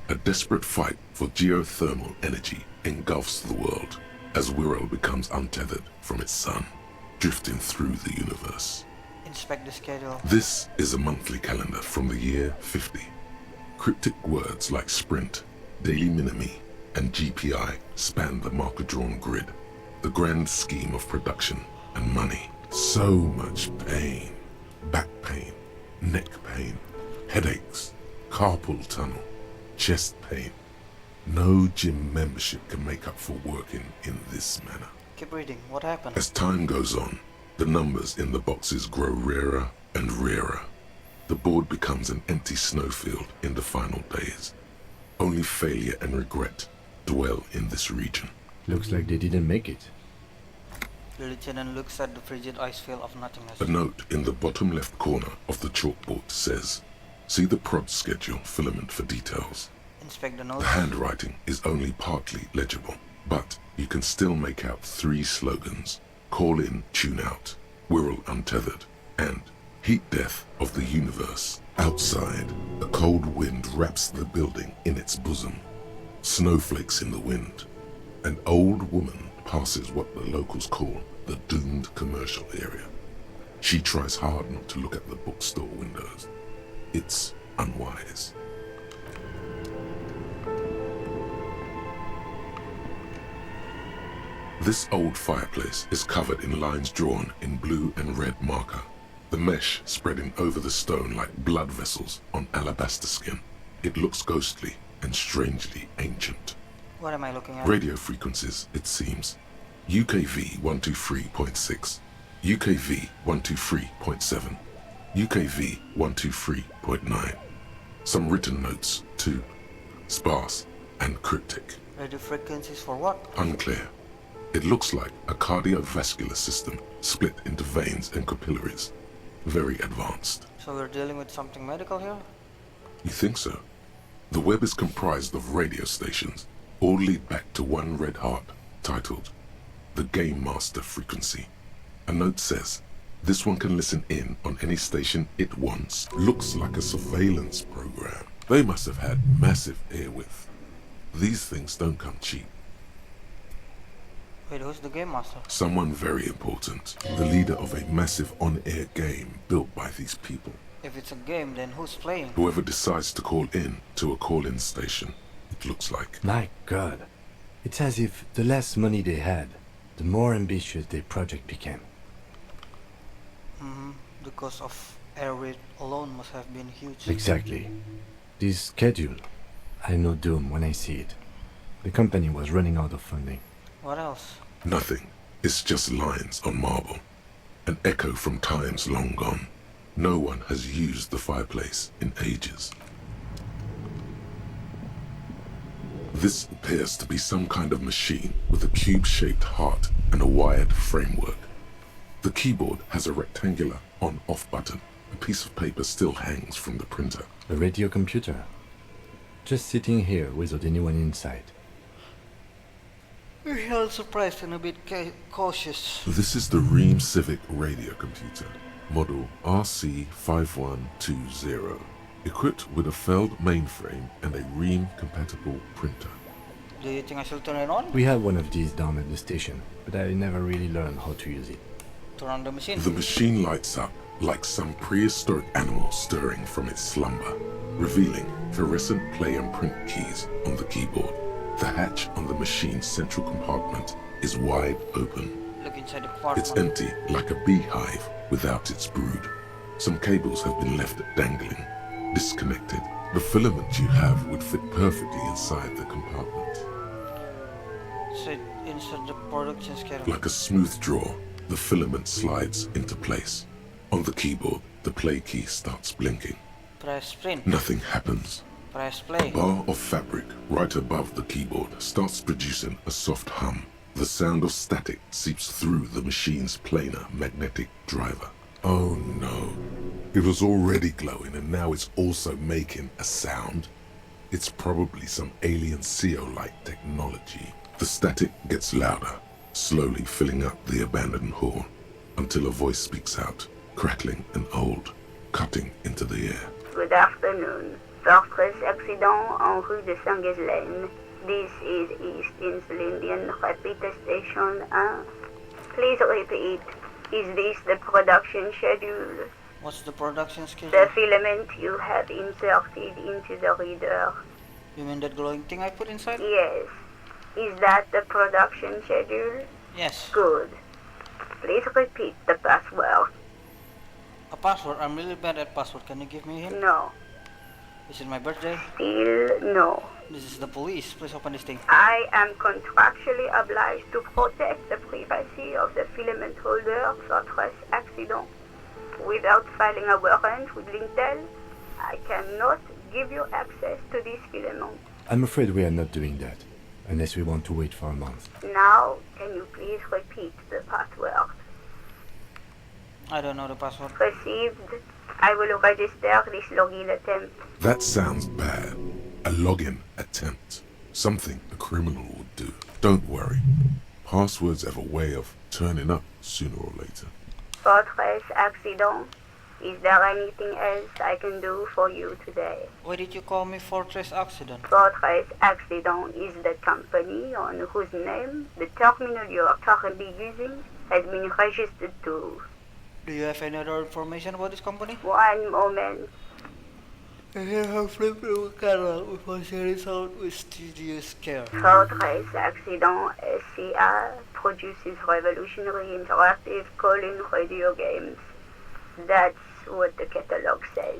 a desperate fight for geothermal energy engulfs the world as Wirral becomes untethered from its sun, drifting through the universe." Inspect the schedule. This is a monthly calendar from the year 50. Cryptic words like sprint, daily minimi, and GPI span the marker-drawn grid, the grand scheme of production and money. So much pain. Back pain, neck pain, headaches, carpal tunnel, chest pain. No gym membership can make up for working in this manner. Keep reading. What happened? As time goes on, the numbers in the boxes grow rarer and rarer. The board becomes an empty snowfield in the final days. Only failure and regret dwell in this region. Looks like they didn't make it. The lieutenant looks at the frigid ice field of nothingness. A note in the bottom left corner of the chalkboard says, "See the prod schedule filament for details." Inspect the notes. The handwriting is only partly legible, but you can still make out 3 slogans: "Call in, tune out," "Wirral untethered," and "Heat death of the universe." Outside, a cold wind wraps the building in its bosom. Snowflakes in the wind. An old woman passes what the locals call the doomed commercial area. She tries hard not to look at the bookstore windows. It's unwise. This old fireplace is covered in lines drawn in blue and red marker, the mesh spreading over the stone like blood vessels on alabaster skin. It looks ghostly and strangely ancient. What am I looking at? Radio frequencies, it seems. UKV 123.6, UKV 123.7, UKV 123.9. Some written notes, too. Sparse and cryptic. Radio frequencies for what? Unclear. It looks like a cardiovascular system split into veins and capillaries. Very advanced. So we're dealing with something medical here? You think so? The web is comprised of radio stations, all lead back to one red heart, titled the Game Master Frequency. A note says, this one can listen in on any station it wants. Looks like a surveillance program. They must have had massive air width. These things don't come cheap. Wait, who's the game master? Someone very important. The leader of a massive on-air game built by these people. If it's a game, then who's playing? Whoever decides to call in to a call-in station, it looks like. My God. It's as if the less money they had, the more ambitious their project became. The cost of air rate alone must have been huge. Exactly. This schedule, I know doom when I see it. The company was running out of funding. What else? Nothing. It's just lines on marble. An echo from times long gone. No one has used the fireplace in ages. This appears to be some kind of machine with a cube-shaped heart and a wired framework. The keyboard has a rectangular on-off button. A piece of paper still hangs from the printer. A radio computer. Just sitting here without anyone inside. You sound surprised and a bit cautious. This is the Ream Civic radio computer, model RC5120, equipped with a Feld mainframe and a Ream-compatible printer. Do you think I should turn it on? We had one of these down at the station, but I never really learned how to use it. Turn on the machine. The machine lights up like some prehistoric animal stirring from its slumber, revealing fluorescent play and print keys on the keyboard. The hatch on the machine's central compartment is wide open. Look inside the compartment. It's empty like a beehive without its brood. Some cables have been left dangling, disconnected. The filament you have would fit perfectly inside the compartment. So inside the production schedule. Like a smooth draw, the filament slides into place. On the keyboard, the play key starts blinking. Press print. Nothing happens. Press play. A bar of fabric right above the keyboard starts producing a soft hum. The sound of static seeps through the machine's planar magnetic driver. Oh no. It was already glowing and now it's also making a sound. It's probably some alien CO-like technology. The static gets louder, slowly filling up the abandoned hall, until a voice speaks out, crackling and old, cutting into the air. Good afternoon. Fortress accident en rue de Saint-Ghislaine. This is East Insulindian Repeater Station 1. Please repeat. Is this the production schedule? What's the production schedule? The filament you have inserted into the reader. You mean that glowing thing I put inside? Yes. Is that the production schedule? Yes. Good. Please repeat the password. A password? I'm really bad at password. Can you give me a hint? No. Is it my birthday? Still no. This is the police. Please open this thing. I am contractually obliged to protect the privacy of the filament holder Fortress accident. Without filing a warrant with Lintel, I cannot give you access to this filament. I'm afraid we are not doing that, unless we want to wait for a month. Now, can you please repeat the password? I don't know the password. Received. I will register this login attempt. That sounds bad. A login attempt. Something a criminal would do. Don't worry. Passwords have a way of turning up sooner or later. Fortress accident. Is there anything else I can do for you today? Why did you call me Fortress Accident? Fortress Accident is the company on whose name the terminal you are currently using has been registered to. Do you have any other information about this company? One moment. I have flipped through a canal with my series out with studious care. Fortress Accident SCA produces revolutionary interactive call-in radio games. That's what the catalog says.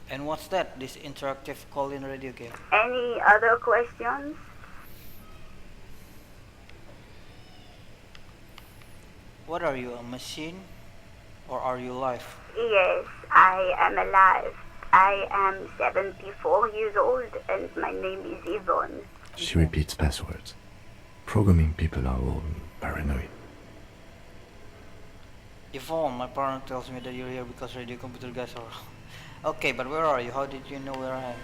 And what's that, this interactive call-in radio game? Any other questions? What are you, a machine? Or are you alive? Yes, I am alive. I am 74 years old and my name is Yvonne. She repeats passwords. Programming people are all paranoid. Yvonne, my partner tells me that you're here because radio computer guys are... Okay, but where are you? How did you know where I am?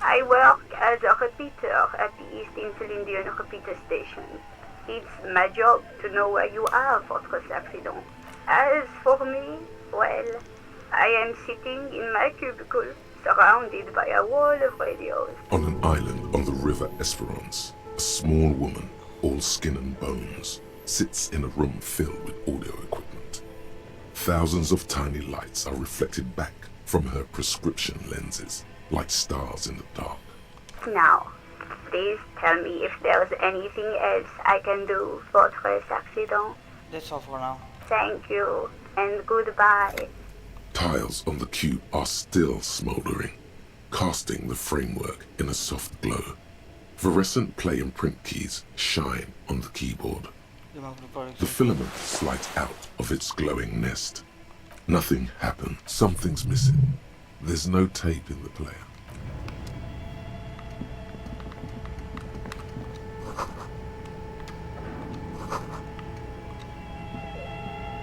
I work as a repeater at the East Insulindian Repeater Station. It's my job to know where you are, Fortress Accident. As for me, well, I am sitting in my cubicle, surrounded by a wall of radios. On an island on the river Esperance, a small woman, all skin and bones, sits in a room filled with audio equipment. Thousands of tiny lights are reflected back from her prescription lenses, like stars in the dark. Now, please tell me if there's anything else I can do for Tres Accident. That's all for now. Thank you, and goodbye. Tiles on the cube are still smoldering, casting the framework in a soft glow. Fluorescent play and print keys shine on the keyboard. The filament slides out of its glowing nest. Nothing happened. Something's missing. There's no tape in the player.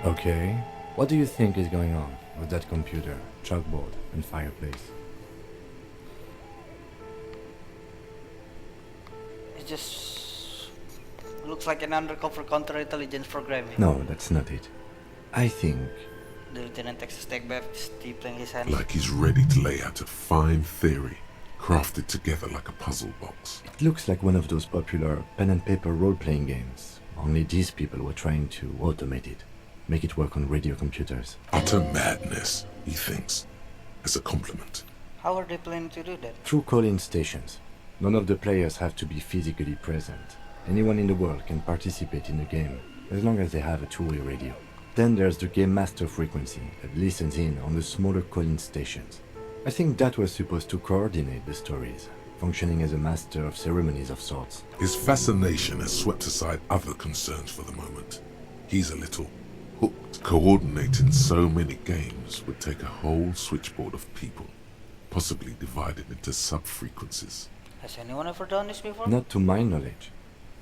Okay. What do you think is going on with that computer, chalkboard, and fireplace? It just looks like an undercover counterintelligence program. No, that's not it. I think... The lieutenant takes a step back, steepling his hands. Like he's ready to lay out a fine theory, crafted together like a puzzle box. It looks like one of those popular pen and paper role-playing games. Only these people were trying to automate it. Make it work on radio computers. Utter madness, he thinks, as a compliment. How are they planning to do that? Through call-in stations. None of the players have to be physically present. Anyone in the world can participate in the game, as long as they have a two-way radio. Then there's the game master frequency that listens in on the smaller call-in stations. I think that was supposed to coordinate the stories, functioning as a master of ceremonies of sorts. His fascination has swept aside other concerns for the moment. He's a little hooked. Coordinating so many games would take a whole switchboard of people, possibly divided into sub-frequencies. Has anyone ever done this before? Not to my knowledge.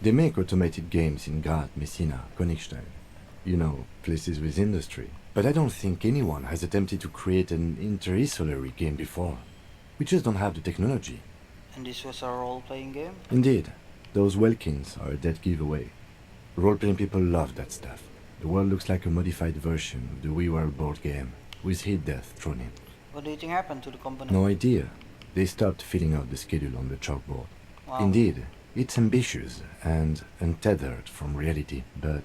They make automated games in Graz, Messina, Königstein. You know, places with industry. But I don't think anyone has attempted to create an interinsulary game before. We just don't have the technology. And this was a role-playing game? Indeed. Those Welkins are a dead giveaway. Role-playing people love that stuff. The world looks like a modified version of the EVRART board game, with hit death thrown in. What do you think happened to the company? No idea. They stopped filling out the schedule on the chalkboard. Wow. Indeed, it's ambitious and untethered from reality, but...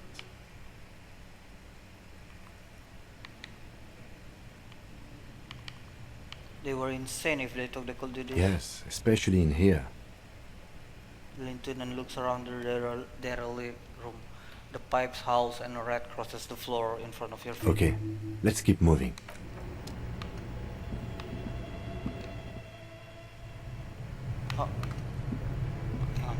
They were insane if they thought they could do this. Yes, especially in here. The lieutenant looks around the derelict room. The pipes howls and a rat crosses the floor in front of your feet. Okay, let's keep moving. Oh. Hang on.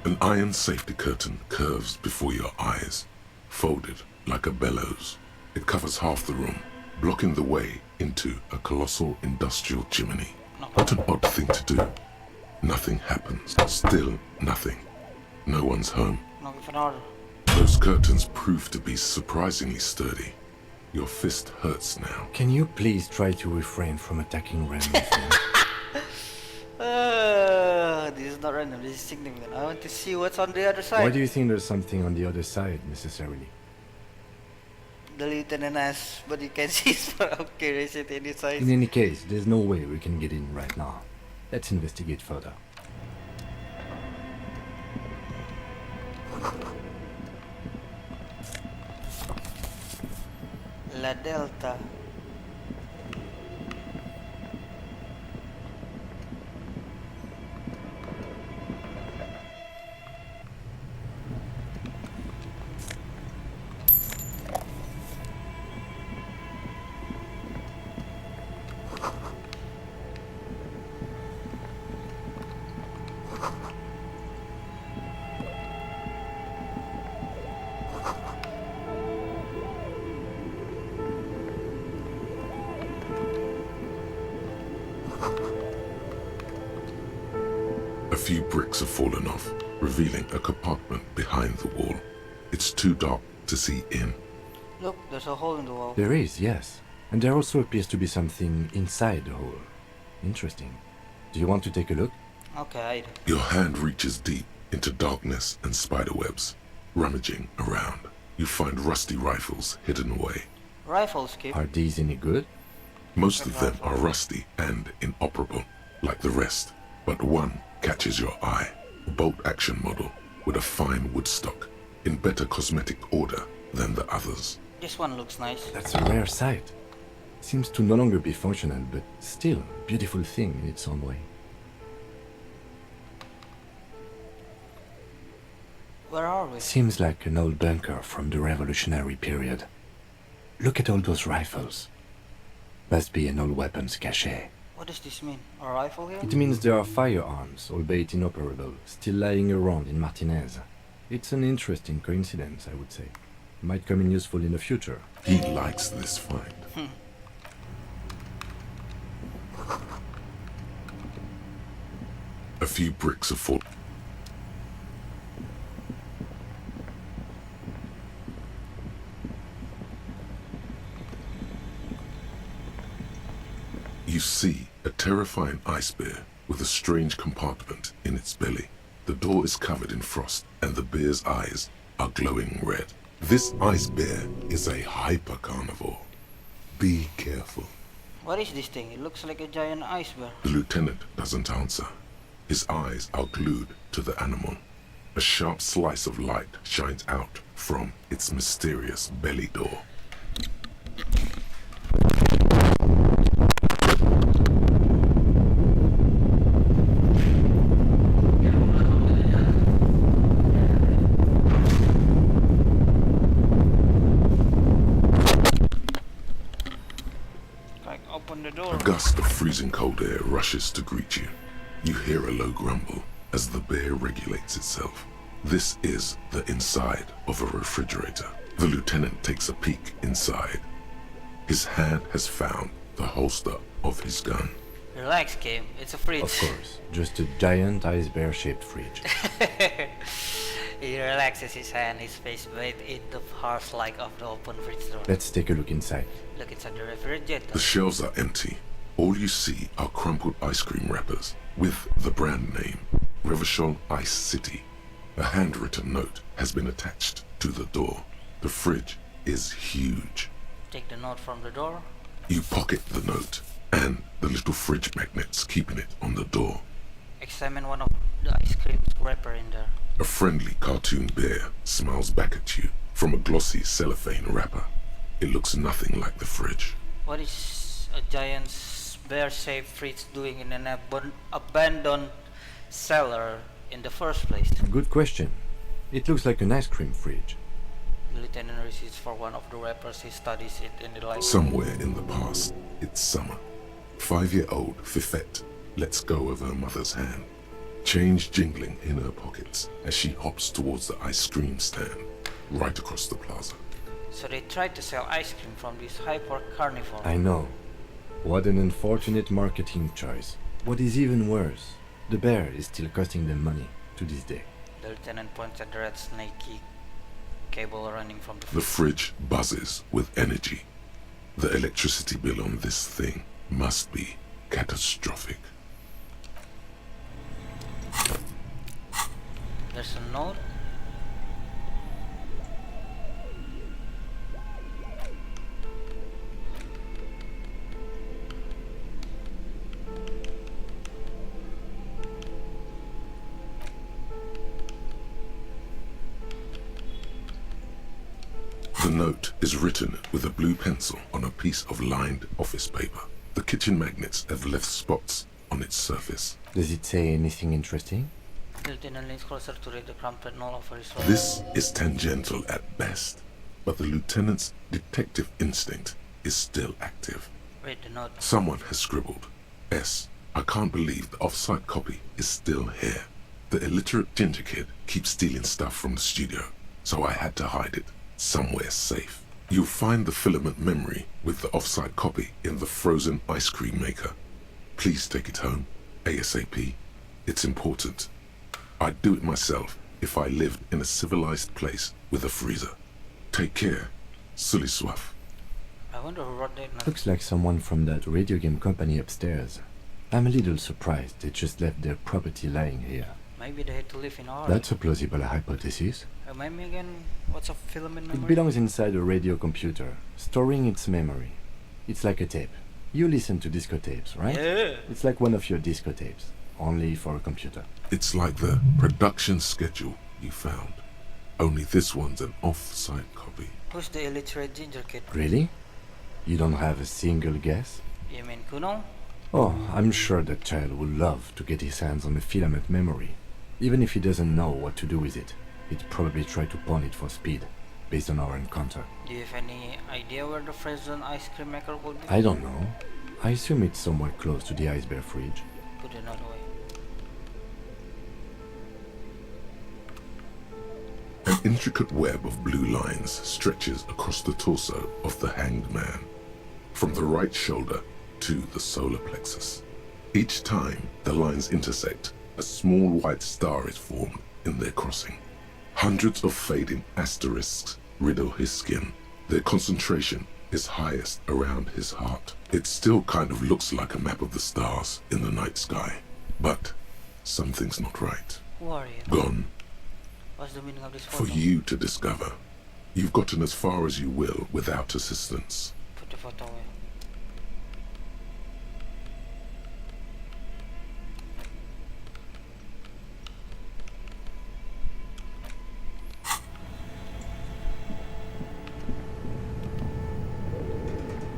An iron safety curtain curves before your eyes, folded like a bellows. It covers half the room, blocking the way into a colossal industrial chimney. What an odd thing to do. Nothing happens. Still nothing. No one's home. Knock with an order. Those curtains prove to be surprisingly sturdy. Your fist hurts now. Can you please try to refrain from attacking randomly? This is not random, this is significant. I want to see what's on the other side. Why do you think there's something on the other side, necessarily? The lieutenant asks, but you can see it's for our curiosity in his eyes. In any case, there's no way we can get in right now. Let's investigate further. La Delta. A few bricks have fallen off, revealing a compartment behind the wall. It's too dark to see in. Look, there's a hole in the wall. There is, yes. And there also appears to be something inside the hole. Interesting. Do you want to take a look? Okay. Your hand reaches deep into darkness and spiderwebs. Rummaging around, you find rusty rifles hidden away. Rifles, Kip. Are these any good? Most of them are rusty and inoperable, like the rest, but one catches your eye. A bolt-action model with a fine wood stock, in better cosmetic order than the others. This one looks nice. That's a rare sight. Seems to no longer be functional, but still a beautiful thing in its own way. Where are we? Seems like an old bunker from the revolutionary period. Look at all those rifles. Must be an old weapons cache. What does this mean? A rifle here? It means there are firearms, albeit inoperable, still lying around in Martinez. It's an interesting coincidence, I would say. Might come in useful in the future. He likes this find. A few bricks of fort. You see a terrifying ice bear with a strange compartment in its belly. The door is covered in frost and the bear's eyes are glowing red. This ice bear is a hyper carnivore. Be careful. What is this thing? It looks like a giant ice bear. The lieutenant doesn't answer. His eyes are glued to the animal. A sharp slice of light shines out from its mysterious belly door. A gust of freezing cold air rushes to greet you. You hear a low grumble as the bear regulates itself. This is the inside of a refrigerator. The lieutenant takes a peek inside. His hand has found the holster of his gun. Relax, Kim. It's a fridge. Of course, just a giant ice bear-shaped fridge. He relaxes his hand, his face bathed in the harsh light of the open fridge door. Let's take a look inside. Look inside the refrigerator. The shelves are empty. All you see are crumpled ice cream wrappers with the brand name, Revachol Ice City. A handwritten note has been attached to the door. The fridge is huge. Take the note from the door. You pocket the note and the little fridge magnets keeping it on the door. Examine one of the ice cream wrapper in there. A friendly cartoon bear smiles back at you from a glossy cellophane wrapper. It looks nothing like the fridge. What is a giant bear-shaped fridge doing in an abandoned cellar in the first place? Good question. It looks like an ice cream fridge. The lieutenant reaches for one of the wrappers. He studies it in the light. Somewhere in the past, it's summer. 5-year-old Fifette lets go of her mother's hand. Change jingling in her pockets as she hops towards the ice cream stand right across the plaza. So they tried to sell ice cream from this hyper carnivore. I know. What an unfortunate marketing choice. What is even worse, the bear is still costing them money to this day. The lieutenant points at the red snaky cable running from the The fridge buzzes with energy. The electricity bill on this thing must be catastrophic. There's a note. The note is written with a blue pencil on a piece of lined office paper. The kitchen magnets have left spots on its surface. Does it say anything interesting? The lieutenant leans closer to read the crumpled note over his shoulder. This is tangential at best, but the lieutenant's detective instinct is still active. Read the note. Someone has scribbled, S. I can't believe the off-site copy is still here. The illiterate ginger kid keeps stealing stuff from the studio, so I had to hide it somewhere safe. You'll find the filament memory with the off-site copy in the frozen ice cream maker. Please take it home, ASAP. It's important. I'd do it myself if I lived in a civilized place with a freezer. Take care, Sully Swaff. I wonder who wrote that note. Looks like someone from that radio game company upstairs. I'm a little surprised they just left their property lying here. Maybe they had to live in ours. That's a plausible hypothesis. Remind me again, what's a filament memory? It belongs inside a radio computer, storing its memory. It's like a tape. You listen to disco tapes, right? Yeah. It's like one of your disco tapes, only for a computer. It's like the production schedule you found. Only this one's an off-site copy. Who's the illiterate ginger kid? Really? You don't have a single guess? You mean Kuno? Oh, I'm sure that child would love to get his hands on a filament memory. Even if he doesn't know what to do with it, he'd probably try to pawn it for speed, based on our encounter. Do you have any idea where the frozen ice cream maker would be? I don't know. I assume it's somewhere close to the ice bear fridge. Put it another way. An intricate web of blue lines stretches across the torso of the hanged man, from the right shoulder to the solar plexus. Each time the lines intersect, a small white star is formed in their crossing. Hundreds of fading asterisks riddle his skin. Their concentration is highest around his heart. It still kind of looks like a map of the stars in the night sky, but something's not right. Who are you? Gone. What's the meaning of this For photo? you to discover. You've gotten as far as you will without assistance. Put the photo away.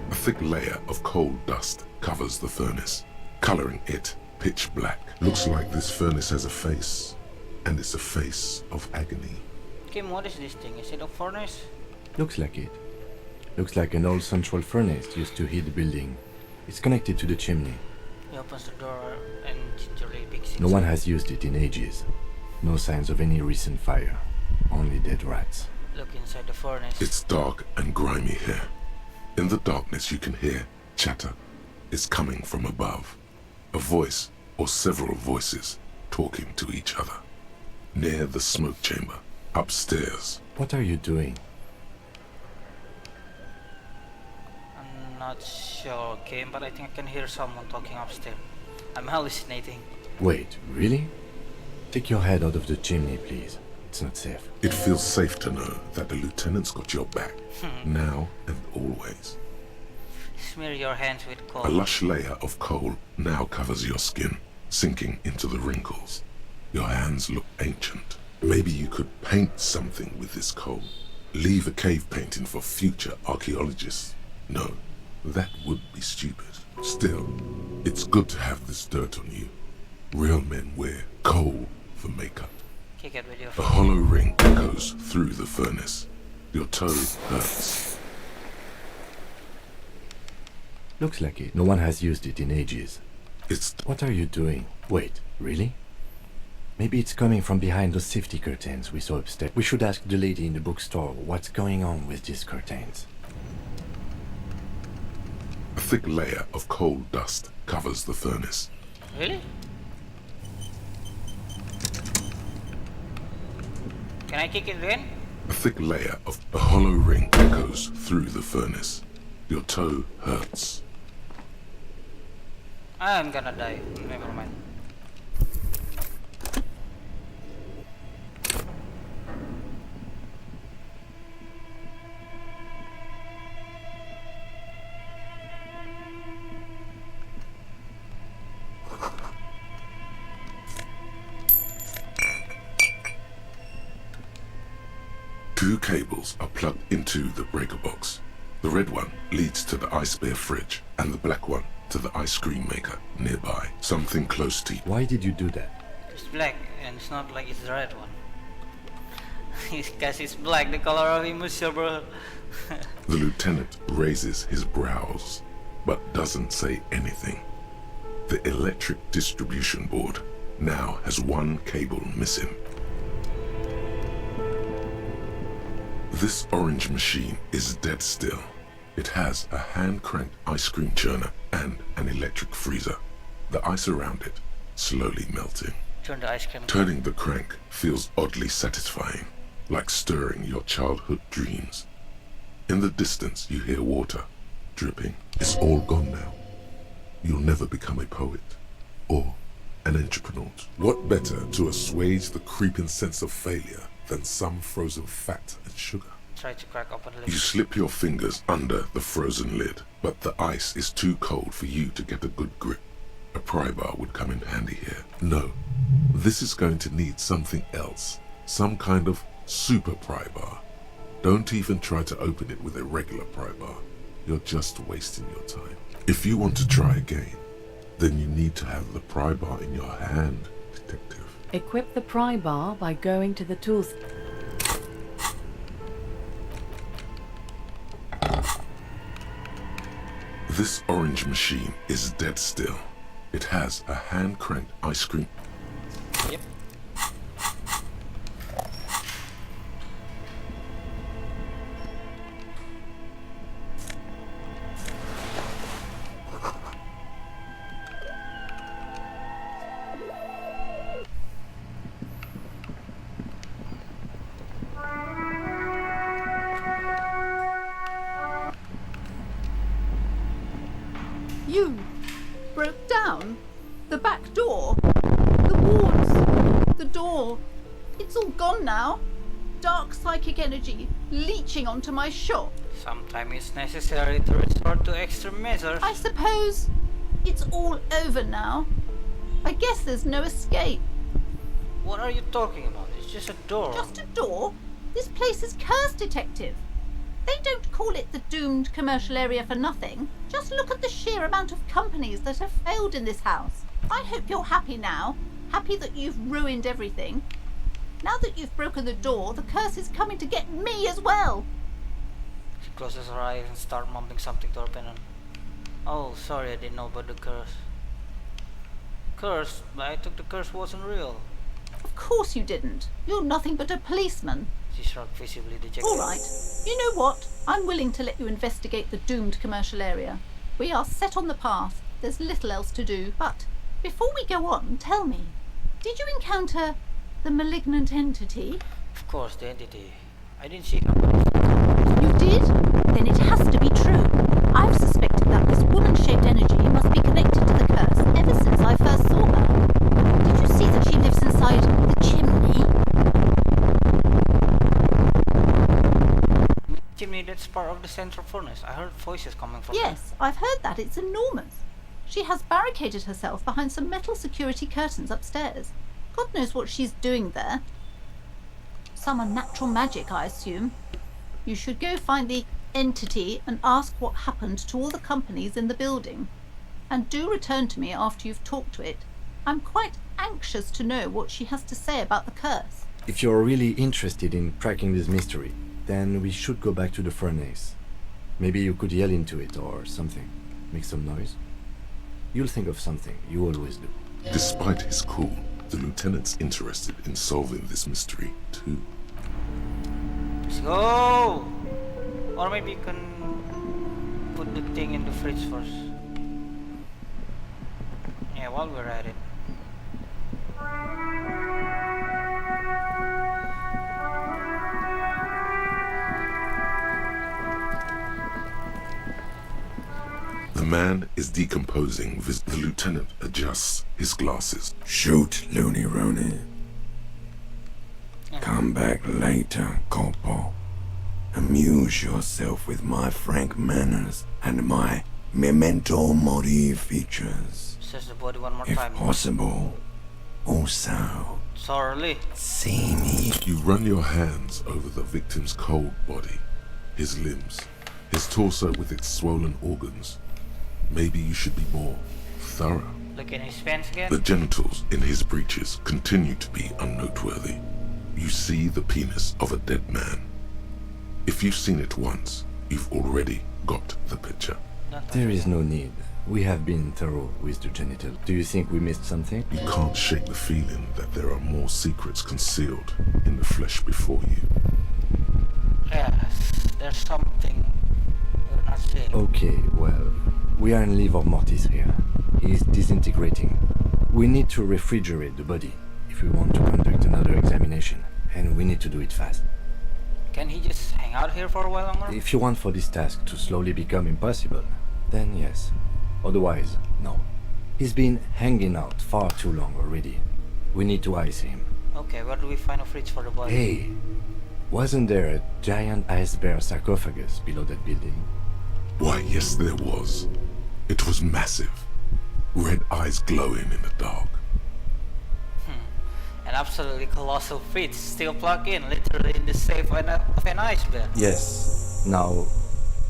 A thick layer of coal dust covers the furnace, coloring it pitch black. Looks like this furnace has a face, and it's a face of agony. Kim, what is this thing? Is it a furnace? Looks like it. Looks like an old central furnace used to heat the building. It's connected to the chimney. He opens the door and gingerly picks it. No one has used it in ages. No signs of any recent fire. Only dead rats. Look inside the furnace. It's dark and grimy here. In the darkness you can hear chatter. It's coming from above. A voice or several voices talking to each other. Near the smoke chamber, upstairs. What are you doing? I'm not sure, Kim, but I think I can hear someone talking upstairs. I'm hallucinating. Wait, really? Take your head out of the chimney, please. It's not safe. It feels safe to know that the lieutenant's got your back, now and always. Smear your hands with coal. A lush layer of coal now covers your skin, sinking into the wrinkles. Your hands look ancient. Maybe you could paint something with this coal. Leave a cave painting for future archaeologists. No, that would be stupid. Still, it's good to have this dirt on you. Real men wear coal for makeup. Kick it with your A hollow ring echoes through the furnace. Your toe hurts. Looks like it. No one has used it in ages. What are you doing? Wait, really? Maybe it's coming from behind those safety curtains we saw upstairs. We should ask the lady in the bookstore what's going on with these curtains. A thick layer of coal dust covers the furnace. Really? Can I kick it again? A thick layer of a hollow ring echoes through the furnace. Your toe hurts. I'm gonna die. Never mind. Two cables are plugged into the breaker box. The red one leads to the ice bear fridge, and the black one to the ice cream maker nearby. Something close to you. Why did you do that? It's black, and it's not like it's the red one. Because it's black, the color of him is silver. The lieutenant raises his brows, but doesn't say anything. The electric distribution board now has one cable missing. This orange machine is dead still. It has a hand-cranked ice cream churner and an electric freezer. The ice around it slowly melting. Turn the ice cream. Turning the crank feels oddly satisfying, like stirring your childhood dreams. In the distance you hear water dripping. It's all gone now. you'll never become a poet or an entrepreneur. What better to assuage the creeping sense of failure than some frozen fat and sugar? Try to crack open the lid. You slip your fingers under the frozen lid, but the ice is too cold for you to get a good grip. A pry bar would come in handy here. No, this is going to need something else. Some kind of super pry bar. Don't even try to open it with a regular pry bar. You're just wasting your time. If you want to try again, then you need to have the pry bar in your hand, detective. Equip the pry bar by going to the tools. This orange machine is dead still. It has a hand-cranked ice cream. Yep. You broke down the back door, the walls, the door. It's all gone now. Dark psychic energy leeching onto my shop. Sometimes it's necessary to resort to extreme measures. I suppose it's all over now. I guess there's no escape. What are you talking about? It's just a door. Just a door? This place is cursed, detective. They don't call it the doomed commercial area for nothing. Just look at the sheer amount of companies that have failed in this house. I hope you're happy now. Happy that you've ruined everything. Now that you've broken the door, the curse is coming to get me as well. She closes her eyes and starts mumbling something to her opponent. Oh, sorry, I didn't know about the curse. Curse? But I thought the curse wasn't real. Of course you didn't. You're nothing but a policeman. She shrugged, visibly dejected. All right. You know what? I'm willing to let you investigate the doomed commercial area. We are set on the path. There's little else to do. But before we go on, tell me, did you encounter the malignant entity? Of course, the entity. I didn't see her. You did? Then it has to be true. I've suspected that this woman-shaped energy must be connected to the curse ever since I first saw her. Did you see that she lives inside the chimney? Chimney, that's part of the central furnace. I heard voices coming from Yes, I've heard that. It's enormous. She has barricaded herself behind some metal security curtains upstairs. God knows what she's doing there. Some unnatural magic, I assume. You should go find the entity and ask what happened to all the companies in the building. And do return to me after you've talked to it. I'm quite anxious to know what she has to say about the curse. If you're really interested in cracking this mystery, then we should go back to the furnace. Maybe you could yell into it or something. Make some noise. You'll think of something. You always do. Despite his cool, the lieutenant's interested in solving this mystery too. Let's go! Or maybe you can put the thing in the fridge first. Yeah, while we're at it. The man is decomposing. The lieutenant adjusts his glasses. Shoot, Looney Rooney. Come back later, Corporal. Amuse yourself with my frank manners and my memento mori features. Search the body one more If time. possible, also Sorry. see me. You run your hands over the victim's cold body, his limbs, his torso with its swollen organs. Maybe you should be more thorough. Look in his pants again. The genitals in his breeches continue to be unnoteworthy. You see the penis of a dead man. If you've seen it once, you've already got the picture. There is no need. We have been thorough with the genital. Do you think we missed something? You can't shake the feeling that there are more secrets concealed in the flesh before you. Yes, there's something we're not seeing. Okay, well, we are in livor mortis here. He is disintegrating. We need to refrigerate the body if we want to conduct another examination, and we need to do it fast. Can he just hang out here for a while longer? If you want for this task to slowly become impossible, then yes. Otherwise, No. He's been hanging out far too long already. We need to ice him. Okay, where do we find a fridge for the body? Hey, wasn't there a giant ice bear sarcophagus below that building? Why, yes, there was. It was massive. Red eyes glowing in the dark. An absolutely colossal fridge still plugged in, literally in the shape of an ice bear. Yes. Now,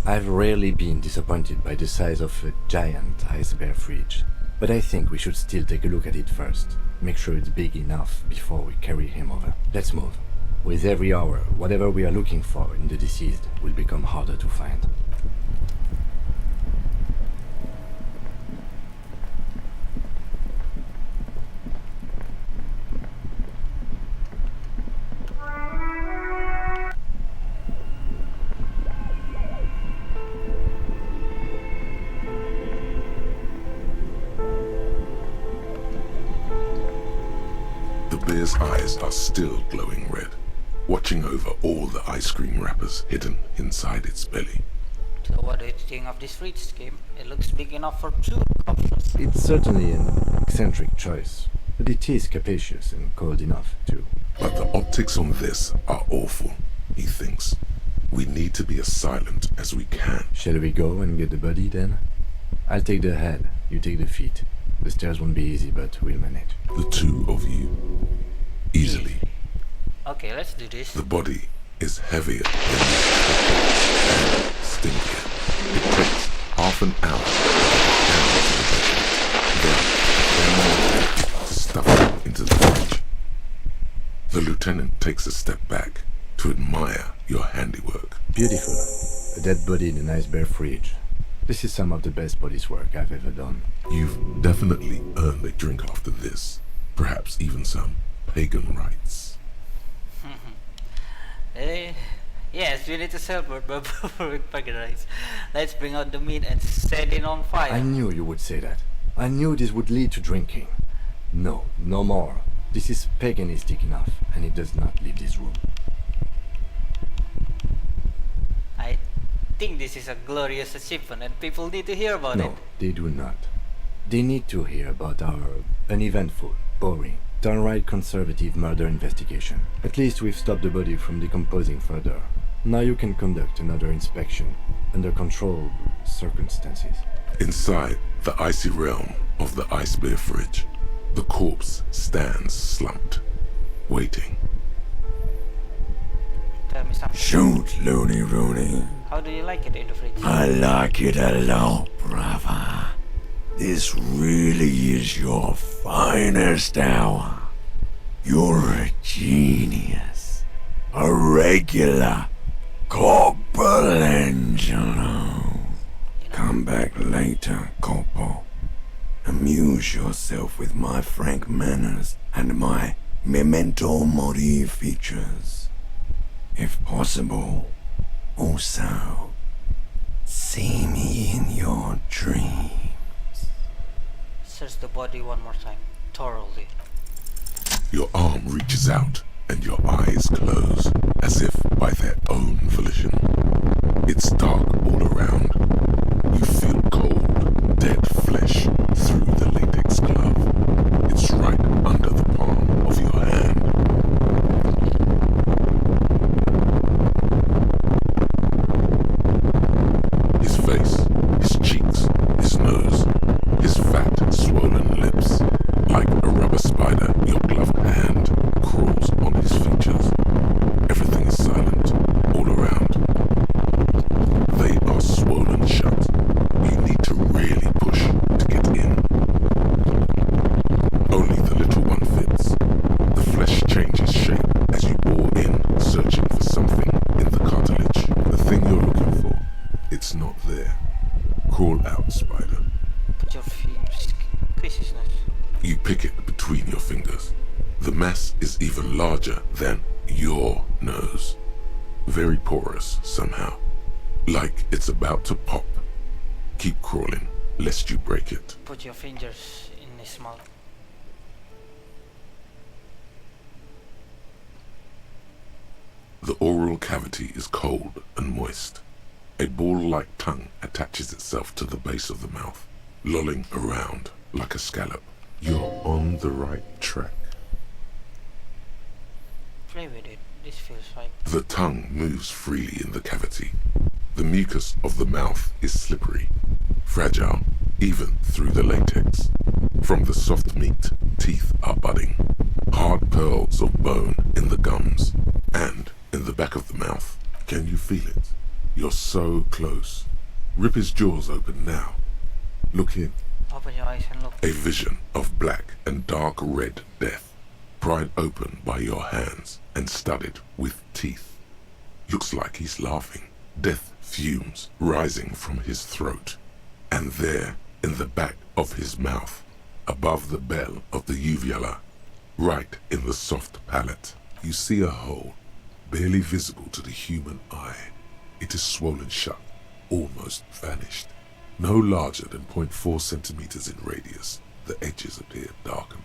I've rarely been disappointed by the size of a giant ice bear fridge. But I think we should still take a look at it first. Make sure it's big enough before we carry him over. Let's move. With every hour, whatever we are looking for in the deceased will become harder to find. The bear's eyes are still glowing red, watching over all the ice cream wrappers hidden inside its belly. So what do you think of this fridge scheme? It looks big enough for 2 options. It's certainly an eccentric choice, but it is capacious and cold enough, too. But the optics on this are awful, he thinks. We need to be as silent as we can. Shall we go and get the body, then? I'll take the head, you take the feet. The stairs won't be easy, but we'll manage. The 2 of you. Easily. Okay, let's do this. The body is heavier than and stinkier. It takes half an hour to stuff it into the fridge. The lieutenant takes a step back to admire your handiwork. Beautiful. A dead body in an ice bear fridge. This is some of the best police work I've ever done. You've definitely earned a drink after this. Perhaps even some pagan rites. Yes, we need to celebrate with pagan rites. Let's bring out the meat and set it on fire. I knew you would say that. I knew this would lead to drinking. No, no more. This is paganistic enough, and it does not leave this room. I think this is a glorious achievement and people need to hear about it. No, they do not. They need to hear about our uneventful, boring, downright conservative murder investigation. At least we've stopped the body from decomposing further. Now you can conduct another inspection under controlled circumstances. Inside the icy realm of the ice bear fridge, the corpse stands slumped, waiting. Tell me something. Shoot, Looney Rooney. How do you like it in the fridge? I like it a lot, brother. This really is your finest hour. You're a genius. A regular Corporal Angelo. Come back later, Corporal. Amuse yourself with my frank manners and my memento mori features. If possible, also, see me in your dreams. Search the body one more time, thoroughly. Your arm reaches out and your eyes close, as if by their own volition. It's dark all around. You feel cold, dead flesh through the latex glove. It's right under the palm of your hand. His face, his cheeks, his nose, his fat, swollen lips. Like a rubber spider, your gloved hand crawls on his features. Everything is silent, all around. They are swollen shut. You need to really push to get in. Only the little one fits. The flesh changes shape as you bore in, searching for something in the cartilage. The thing you're looking for, it's not there. Crawl out, spider. Put your feet. You pick it between your fingers. The mass is even larger than your nose. Very porous somehow. Like it's about to pop. Keep crawling, lest you break it. Put your fingers in his mouth. The oral cavity is cold and moist. A ball-like tongue attaches itself to the base of the mouth. lolling around like a scallop. You're on the right track. Play with it. This feels like... The tongue moves freely in the cavity. The mucus of the mouth is slippery, fragile, even through the latex. From the soft meat, teeth are budding. Hard pearls of bone in the gums and in the back of the mouth. Can you feel it? You're so close. Rip his jaws open now. Look in. Open your eyes and look. A vision of black and dark red death, pried open by your hands and studded with teeth. Looks like he's laughing. Death fumes rising from his throat. And there, in the back of his mouth, above the bell of the uvula, right in the soft palate, you see a hole, barely visible to the human eye. It is swollen shut, almost vanished. No larger than 0.4 centimeters in radius, the edges appear darkened.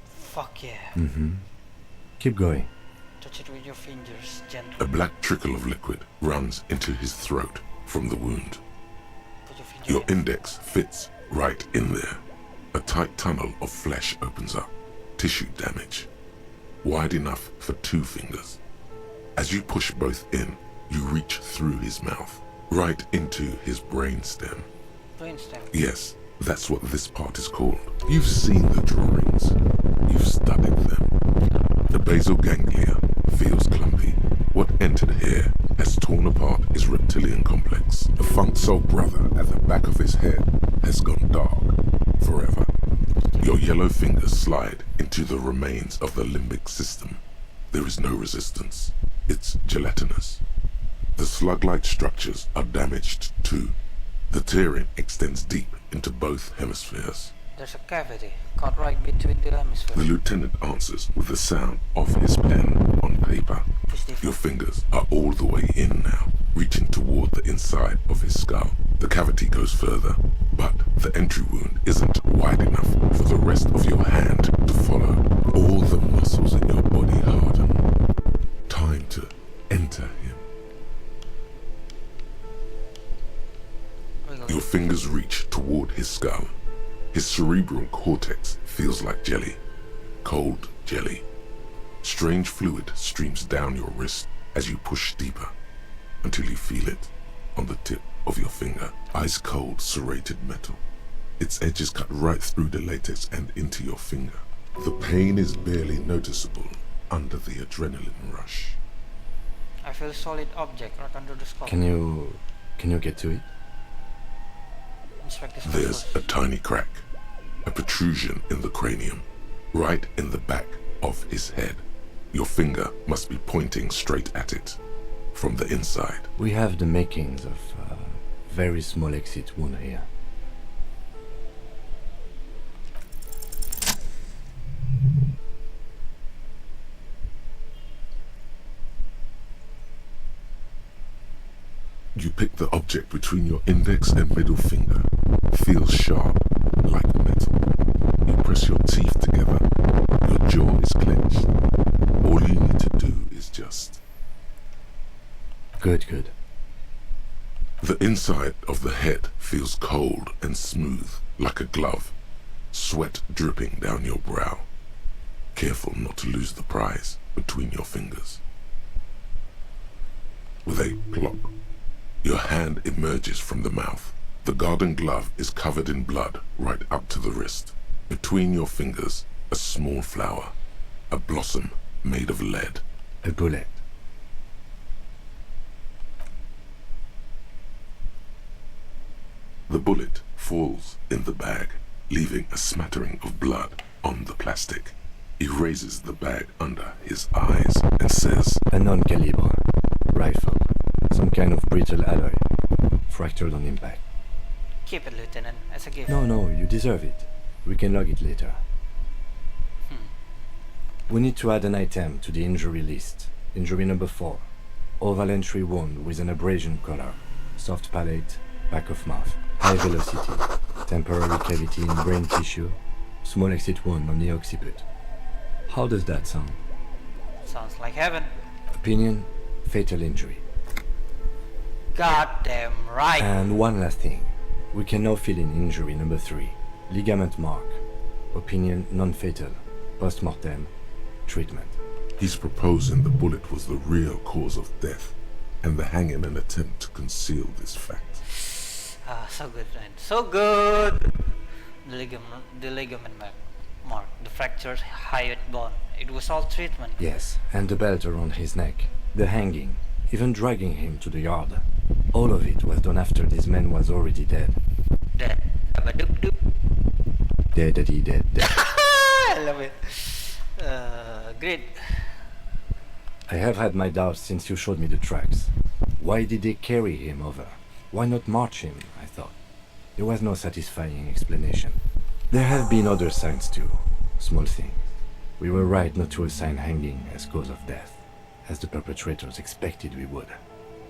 Fuck yeah. Mm-hmm. Keep going. Touch it with your fingers, gently. A black trickle of liquid runs into his throat from the wound. Put your finger Your in. index fits right in there. A tight tunnel of flesh opens up. Tissue damage. Wide enough for 2 fingers. As you push both in, you reach through his mouth, right into his brainstem. Brainstem? Yes, that's what this part is called. You've seen the drawings. You've studied them. The basal ganglia feels clumpy. What entered here has torn apart his reptilian complex. The funk soul brother at the back of his head has gone dark forever. Your yellow fingers slide into the remains of the limbic system. There is no resistance. It's gelatinous. The slug-like structures are damaged too. The tearing extends deep into both hemispheres. There's a cavity cut right between the hemispheres. The lieutenant answers with the sound of his pen on paper. Your fingers are all the way in now, reaching toward the inside of his skull. The cavity goes further, but the entry wound isn't wide enough for the rest of your hand to follow. All the muscles in your body harden. Time to enter him. Your fingers reach toward his skull. His cerebral cortex feels like jelly. Cold jelly. Strange fluid streams down your wrist as you push deeper until you feel it on the tip of your finger. Ice cold serrated metal. Its edges cut right through the latex and into your finger. The pain is barely noticeable under the adrenaline rush. I feel a solid object right under the skull. Can you get to it? Inspect the skull There's first. a tiny crack, a protrusion in the cranium, right in the back of his head. Your finger must be pointing straight at it, from the inside. We have the makings of a very small exit wound here. You pick the object between your index and middle finger. Feels sharp, like metal. You press your teeth together. Your jaw is clenched. All you need to do is just... Good. The inside of the head feels cold and smooth, like a glove. Sweat dripping down your brow. Careful not to lose the prize between your fingers. With a plop, your hand emerges from the mouth. The garden glove is covered in blood right up to the wrist. Between your fingers, a small flower, a blossom made of lead. A bullet. The bullet falls in the bag, leaving a smattering of blood on the plastic. He raises the bag under his eyes and says, A non-caliber rifle. Some kind of brittle alloy. Fractured on impact. Keep it, Lieutenant, as a gift. No, you deserve it. We can log it later. We need to add an item to the injury list. Injury number 4. Oval entry wound with an abrasion color. Soft palate, back of mouth. High velocity. Temporary cavity in brain tissue. Small exit wound on the occiput. How does that sound? Sounds like heaven. Opinion, fatal injury. God damn right. And one last thing. We can now fill in injury number 3. Ligament mark. Opinion non-fatal. Post-mortem. Treatment. He's proposing the bullet was the real cause of death, and the hanging an attempt to conceal this fact. So good, man. So good. The ligament mark, the fractured hyoid bone. It was all treatment. Yes, and the belt around his neck. The hanging. Even dragging him to the yard. All of it was done after this man was already dead. Dead. Doop. Dead. I love it. Great. I have had my doubts since you showed me the tracks. Why did they carry him over? Why not march him, I thought. There was no satisfying explanation. There have been other signs too. Small things. We were right not to assign hanging as cause of death, as the perpetrators expected we would.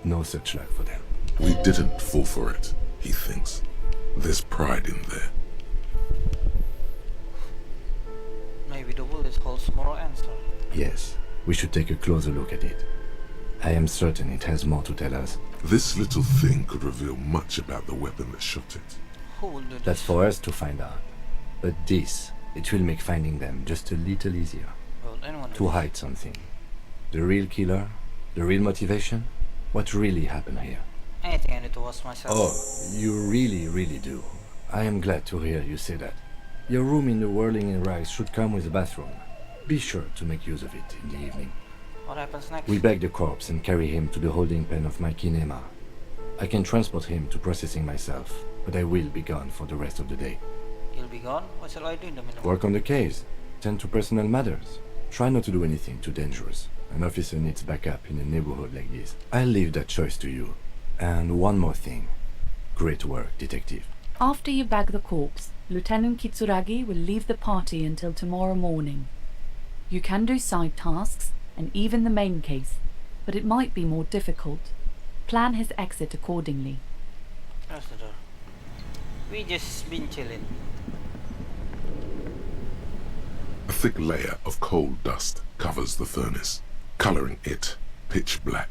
No such luck for them. We didn't fall for it, he thinks. There's pride in there. Maybe the bullet holds moral answer. Yes, we should take a closer look at it. I am certain it has more to tell us. This little thing could reveal much about the weapon that shot it. Who will do this? That's for us to find out. But this, it will make finding them just a little easier. Well, anyone To hide something. The real killer? The real motivation? What really happened here? Anything I need to ask myself. Oh, you really do. I am glad to hear you say that. Your room in the Whirling in Rags should come with a bathroom. Be sure to make use of it in the evening. What happens next? We bag the corpse and carry him to the holding pen of my kinema. I can transport him to processing myself, but I will be gone for the rest of the day. You'll be gone? What shall I do in the meantime? Work on the case. Tend to personal matters. Try not to do anything too dangerous. An officer needs backup in a neighborhood like this. I'll leave that choice to you. And one more thing. Great work, detective. After you bag the corpse, Lieutenant Kitsuragi will leave the party until tomorrow morning. You can do side tasks, and even the main case, but it might be more difficult. Plan his exit accordingly. Close the door. We just been chilling. A thick layer of coal dust covers the furnace, coloring it pitch black.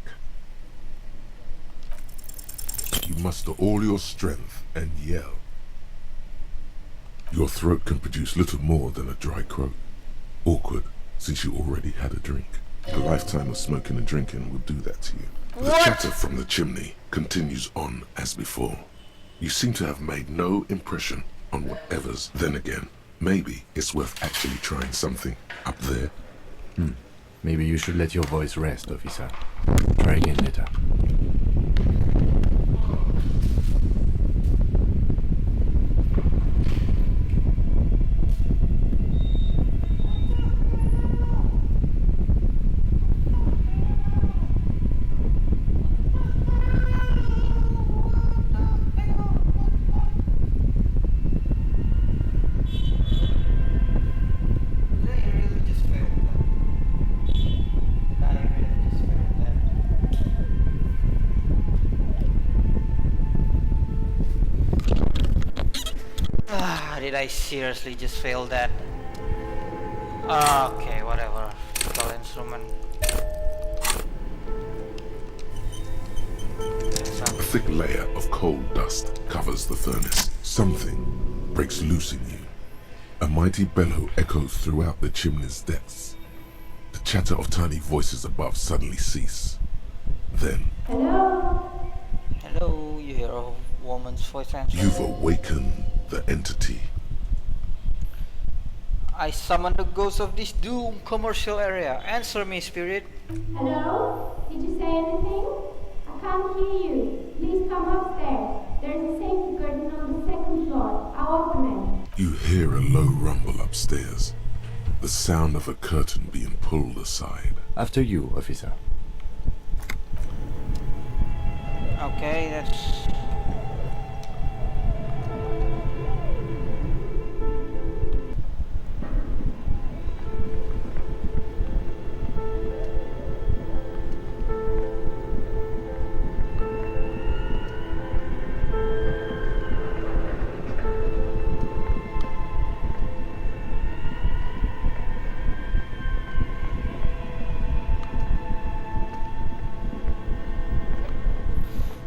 You muster all your strength and yell. Your throat can produce little more than a dry croak. Awkward, since you already had a drink. A lifetime of smoking and drinking will do that to you. The chatter from the chimney continues on as before. You seem to have made no impression on whatever's. Then again, maybe it's worth actually trying something up there. Maybe you should let your voice rest, officer. Try again later. Did I seriously just fail that? Okay, whatever. Total instrument. A thick layer of coal dust covers the furnace. Something breaks loose in you. A mighty bellow echoes throughout the chimney's depths. The chatter of tiny voices above suddenly cease. Then, Hello, you hear a woman's voice answer. you've awakened the entity. I summon the ghost of this doomed commercial area. Answer me, spirit. Hello? Did you say anything? I can't hear you. Please come upstairs. There's a safety curtain on the second floor. I'll open it. You hear a low rumble upstairs. The sound of a curtain being pulled aside. After you, officer. Okay, that's...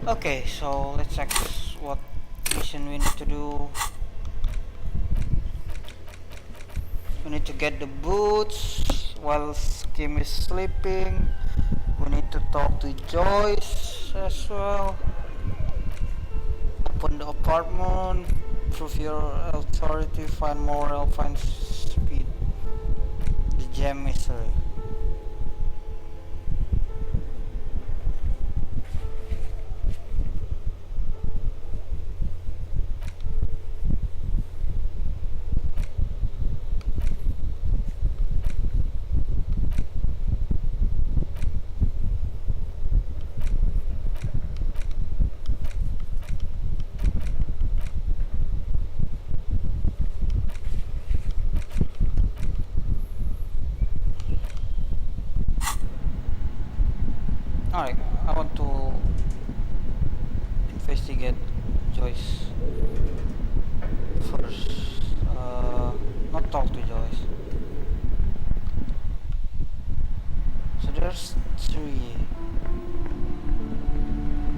Okay, so let's check what mission we need to do. We need to get the boots while Kim is sleeping. We need to talk to Joyce as well. Open the apartment. Prove your authority. Find moral. Find speed. The gem mystery. Alright, I want to investigate Joyce first. Not talk to Joyce. So there's 3.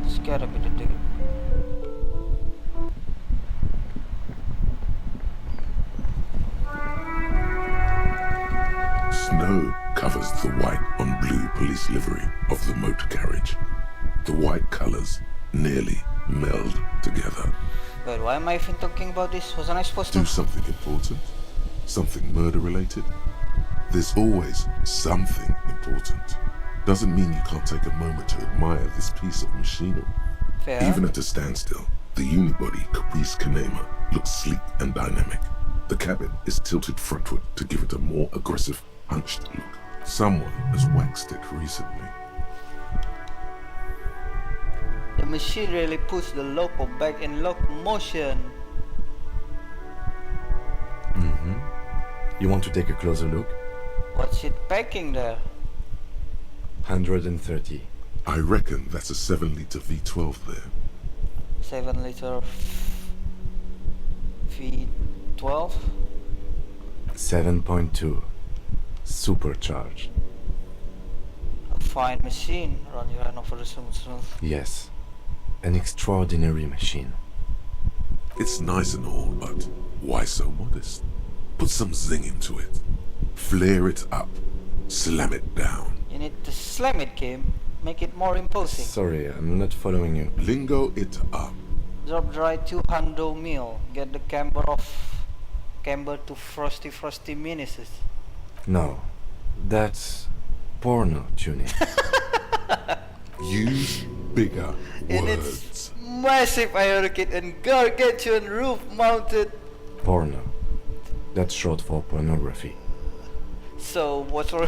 It's gotta be the dude. Snow covers the white on blue police livery of the motor carriage. The white colors nearly meld together. Wait, why am I even talking about this? Wasn't I supposed to? Do something important? Something murder related? There's always something important. Doesn't mean you can't take a moment to admire this piece of machinery. Fair. Even at a standstill, the unibody Caprice Kanema looks sleek and dynamic. The cabin is tilted frontward to give it a more aggressive, hunched look. Someone has waxed it recently. The machine really puts the loco back in locomotion. You want to take a closer look? What's it packing there? 130. I reckon that's a 7-liter V12 there. 7-liter V12? 7.2. Supercharged. A fine machine. Run your hand over the smooth. Yes. An extraordinary machine. It's nice and all, but why so modest? Put some zing into it. Flare it up. Slam it down. You need to slam it, Kim. Make it more imposing. Sorry, I'm not following you. Lingo it up. Drop dry 200 mil. Get the camber to frosty menaces. No. That's porno tuning. Use bigger In words. its massive aerokit and gargantuan roof-mounted. Porno. That's short for pornography. So what's for?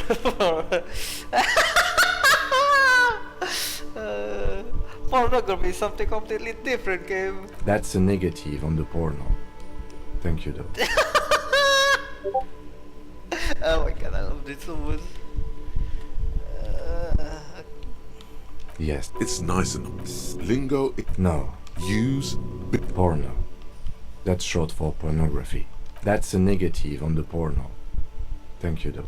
Pornography is something completely different, Kim. That's a negative on the porno. Thank you, though. Oh my god, I love this so much. Yes. It's nice and lingo. No. Use porno. That's short for pornography. That's a negative on the porno. Thank you, though.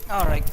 Alright.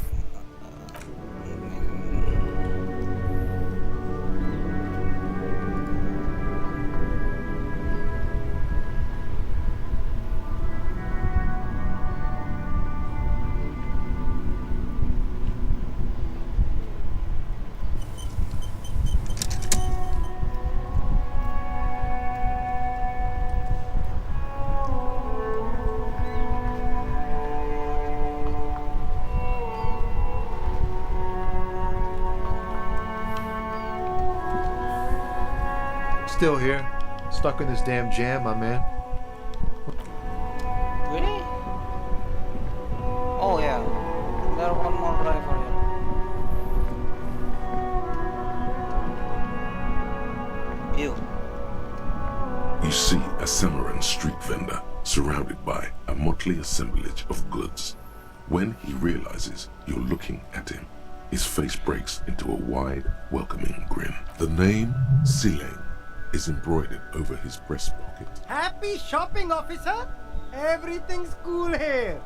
Still here. Stuck in this damn jam, my man. Really? Oh yeah. There's one more driver here. You see a Samaran street vendor surrounded by a motley assemblage of goods. When he realizes you're looking at him, his face breaks into a wide, welcoming grin. The name Sileng is embroidered over his breast pocket. Happy shopping, officer! Everything's cool here.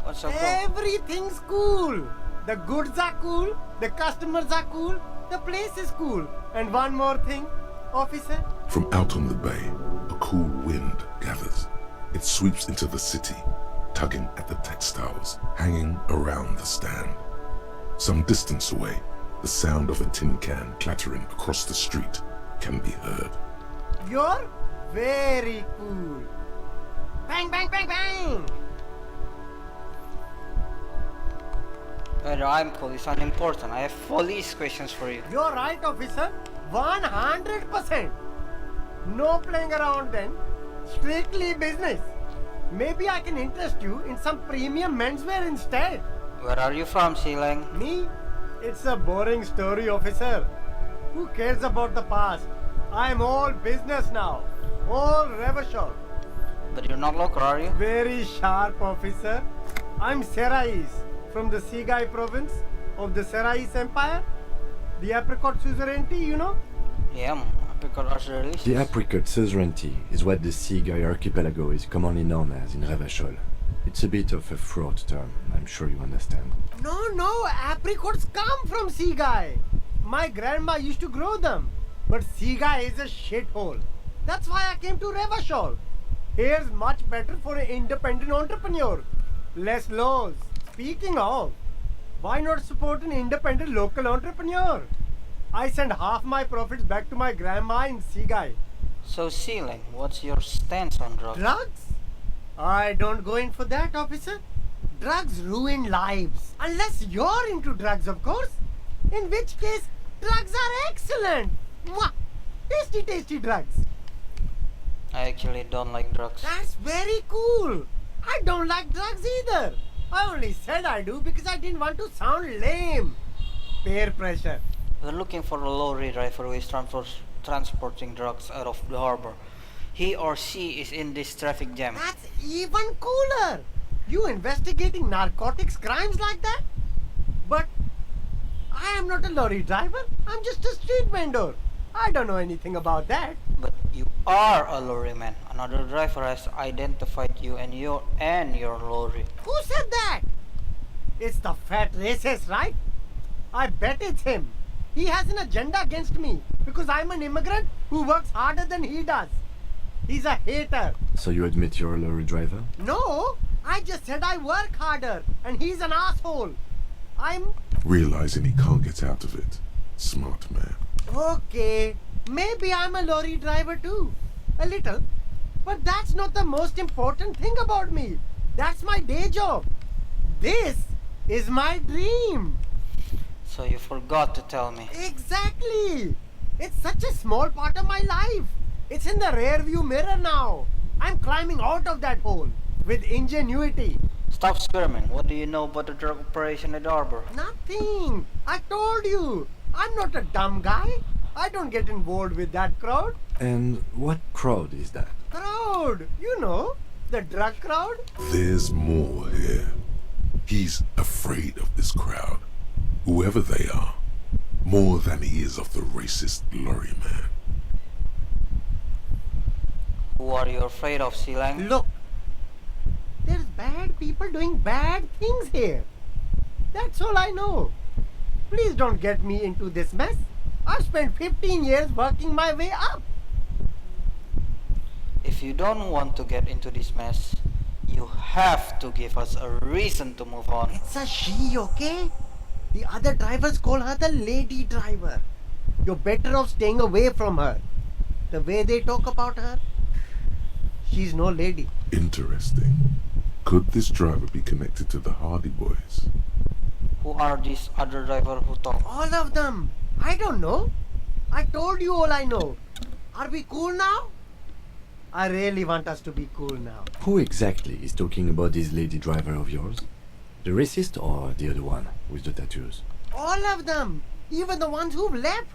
What's up, Everything's cool. The goods are cool, the customers are cool, the place is cool. And one more thing, officer. From out on the bay, a cool wind gathers. It sweeps into the city, tugging at the textiles hanging around the stand. Some distance away, the sound of a tin can clattering across the street can be heard. You're very cool. Bang, bang, bang, bang! Whether I'm cool is unimportant. I have police questions for you. You're right, officer. 100%. No playing around then. Strictly business. Maybe I can interest you in some premium menswear instead. Where are you from, Silang? Me? It's a boring story, officer. Who cares about the past? I'm all business now. All Revachol. But you're not local, are you? Very sharp, officer. I'm Serais, from the Sigai province of the Serais Empire. The apricot suzerainty, you know? Yeah, apricot archeries. The apricot suzerainty is what the Sigai archipelago is commonly known as in Revachol. It's a bit of a fraught term, I'm sure you understand. No, apricots come from Sigai. My grandma used to grow them. But Sigai is a shithole. That's why I came to Revachol. Here's much better for an independent entrepreneur. Less laws. Speaking of, why not support an independent local entrepreneur? I send half my profits back to my grandma in Sigai. So, Silang, what's your stance on drugs? Drugs? I don't go in for that, officer. Drugs ruin lives. Unless you're into drugs, of course. In which case, drugs are excellent. Mwah! Tasty, tasty drugs. I actually don't like drugs. That's very cool. I don't like drugs either. I only said I do because I didn't want to sound lame. Peer pressure. We're looking for a lorry driver who is transporting drugs out of the harbor. He or she is in this traffic jam. That's even cooler. You investigating narcotics crimes like that? But I am not a lorry driver. I'm just a street vendor. I don't know anything about that. But you are a lorry man. Another driver has identified you and your lorry. Who said that? It's the fat racist, right? I bet it's him. He has an agenda against me because I'm an immigrant who works harder than he does. He's a hater. So you admit you're a lorry driver? No, I just said I work harder and he's an asshole. Realizing he can't get out of it. Smart man. Okay, maybe I'm a lorry driver too. A little. But that's not the most important thing about me. That's my day job. This is my dream. So you forgot to tell me. Exactly. It's such a small part of my life. It's in the rear view mirror now. I'm climbing out of that hole with ingenuity. Stop squirming. What do you know about the drug operation at the harbor? Nothing. I told you. I'm not a dumb guy. I don't get involved with that crowd. And what crowd is that? Crowd? You know, the drug crowd? There's more here. He's afraid of this crowd. Whoever they are. More than he is of the racist lorry man. Who are you afraid of, Silang? Look. There's bad people doing bad things here. That's all I know. Please don't get me into this mess. I've spent 15 years working my way up. If you don't want to get into this mess, you have to give us a reason to move on. It's a she, okay? The other drivers call her the lady driver. You're better off staying away from her. The way they talk about her, she's no lady. Interesting. Could this driver be connected to the Hardy Boys? Who are these other drivers who talk? All of them. I don't know. I told you all I know. Are we cool now? I really want us to be cool now. Who exactly is talking about this lady driver of yours? The racist or the other one with the tattoos? All of them. Even the ones who've left.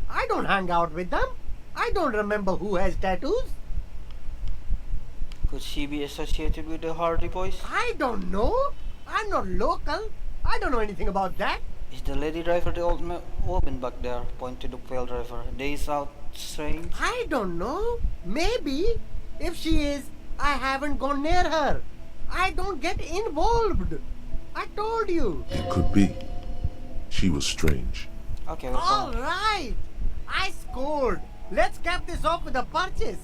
I don't hang out with them. I don't remember who has tattoos. Could she be associated with the Hardy Boys? I don't know. I'm not local. I don't know anything about that. Is the lady driver the old woman back there? Point to the pale driver. Days out strange? I don't know. Maybe. If she is, I haven't gone near her. I don't get involved. I told you. It could be. She was strange. Okay, we're All coming. right, I scored. Let's cap this off with a purchase.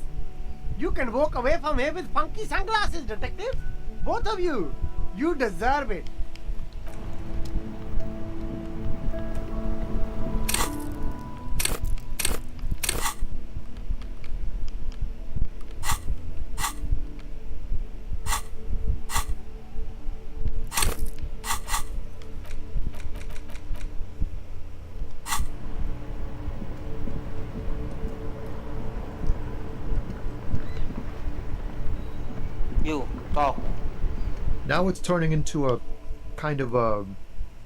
You can walk away from here with funky sunglasses, detective. Both of you. You deserve it. You, talk. Now it's turning into a kind of a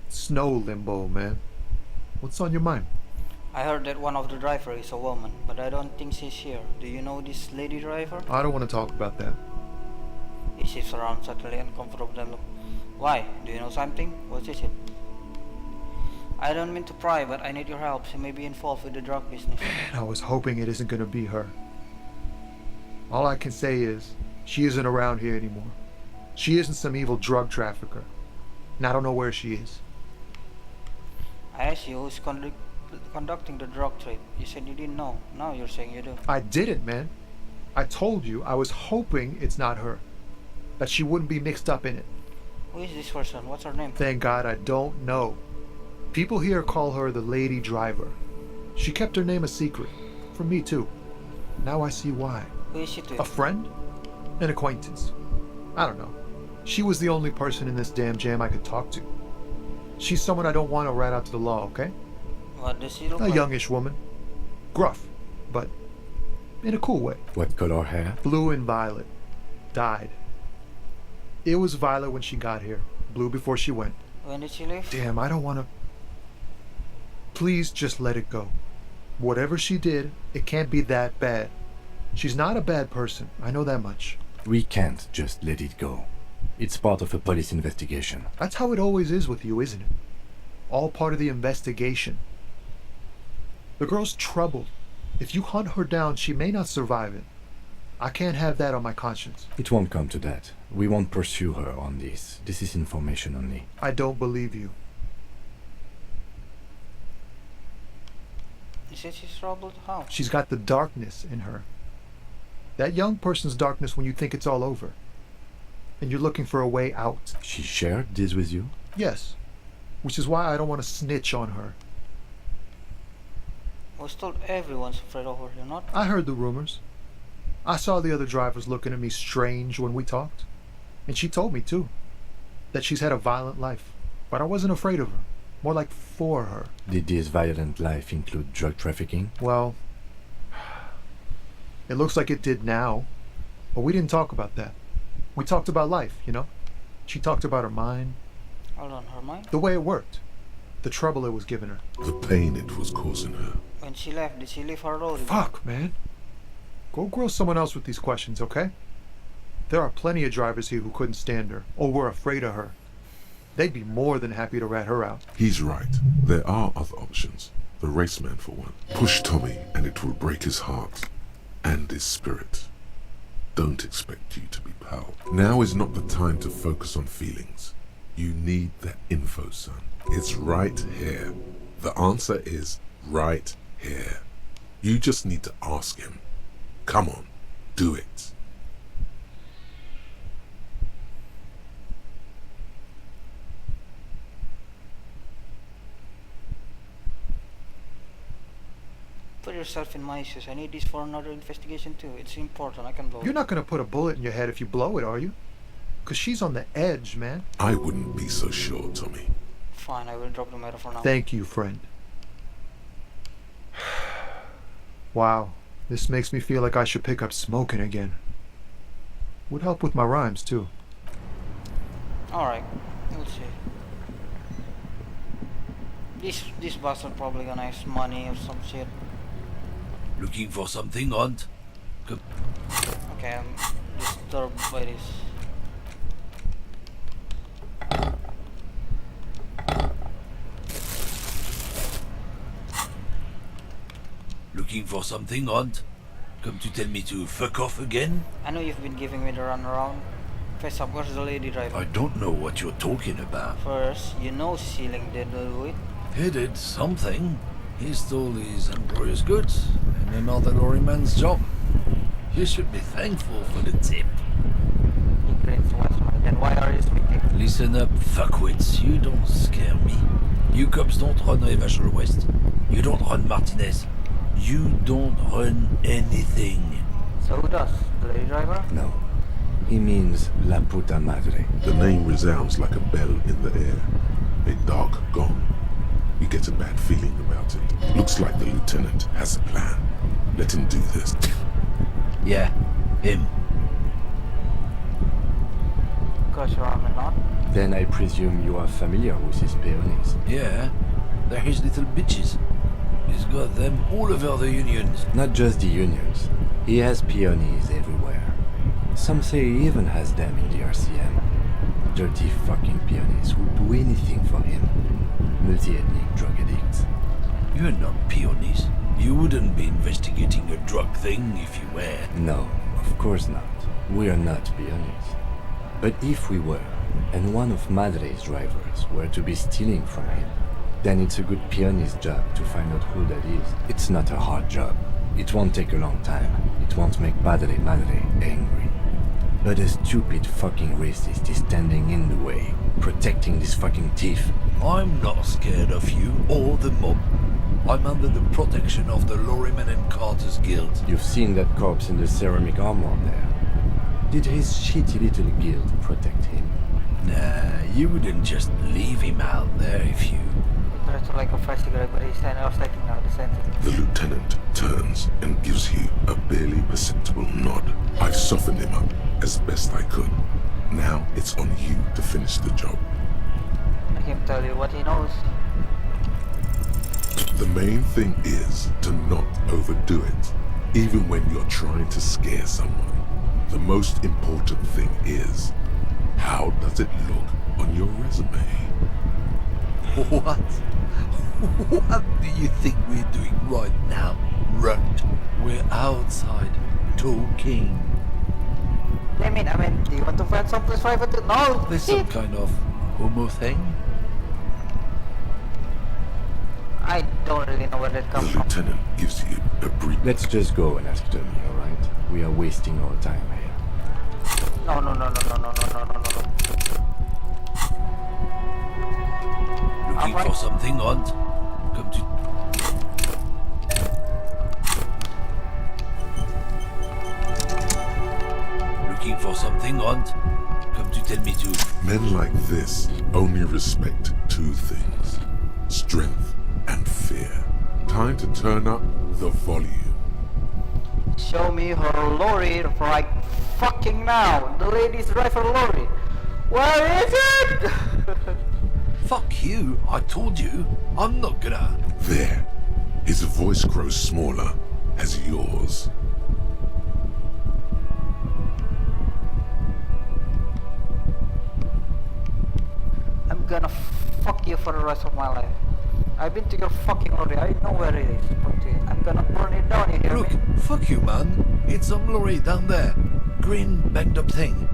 snow limbo, man. What's on your mind? I heard that one of the driver is a woman, but I don't think she's here. Do you know this lady driver? I don't want to talk about that. He shifts around suddenly uncomfortable. Why? Do you know something? What is it? I don't mean to pry, but I need your help. She may be involved with the drug business. I was hoping it isn't going to be her. All I can say is, she isn't around here anymore. She isn't some evil drug trafficker. And I don't know where she is. I asked you who's conducting the drug trade. You said you didn't know. Now you're saying you do. I didn't, man. I told you I was hoping it's not her. That she wouldn't be mixed up in it. Who is this person? What's her name? Thank God I don't know. People here call her the lady driver. She kept her name a secret. From me too. Now I see why. Who is she to? A friend? An acquaintance. I don't know. She was the only person in this damn jam I could talk to. She's someone I don't want to rat out to the law, okay? What does she look A like? youngish woman. Gruff, but in a cool way. What color hair? Blue and violet. Died. It was violet when she got here. Blue before she went. When did she leave? Damn, I don't want to... Please just let it go. Whatever she did, it can't be that bad. She's not a bad person. I know that much. We can't just let it go. It's part of a police investigation. That's how it always is with you, isn't it? All part of the investigation. The girl's troubled. If you hunt her down, she may not survive it. I can't have that on my conscience. It won't come to that. We won't pursue her on this. This is information only. I don't believe you. You said she's troubled? How? She's got the darkness in her. That young person's darkness when you think it's all over. And you're looking for a way out. She shared this with you? Yes. Which is why I don't want to snitch on her. I was told everyone's afraid of her, you're not? I heard the rumors. I saw the other drivers looking at me strange when we talked. And she told me, too, that she's had a violent life. But I wasn't afraid of her. More like for her. Did this violent life include drug trafficking? Well, it looks like it did now. But we didn't talk about that. We talked about life, you know? She talked about her mind. Hold on, her mind? The way it worked. The trouble it was giving her. The pain it was causing her. When she left, did she leave her road? Fuck, man. Go grill someone else with these questions, okay? There are plenty of drivers here who couldn't stand her, or were afraid of her. They'd be more than happy to rat her out. He's right. There are other options. The raceman, for one. Push Tommy, and it will break his heart. And his spirit. Don't expect you to be pal. Now is not the time to focus on feelings. You need that info, son. It's right here. The answer is right here. You just need to ask him. Come on, do it. Put yourself in my shoes. I need this for another investigation too. It's important. I can blow You're it. not gonna put a bullet in your head if you blow it, are you? 'Cause she's on the edge, man. I wouldn't be so sure, Tommy. Fine, I will drop the matter for now. Thank you, friend. Wow, this makes me feel like I should pick up smoking again. Would help with my rhymes, too. Alright, we'll see. This bastard probably gonna have money or some shit. Looking for something, Hunt? Okay, I'm disturbed by this. Looking for something, Hunt? Come to tell me to fuck off again? I know you've been giving me the runaround. Face up, where's the lady driver? I don't know what you're talking about. First, you know Ceiling did do it. He did something. He stole his employer's goods and another lorryman's job. You should be thankful for the tip. Then why are you speaking? Listen up, fuckwits. You don't scare me. You cops don't run Evashel West. You don't run Martinez. You don't run anything. So who does? The lady driver? No. He means La Puta Madre. The name resounds like a bell in the air. A dark gong. You get a bad feeling about it. Looks like the lieutenant has a plan. Let him do this. Yeah, him. Gosh, you are not. Then I presume you are familiar with his peonies. Yeah, they're his little bitches. He's got them all over the unions. Not just the unions. He has peonies everywhere. Some say he even has them in the RCM. Dirty fucking peonies who do anything for him. Multi-ethnic drug addicts. You're not peonies. You wouldn't be investigating a drug thing if you were. No, of course not. We are not peonies. But if we were, and one of Madre's drivers were to be stealing from him, then it's a good peonist job to find out who that is. It's not a hard job. It won't take a long time. It won't make Madre angry. But a stupid fucking racist is standing in the way, protecting this fucking thief. I'm not scared of you or the mob. I'm under the protection of the Lorryman and Carters Guild. You've seen that corpse in the ceramic armor there. Did his shitty little guild protect him? Nah, you wouldn't just leave him out there if you... It's like a fresh cigarette, but he's standing off taking now the sentence. The lieutenant turns and gives you a barely perceptible nod. I've softened him up as best I could. Now it's on you to finish the job. Make him tell you what he knows. The main thing is to not overdo it, even when you're trying to scare someone. The most important thing is, how does it look on your resume? What? What do you think we're doing right now, Rut? We're outside, talking. I mean, do you want to find someplace private to... No! There's some kind of homo thing? I don't really know where that comes from. The lieutenant gives you a brief... Let's just go and ask Tommy, alright? We are wasting our time here. No. Looking for something, Hunt? Come to... Looking for something, Hunt? Come to tell me to... Men like this only respect two things. Strength and fear. Time to turn up the volume. Show me her lorry right fucking now. The ladies drive her lorry. Where is it? Fuck you, I told you. I'm not gonna... There. His voice grows smaller as yours. I'm gonna fuck you for the rest of my life. I've been to your fucking lorry. I know where it is. But I'm gonna burn it down, you hear Look, me? fuck you, man. It's some lorry down there. Green, banged up thing.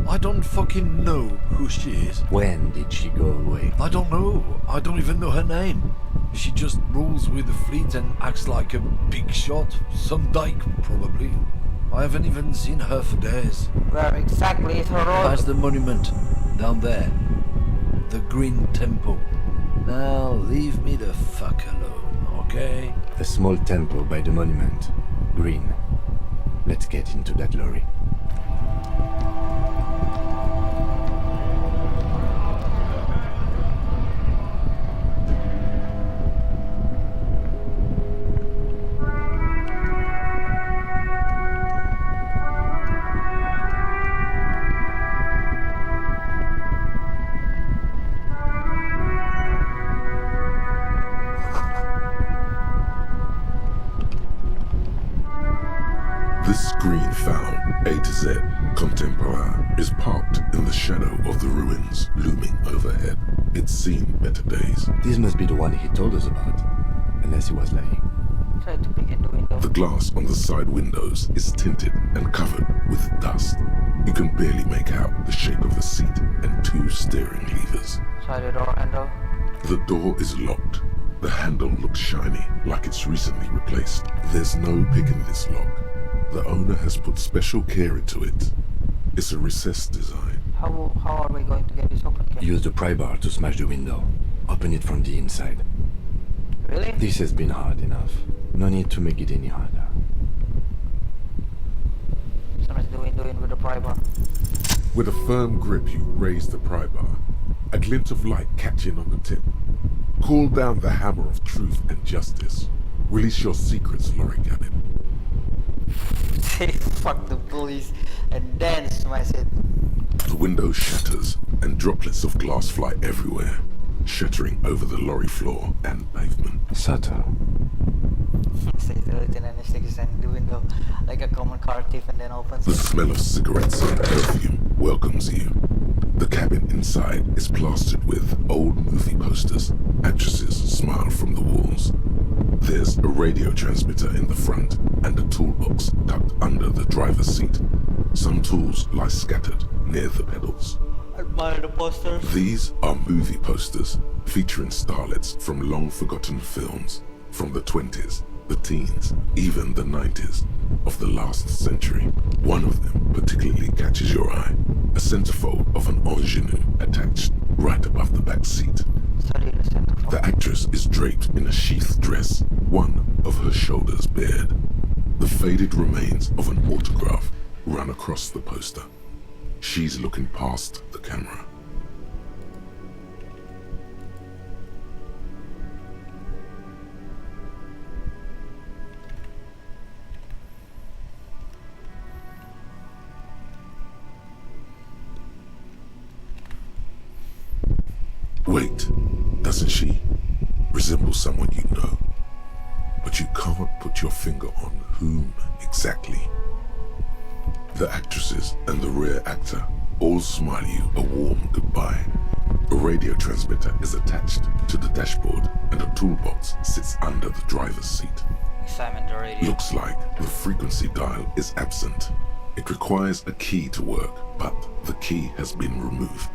I don't fucking know who she is. When did she go away? I don't know. I don't even know her name. She just rolls with the fleet and acts like a big shot. Some dyke, probably. I haven't even seen her for days. Where exactly is her road? Past the monument. Down there. The Green Temple. Now, leave me the fuck alone, okay? A small temple by the monument. Green. Let's get into that lorry. This green found, A to Z, Contemporaire, is parked in the shadow of the ruins looming overhead. It's seen better days. This must be the one he told us about. Unless he was lying. Try to peek in the window. The glass on the side windows is tinted and covered with dust. You can barely make out the shape of the seat and two steering levers. Try the door handle. The door is locked, The handle looks shiny, like it's recently replaced. There's no pick in this lock. The owner has put special care into it. It's a recessed design. How are we going to get this open? Use the pry bar to smash the window. Open it from the inside. Really? This has been hard enough. No need to make it any harder. Smash the window in with the pry bar. With a firm grip, you raise the pry bar. A glint of light catching on the tip. Call down the hammer of truth and justice. Release your secrets, Lorry Cabin. Say fuck the police and then smash it. The window shatters and droplets of glass fly everywhere, shattering over the lorry floor and pavement. Subtle. Says the lieutenant and sticks in the window like a common car thief and then opens The it. smell of cigarettes and perfume welcomes you. The cabin inside is plastered with old movie posters. Actresses smile from the walls. There's a radio transmitter in the front and a toolbox tucked under the driver's seat. Some tools lie scattered near the pedals. Admire the posters. These are movie posters featuring starlets from long-forgotten films from the 20s, the teens, even the 90s of the last century. One of them particularly catches your eye. A centerfold of an ingenue attached right above the back seat. Study the centerfold. The actress is draped in a sheath dress, one of her shoulders bared. The faded remains of an autograph run across the poster. She's looking past the camera. Wait, doesn't she resemble someone you know? But you can't put your finger on whom exactly. The actresses and the rear actor all smile you a warm goodbye. A radio transmitter is attached to the dashboard and a toolbox sits under the driver's seat. Examine the radio. Looks like the frequency dial is absent. It requires a key to work, but the key has been removed.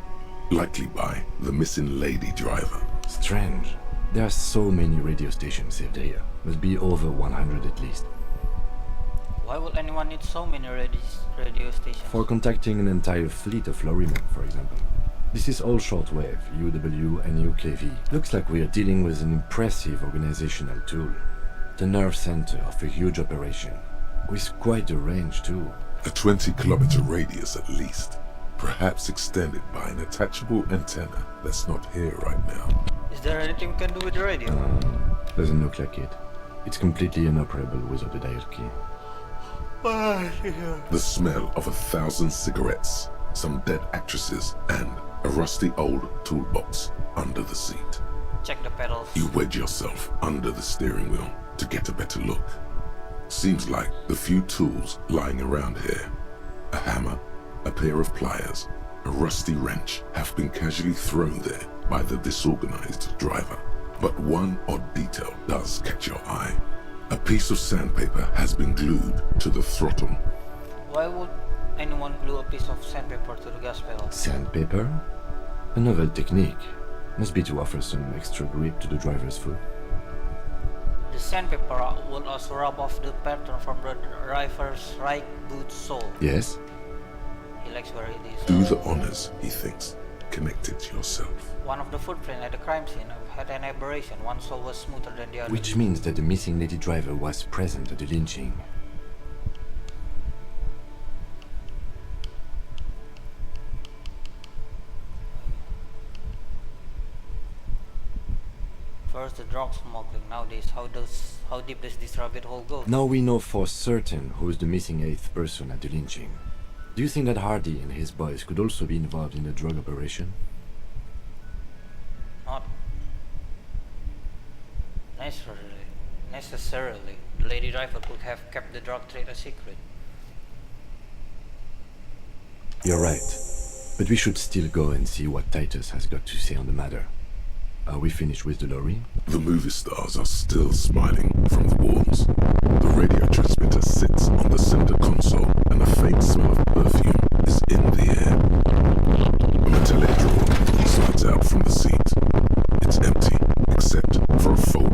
Likely by the missing lady driver. Strange. There are so many radio stations saved here. Must be over 100 at least. Why would anyone need so many radio stations? For contacting an entire fleet of lorrymen, for example. This is all shortwave, UW and UKV. Looks like we are dealing with an impressive organizational tool. The nerve center of a huge operation. With quite a range too. A 20-kilometer radius at least. Perhaps extended by an attachable antenna that's not here right now. Is there anything we can do with the radio? Doesn't look like it. It's completely inoperable without a dial key. The smell of 1,000 cigarettes, some dead actresses, and a rusty old toolbox under the seat. Check the pedals. You wedge yourself under the steering wheel to get a better look. Seems like the few tools lying around here, a hammer, a pair of pliers, a rusty wrench, have been casually thrown there by the disorganized driver. But one odd detail does catch your eye. A piece of sandpaper has been glued to the throttle. Why would anyone glue a piece of sandpaper to the gas pedal? Sandpaper? A novel technique. Must be to offer some extra grip to the driver's foot. The sandpaper will also rub off the pattern from the driver's right boot sole. Yes? He likes where it is. Do the honors, he thinks. Connect it yourself. One of the footprints at the crime scene had an aberration. One sole was smoother than the other. Which means that the missing lady driver was present at the lynching. First the drug smuggling. Nowadays, how deep does this rabbit hole go? Now we know for certain who is the missing 8th person at the lynching. Do you think that Hardy and his boys could also be involved in the drug operation? Not necessarily. The lady driver could have kept the drug trade a secret. You're right. But we should still go and see what Titus has got to say on the matter. Are we finished with the lorry? The movie stars are still smiling from the walls. The radio transmitter sits on the center console and a faint smell of perfume is in the air. A metallic drawer slides out from the seat. It's empty, except for a folded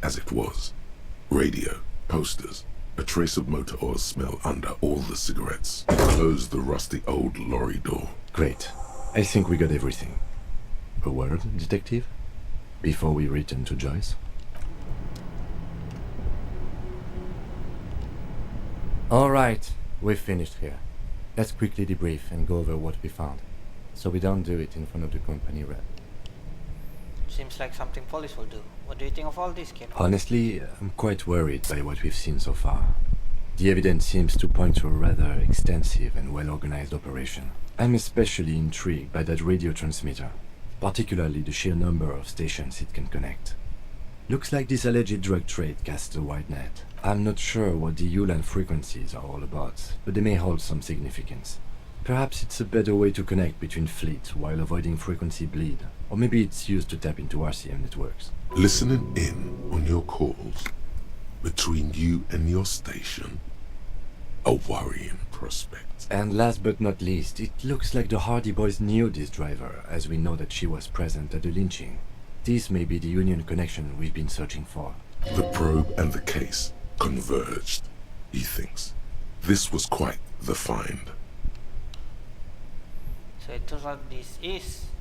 as it was. Radio, posters, a trace of motor oil smell under all the cigarettes. Closed the rusty old lorry door. Great. I think we got everything. A word, detective? Before we return to Joyce? Alright, we've finished here. Let's quickly debrief and go over what we found, so we don't do it in front of the company rep. Seems like something police will do. What do you think of all this, Kim? Honestly, I'm quite worried by what we've seen so far. The evidence seems to point to a rather extensive and well-organized operation. I'm especially intrigued by that radio transmitter, particularly the sheer number of stations it can connect. Looks like this alleged drug trade casts a wide net. I'm not sure what the ULAN frequencies are all about, but they may hold some significance. Perhaps it's a better way to connect between fleets while avoiding frequency bleed, or maybe it's used to tap into RCM networks. Listening in on your calls between you and your station. A worrying prospect. And last but not least, it looks like the Hardy Boys knew this driver, as we know that she was present at the lynching. This may be the Union connection we've been searching for. The probe and the case converged, he thinks. This was quite the find. So it turns out this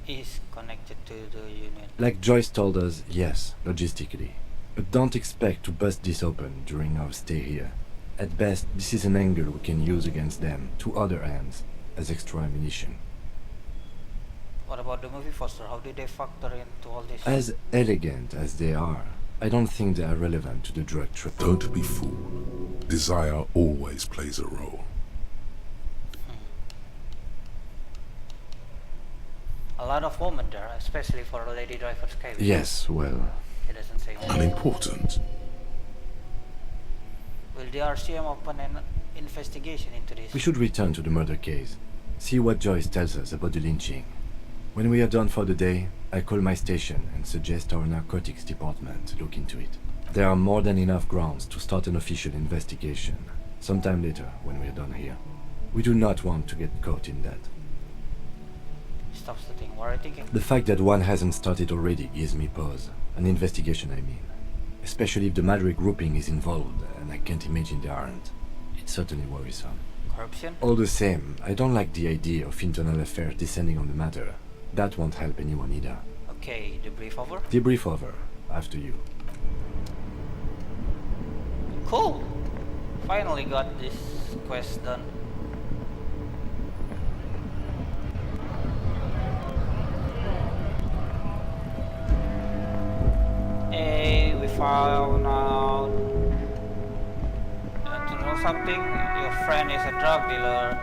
is connected to the Union. Like Joyce told us, yes, logistically. But don't expect to bust this open during our stay here. At best, this is an angle we can use against them, to other ends, as extra ammunition. What about the movie poster? How did they factor into all this? As elegant as they are, I don't think they are relevant to the drug trade. Don't be fooled. Desire always plays a role. A lot of women there, especially for a lady driver's cabin. Yes, well... It doesn't say more. Unimportant. Will the RCM open an investigation into this? We should return to the murder case. See what Joyce tells us about the lynching. When we are done for the day, I call my station and suggest our narcotics department look into it. There are more than enough grounds to start an official investigation, sometime later when we are done here. We do not want to get caught in that. Stops the thing. What are you thinking? The fact that one hasn't started already gives me pause. An investigation, I mean. Especially if the Madrid grouping is involved, and I can't imagine they aren't. It's certainly worrisome. Corruption? All the same, I don't like the idea of internal affairs descending on the matter. That won't help anyone either. Okay, debrief over? Debrief over. After you. Cool! Finally got this quest done. Hey, we found out. Want to know something? Your friend is a drug dealer.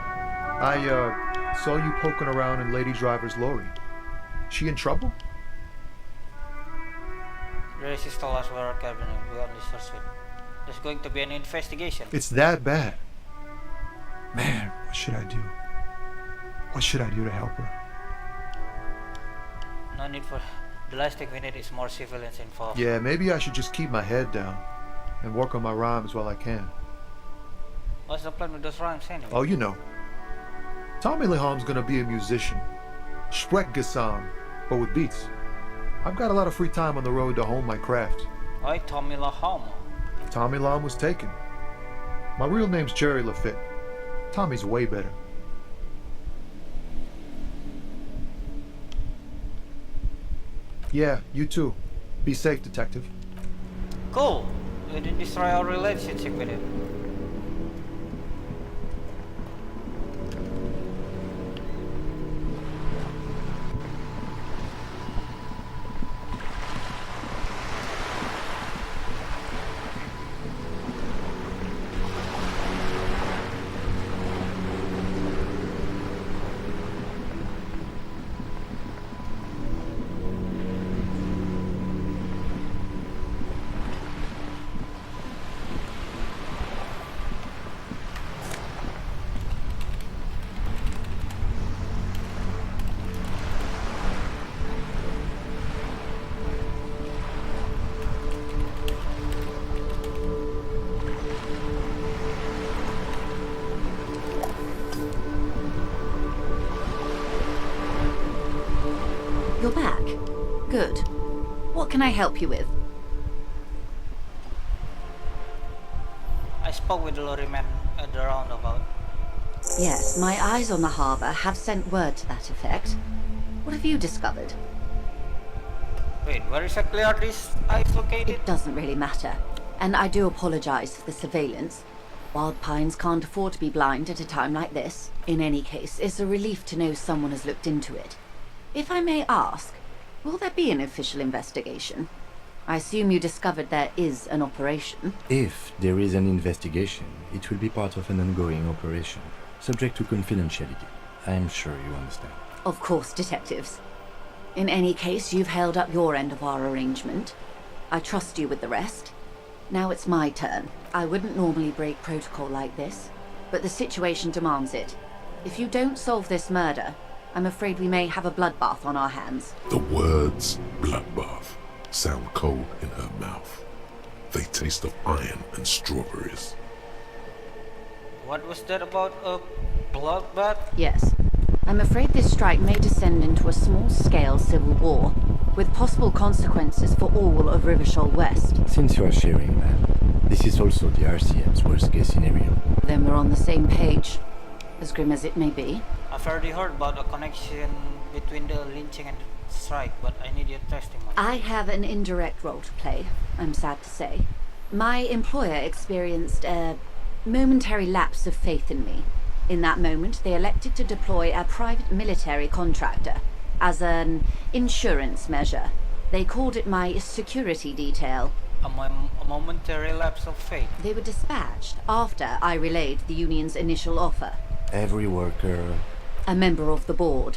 I saw you poking around in Lady Driver's lorry. She in trouble? The racist told us we're cabin. We only searched it. There's going to be an investigation. It's that bad. Man, what should I do? What should I do to help her? No need for... The last thing we need is more civilians involved. Yeah, maybe I should just keep my head down and work on my rhymes while I can. What's the plan with those rhymes anyway? Oh, you know. Tommy Leham's gonna be a musician. Sprechgesang, but with beats. I've got a lot of free time on the road to hone my craft. Why Tommy Laham? Tommy Lam was taken. My real name's Jerry Lafitte. Tommy's way better. Yeah, you too. Be safe, detective. Cool. We didn't destroy our relationship with him. You're back. Good. What can I help you with? spoke with the lorryman at the roundabout. Yes, my eyes on the harbour have sent word to that effect. What have you discovered? Wait, where exactly are these eyes located? It doesn't really matter. And I do apologize for the surveillance. Wild Pines can't afford to be blind at a time like this. In any case, it's a relief to know someone has looked into it. If I may ask, will there be an official investigation? I assume you discovered there is an operation. If there is an investigation, it will be part of an ongoing operation, subject to confidentiality. I'm sure you understand. Of course, detectives. In any case, you've held up your end of our arrangement. I trust you with the rest. Now it's my turn. I wouldn't normally break protocol like this, but the situation demands it. If you don't solve this murder, I'm afraid we may have a bloodbath on our hands. The words bloodbath sound cold in her mouth. They taste of iron and strawberries. What was that about a bloodbath? Yes. I'm afraid this strike may descend into a small-scale civil war, with possible consequences for all of Rivershoal West. Since you are sharing, ma'am, this is also the RCM's worst-case scenario. Then we're on the same page, as grim as it may be. I've already heard about a connection between the lynching and the strike, but I need your testimony. I have an indirect role to play, I'm sad to say. My employer experienced a momentary lapse of faith in me. In that moment, they elected to deploy a private military contractor as an insurance measure. They called it my security detail. A momentary lapse of faith. They were dispatched after I relayed the union's initial offer. Every worker... A member of the board.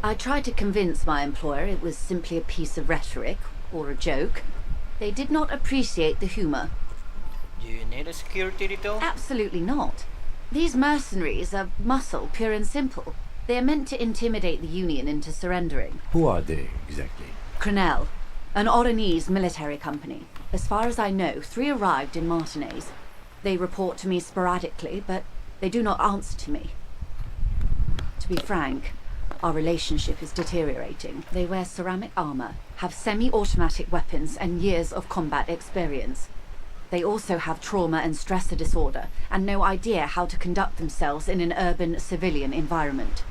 I tried to convince my employer it was simply a piece of rhetoric, or a joke. They did not appreciate the humor. Do you need a security detail? Absolutely not. These mercenaries are muscle, pure and simple. They are meant to intimidate the Union into surrendering. Who are they, exactly? Crenell, an Oranese military company. As far as I know, 3 arrived in Martinez. They report to me sporadically, but they do not answer to me. To be frank, our relationship is deteriorating. They wear ceramic armor, have semi-automatic weapons, and years of combat experience. They also have trauma and stressor disorder, and no idea how to conduct themselves in an urban civilian environment.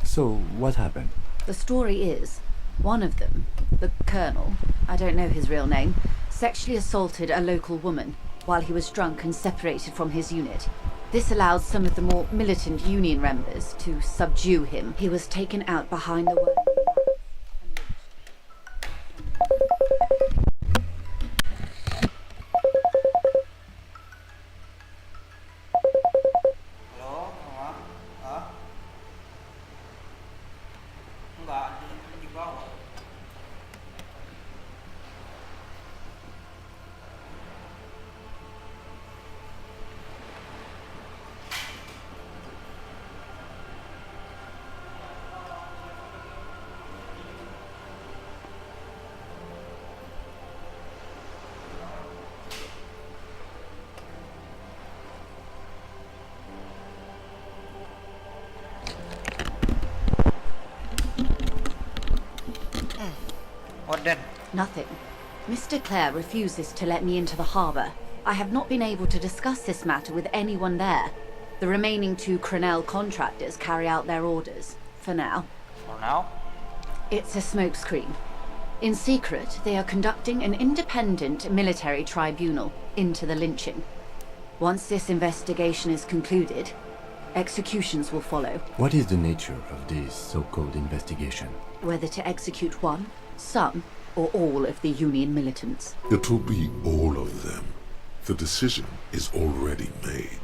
So, what happened? The story is, one of them, the Colonel, I don't know his real name, sexually assaulted a local woman while he was drunk and separated from his unit. This allowed some of the more militant Union members to subdue him. He was taken out behind the wagon. What then? Nothing. Mr. Clare refuses to let me into the harbour. I have not been able to discuss this matter with anyone there. The remaining 2 Crenell contractors carry out their orders, for now. For now? It's a smokescreen. In secret, they are conducting an independent military tribunal into the lynching. Once this investigation is concluded, executions will follow. What is the nature of this so-called investigation? Whether to execute one, some, or all of the Union militants. It will be all of them. The decision is already made.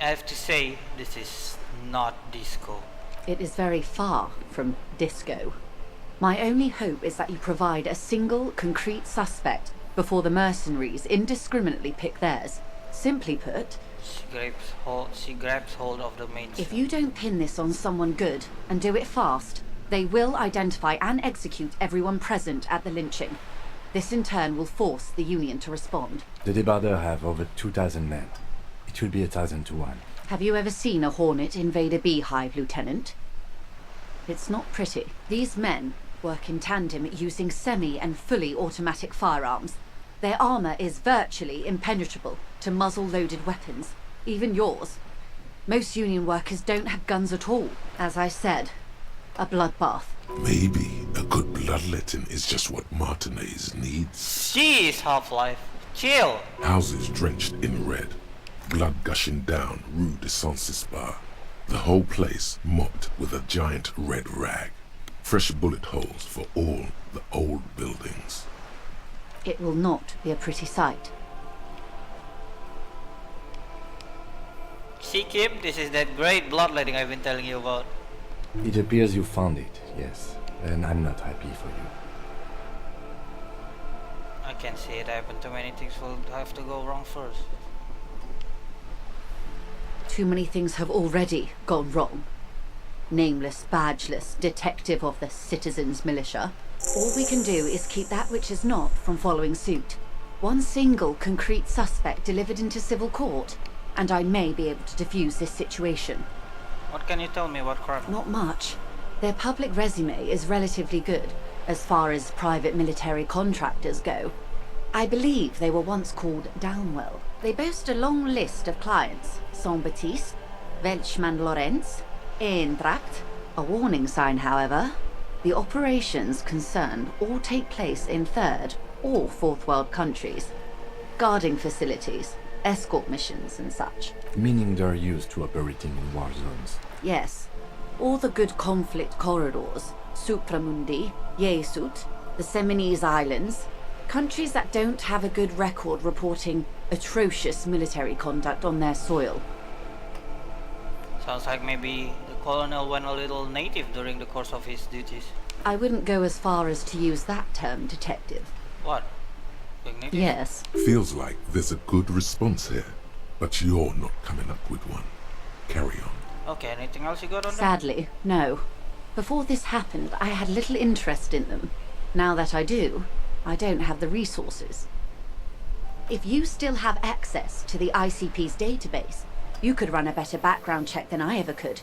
I have to say, this is not disco. It is very far from disco. My only hope is that you provide a single, concrete suspect before the mercenaries indiscriminately pick theirs. Simply put, she grabs hold of the main. If you don't pin this on someone good, and do it fast, they will identify and execute everyone present at the lynching. This in turn will force the Union to respond. The Debardeurs have over 2,000 men. It will be 1,000 to 1. Have you ever seen a Hornet invade a beehive, Lieutenant? It's not pretty. These men work in tandem using semi and fully automatic firearms. Their armor is virtually impenetrable to muzzle-loaded weapons, even yours. Most Union workers don't have guns at all. As I said, a bloodbath. Maybe a good bloodletting is just what Martinez needs. Jeez, Half-Life. Chill. Houses drenched in red, blood gushing down Rue de Saint-Cispar. The whole place mopped with a giant red rag. Fresh bullet holes for all the old buildings. It will not be a pretty sight. See, Kim, this is that great bloodletting I've been telling you about. It appears you found it, yes. And I'm not happy for you. I can see it happen. Too many things will have to go wrong first. Too many things have already gone wrong. Nameless, badgeless, detective of the citizens' militia. All we can do is keep that which is not from following suit. One single concrete suspect delivered into civil court, and I may be able to defuse this situation. What can you tell me about crime? Not much. Their public resume is relatively good, as far as private military contractors go. I believe they were once called Downwell. They boast a long list of clients. Saint-Baptiste, Welchman-Lorenz, EVRART. A warning sign, however. The operations concerned all take place in third or fourth world countries. Guarding facilities, escort missions and such. Meaning they're used to operating in war zones. Yes. All the good conflict corridors, Supramundi, Yesut, the Seminese Islands, countries that don't have a good record reporting atrocious military conduct on their soil. Sounds like maybe the colonel went a little native during the course of his duties. I wouldn't go as far as to use that term, detective. What? Being native? Yes. Feels like there's a good response here, but you're not coming up with one. Carry on. Okay, anything else you got on that? Sadly, no. Before this happened, I had little interest in them. Now that I do, I don't have the resources. If you still have access to the ICP's database, you could run a better background check than I ever could.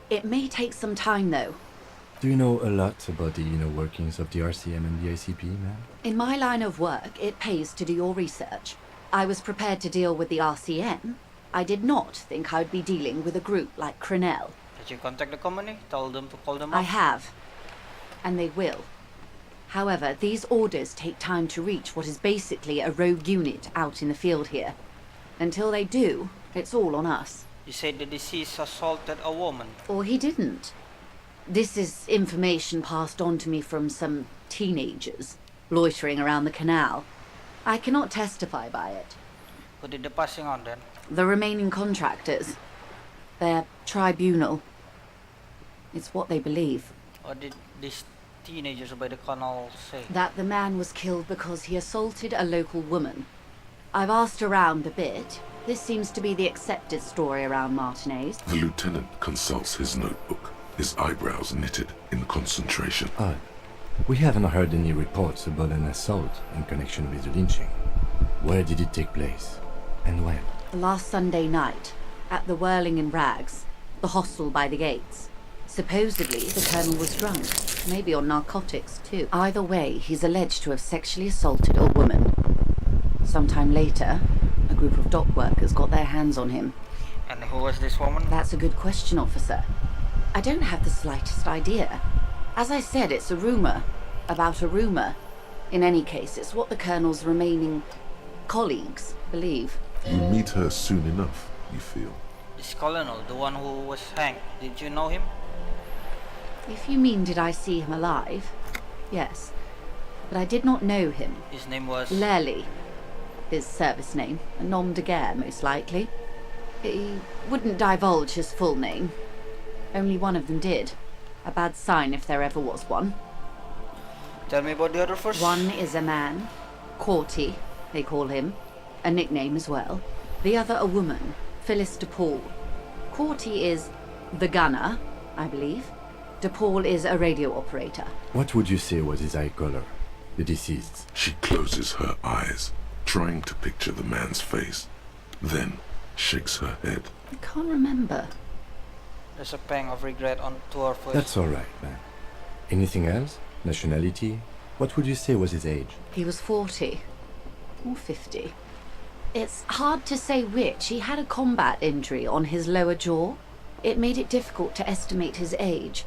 It may take some time, though. Do you know a lot about the inner workings of the RCM and the ICP, ma'am? In my line of work, it pays to do your research. I was prepared to deal with the RCM. I did not think I would be dealing with a group like Crenell. Did you contact the company? Tell them to call them I up? have. And they will. However, these orders take time to reach what is basically a rogue unit out in the field here. Until they do, it's all on us. You said the deceased assaulted a woman. Or he didn't. This is information passed on to me from some teenagers loitering around the canal. I cannot testify by it. Who did the passing on then? The remaining contractors. Their tribunal. It's what they believe. What did these teenagers by the canal say? That the man was killed because he assaulted a local woman. I've asked around a bit. This seems to be the accepted story around Martinez. The lieutenant consults his notebook, his eyebrows knitted in concentration. Odd. We haven't heard any reports about an assault in connection with the lynching. Where did it take place? And when? Last Sunday night, at the Whirling in Rags, the hostel by the gates. Supposedly, the colonel was drunk, maybe on narcotics too. Either way, he's alleged to have sexually assaulted a woman. Sometime later, a group of dock workers got their hands on him. And who was this woman? That's a good question, officer. I don't have the slightest idea. As I said, it's a rumor about a rumor. In any case, it's what the colonel's remaining colleagues believe. You meet her soon enough, you feel. This colonel, the one who was hanged, did you know him? If you mean did I see him alive, yes. But I did not know him. His name was... Lely. His service name. A nom de guerre, most likely. He wouldn't divulge his full name. Only one of them did. A bad sign if there ever was one. Tell me about the other first. One is a man. Corty, they call him. A nickname as well. The other a woman. Phyllis DePaul. Corty is the gunner, I believe. DePaul is a radio operator. What would you say was his eye color? The deceased. She closes her eyes, trying to picture the man's face, then shakes her head. I can't remember. There's a pang of regret on to her face. That's all right, man. Anything else? Nationality? What would you say was his age? He was 40 or 50. It's hard to say which. He had a combat injury on his lower jaw. It made it difficult to estimate his age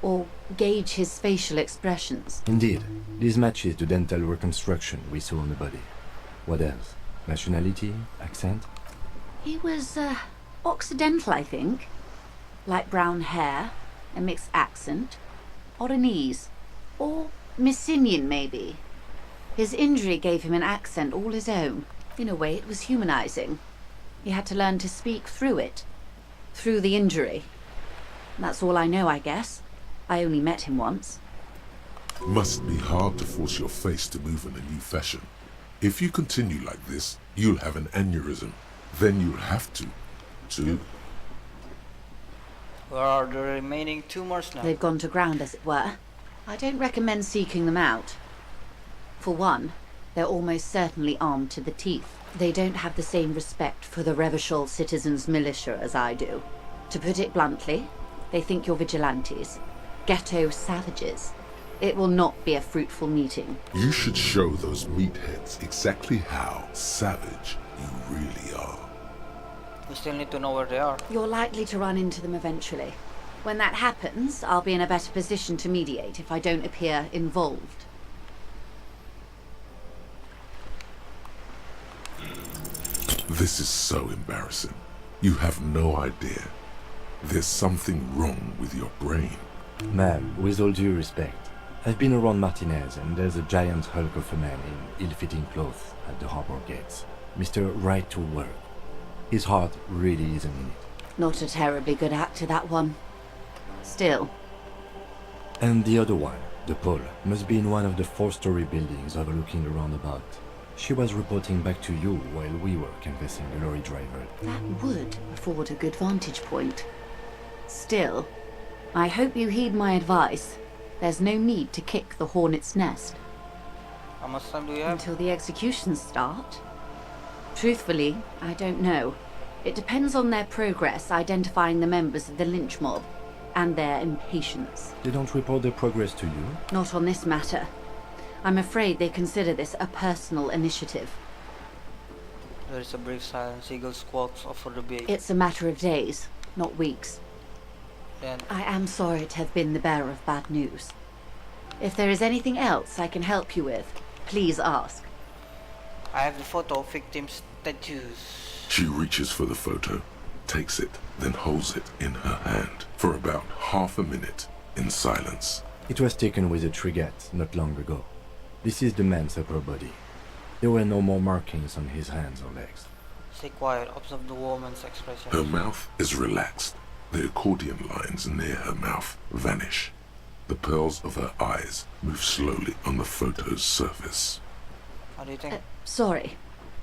or gauge his facial expressions. Indeed. This matches the dental reconstruction we saw on the body. What else? Nationality? Accent? He was, Occidental, I think. Light brown hair, a mixed accent, Oranese, or Messinian maybe. His injury gave him an accent all his own. In a way, it was humanizing. He had to learn to speak through it, through the injury. That's all I know, I guess. I only met him once. Must be hard to force your face to move in a new fashion. If you continue like this, you'll have an aneurysm. Then you'll have to. Where are the remaining tumors now? They've gone to ground, as it were. I don't recommend seeking them out. For one, they're almost certainly armed to the teeth. They don't have the same respect for the Revachol citizens' militia as I do. To put it bluntly, they think you're vigilantes. Ghetto savages. It will not be a fruitful meeting. You should show those meatheads exactly how savage you really are. We still need to know where they are. You're likely to run into them eventually. When that happens, I'll be in a better position to mediate if I don't appear involved. This is so embarrassing. You have no idea. There's something wrong with your brain. Ma'am, with all due respect, I've been around Martinez and there's a giant hulk of a man in ill-fitting clothes at the harbor gates. Mr. Right to Work. His heart really isn't in it. Not a terribly good actor, that one. Still. And the other one, the Pole, must be in one of the 4-story buildings overlooking the roundabout. She was reporting back to you while we were canvassing the lorry driver. That would afford a good vantage point. Still, I hope you heed my advice. There's no need to kick the hornet's nest. How much time do we have? Until the executions start? Truthfully, I don't know. It depends on their progress identifying the members of the lynch mob and their impatience. They don't report their progress to you? Not on this matter. I'm afraid they consider this a personal initiative. There is a brief silence. Eagle squawks off for the bait. It's a matter of days, not weeks. Then I am sorry to have been the bearer of bad news. If there is anything else I can help you with, please ask. I have the photo of victims' tattoos. She reaches for the photo, takes it, then holds it in her hand for about half a minute in silence. It was taken with a trigette not long ago. This is the man's upper body. There were no more markings on his hands or legs. Stay quiet. Observe the woman's expression. Her mouth is relaxed. The accordion lines near her mouth vanish. The pearls of her eyes move slowly on the photo's surface. What do you think? Sorry.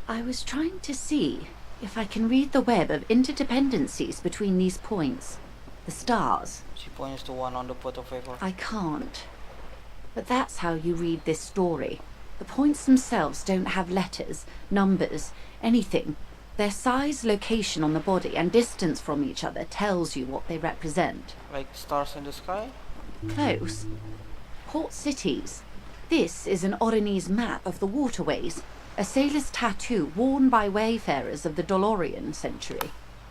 I was trying to see if I can read the web of interdependencies between these points. The stars. She points to one on the photo paper. I can't. But that's how you read this story. The points themselves don't have letters, numbers, anything. Their size, location on the body, and distance from each other tells you what they represent. Like stars in the sky? Close. Port cities. This is an Oranese map of the waterways, a sailor's tattoo worn by wayfarers of the Dolorian century.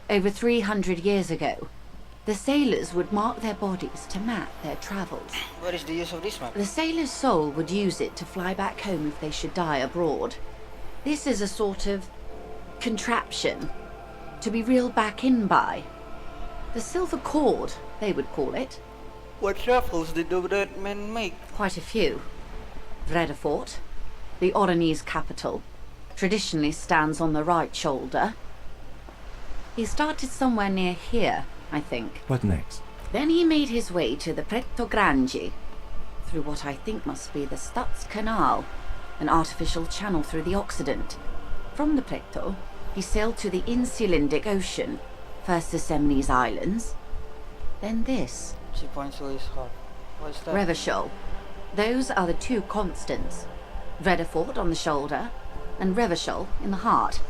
Over 300 years ago, the sailors would mark their bodies to map their travels. What is the use of this map? The sailor's soul would use it to fly back home if they should die abroad. This is a sort of contraption to be reeled back in by. The silver cord, they would call it. What travels did the dead men make? Quite a few. Vredefort, the Oranese capital, traditionally stands on the right shoulder. He started somewhere near here, I think. What next? Then he made his way to the Pretto Grande, through what I think must be the Stutz Canal, an artificial channel through the Occident. From the Pretto, he sailed to the Insulindic Ocean, first the Semnes Islands, then this. She points to his heart. What is that? Revachol. Those are the two constants. Vredefort on the shoulder, and Revachol in the heart.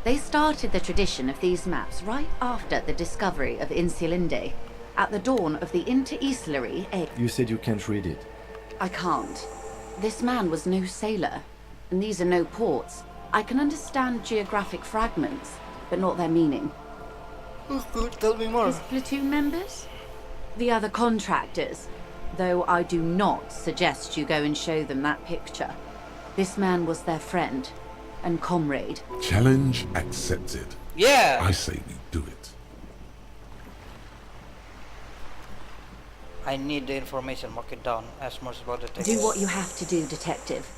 They started the tradition of these maps right after the discovery of Insulinde, at the dawn of the Interinsulary age. You said you can't read it. I can't. This man was no sailor, and these are no ports. I can understand geographic fragments, but not their meaning. Oh, good. Tell me more. His platoon members? The other contractors. Though I do not suggest you go and show them that picture. This man was their friend and comrade. Challenge accepted. Yeah! I say we do it. I need the information. Mark it down. Ask more about the text. Do what you have to do, Detective.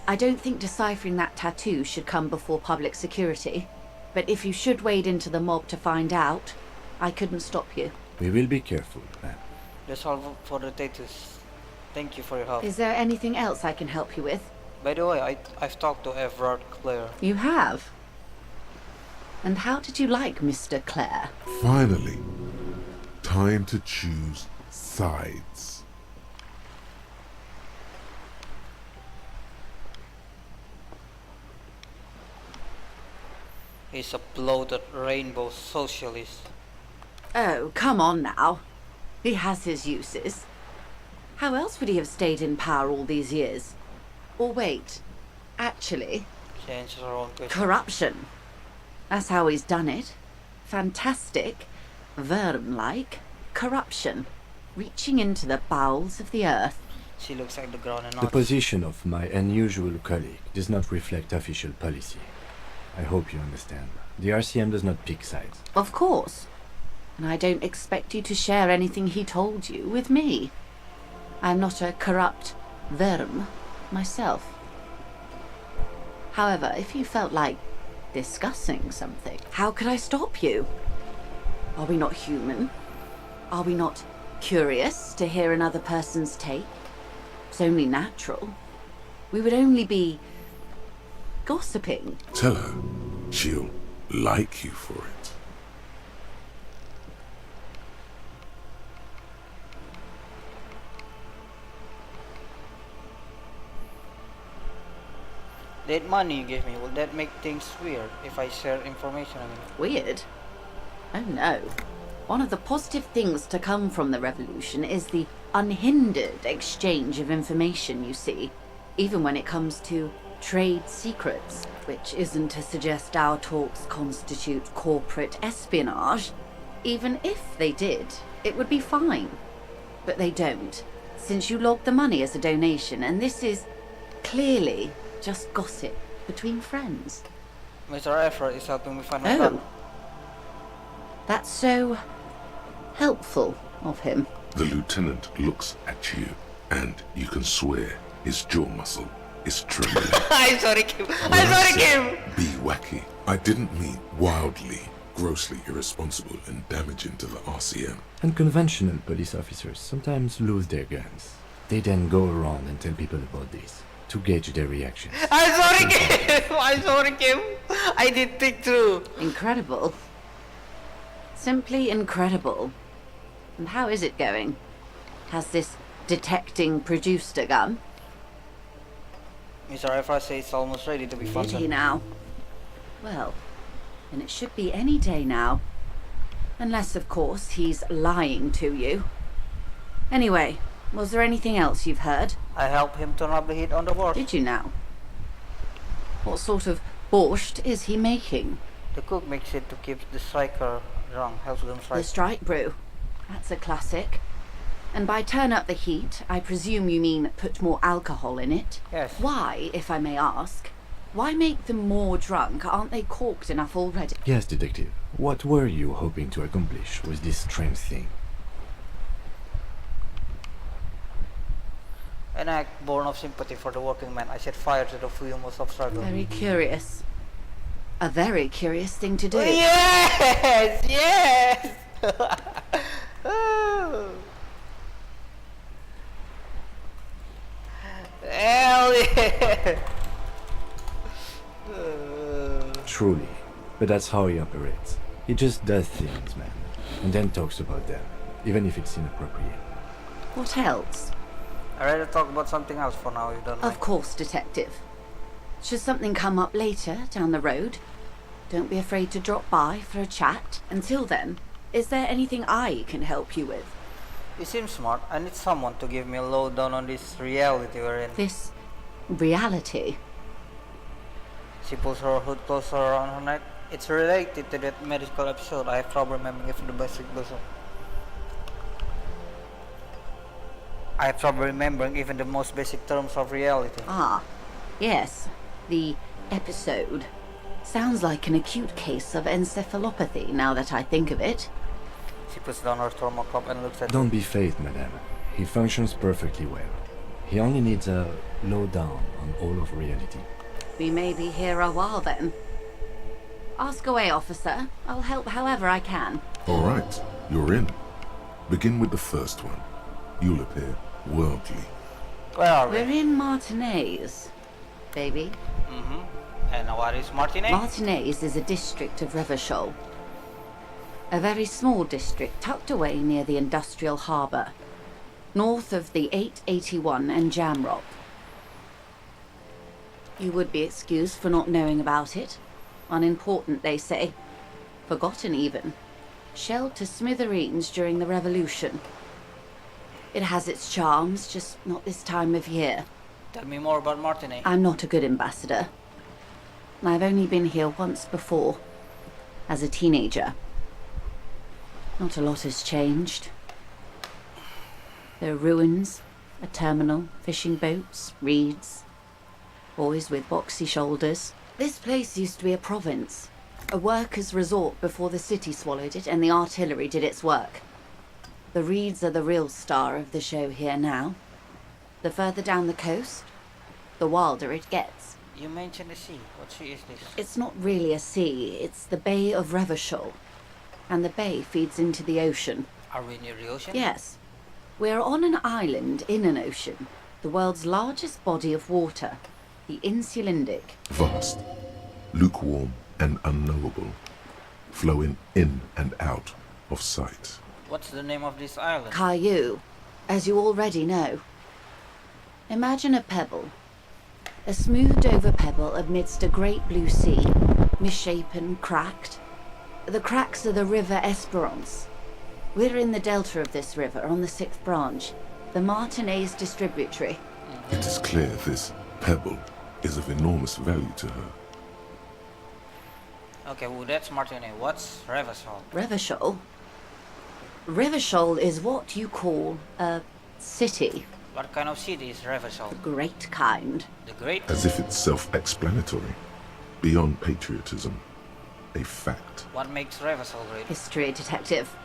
I don't think deciphering that tattoo should come before public security. But if you should wade into the mob to find out, I couldn't stop you. We will be careful, ma'am. That's all for the tattoos. Thank you for your help. Is there anything else I can help you with? By the way, I've talked to EVRART Claire. You have? And how did you like Mr. Clare? Finally, time to choose sides. He's a bloated rainbow socialist. Oh, come on now. He has his uses. How else would he have stayed in power all these years? Or wait, actually, She answers her own question. corruption. That's how he's done it. Fantastic, worm-like corruption, reaching into the bowels of the earth. She looks like the ground and The not. position of my unusual colleague does not reflect official policy. I hope you understand. The RCM does not pick sides. Of course. And I don't expect you to share anything he told you with me. I'm not a corrupt worm myself. However, if you felt like discussing something, how could I stop you? Are we not human? Are we not curious to hear another person's take? It's only natural. We would only be gossiping. Tell her she'll like you for it. That money you gave me, will that make things weird if I share information? Weird? Oh no. One of the positive things to come from the revolution is the unhindered exchange of information, you see, even when it comes to trade secrets, which isn't to suggest our talks constitute corporate espionage. Even if they did, it would be fine. But they don't, since you logged the money as a donation, and this is clearly just gossip between friends. Mr. Effort is helping me find my Oh. gun. That's so helpful of him. The lieutenant looks at you, and you can swear his jaw muscle is trembling. I'm sorry, Kim. When I'm I sorry, said Kim. be wacky, I didn't mean wildly, grossly irresponsible and damaging to the RCM. Unconventional police officers sometimes lose their guns. They then go around and tell people about this to gauge their reactions. I'm sorry, Kim. I'm sorry, Kim. I did think through. Incredible. Simply incredible. And how is it going? Has this detecting produced a gun? Mr. Effort says it's almost ready to be Did funded. he now? Well, then it should be any day now. Unless, of course, he's lying to you. Anyway, was there anything else you've heard? I helped him turn up the heat on the board. Did you now? What sort of borscht is he making? The cook makes it to keep the striker drunk, helps them strike. The strike brew. That's a classic. And by turn up the heat, I presume you mean put more alcohol in it? Yes. Why, if I may ask? Why make them more drunk? Aren't they corked enough already? Yes, detective. What were you hoping to accomplish with this strange thing? An act born of sympathy for the working man. I set fire to the fumes of struggle. Very curious. A very curious thing to do. Yes! Yes! Oh. Hell yeah! Truly. But that's how he operates. He just does things, man. And then talks about them, even if it's inappropriate. What else? I'd rather talk about something else for now, if you don't mind. Of course, detective. Should something come up later, down the road, don't be afraid to drop by for a chat. Until then, is there anything I can help you with? You seem smart. I need someone to give me a lowdown on this reality we're in. This reality? She pulls her hood closer around her neck. It's related to that medical episode. I have trouble remembering even the basic puzzle. I have trouble remembering even the most basic terms of reality. Ah, yes. The episode. Sounds like an acute case of encephalopathy, now that I think of it. She puts down her thermocop and looks at Don't be phased, madame. He functions perfectly well. He only needs a lowdown on all of reality. We may be here a while then. Ask away, officer. I'll help however I can. All right, you're in. Begin with the first one. You'll appear worldly. Where are we? We're in Martinez, baby. Mm-hmm. And what is Martinez? Martinez is a district of Revachol. A very small district tucked away near the industrial harbour, north of the 881 and Jamrock. You would be excused for not knowing about it. Unimportant, they say. Forgotten, even. Shelled to smithereens during the Revolution. It has its charms, just not this time of year. Tell me more about Martinez. I'm not a good ambassador. I've only been here once before, as a teenager. Not a lot has changed. There are ruins, a terminal, fishing boats, reeds, boys with boxy shoulders. This place used to be a province, a workers' resort before the city swallowed it and the artillery did its work. The reeds are the real star of the show here now. The further down the coast, the wilder it gets. You mentioned the sea. What sea is this? It's not really a sea, it's the Bay of Revachol. And the bay feeds into the ocean. Are we near the ocean? Yes. We're on an island in an ocean, the world's largest body of water, the Insulindic. Vast, lukewarm and unknowable, flowing in and out of sight. What's the name of this island? Caillou, as you already know. Imagine a pebble. A smoothed over pebble amidst a great blue sea, misshapen, cracked. The cracks are the river Esperance. We're in the delta of this river on the 6th branch, the Martinez distributary. It is clear this pebble is of enormous value to her. Okay, well that's Martinez. What's Revachol? Revachol? Revachol is what you call a city. What kind of city is Revachol? The great kind. The great? As if it's self-explanatory, beyond patriotism, a fact. What makes Revachol great? History detective.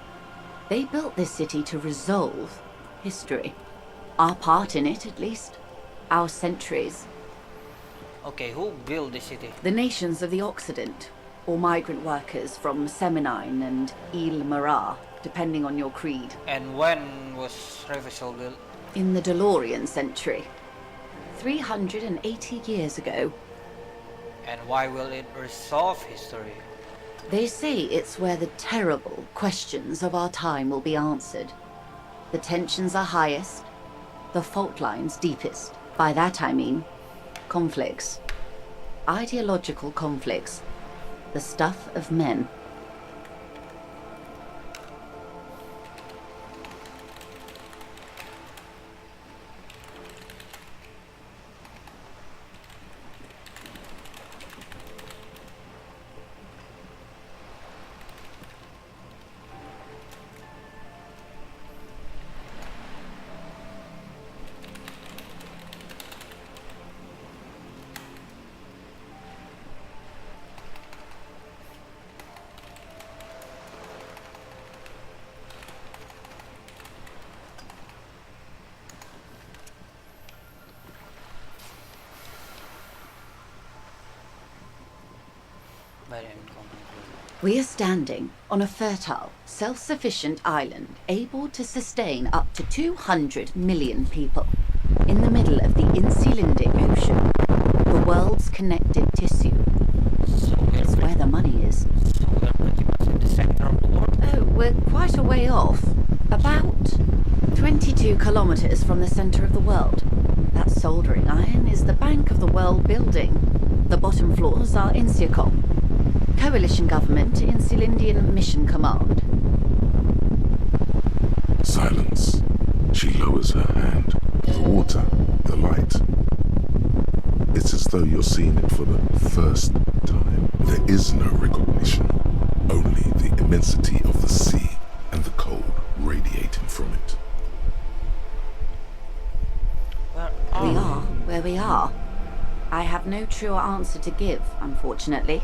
They built this city to resolve history. Our part in it, at least. Our centuries. Okay, who built the city? The nations of the Occident, or migrant workers from Semenine and Ile Marat, depending on your creed. And when was Revachol built? In the DeLorean century. 380 years ago. And why will it resolve history? They say it's where the terrible questions of our time will be answered. The tensions are highest, the fault lines deepest. By that I mean conflicts. Ideological conflicts. The stuff of men. We are standing on a fertile, self-sufficient island able to sustain up to 200 million people in the middle of the Insulindic Ocean, the world's connected tissue. It's where the money is. So we're pretty much in the center of the world? Oh, we're quite a way off. About 22 kilometers from the center of the world. That soldering iron is the Bank of the World building. The bottom floors are Insiacom. Coalition government, Insulindian Mission Command. So Silence. She lowers her hand. The water, the light. It's as though you're seeing it for the first time. There is no recognition, only the immensity of the sea and the cold radiating from it. We are where we are. I have no truer answer to give, unfortunately.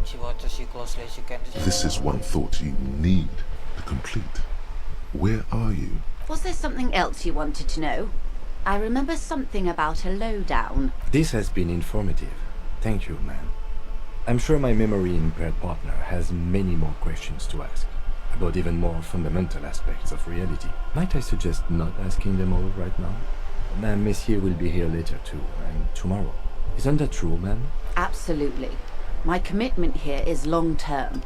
She watches you closely as you can. This is one thought you need to complete. Where are you? Was there something else you wanted to know? I remember something about a lowdown. This has been informative. Thank you, ma'am. I'm sure my memory-impaired partner has many more questions to ask, about even more fundamental aspects of reality. Might I suggest not asking them all right now? Madame Messier will be here later too, and tomorrow. Isn't that true, ma'am? Absolutely. My commitment here is long-term.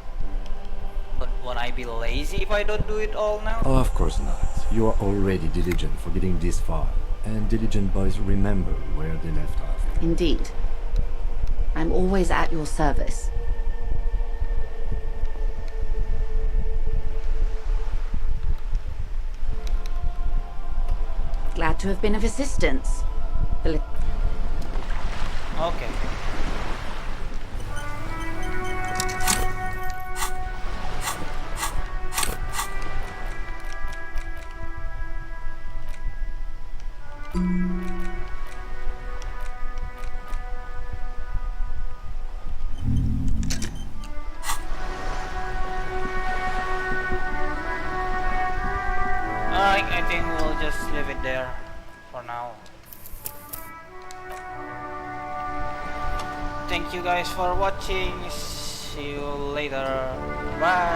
But won't I be lazy if I don't do it all now? Oh, of course not. You are already diligent for getting this far, and diligent boys remember where they left off. Indeed. I'm always at your service. Glad to have been of assistance. Okay. I think we'll just leave it there for now. Thank you guys for watching. See you later. Bye.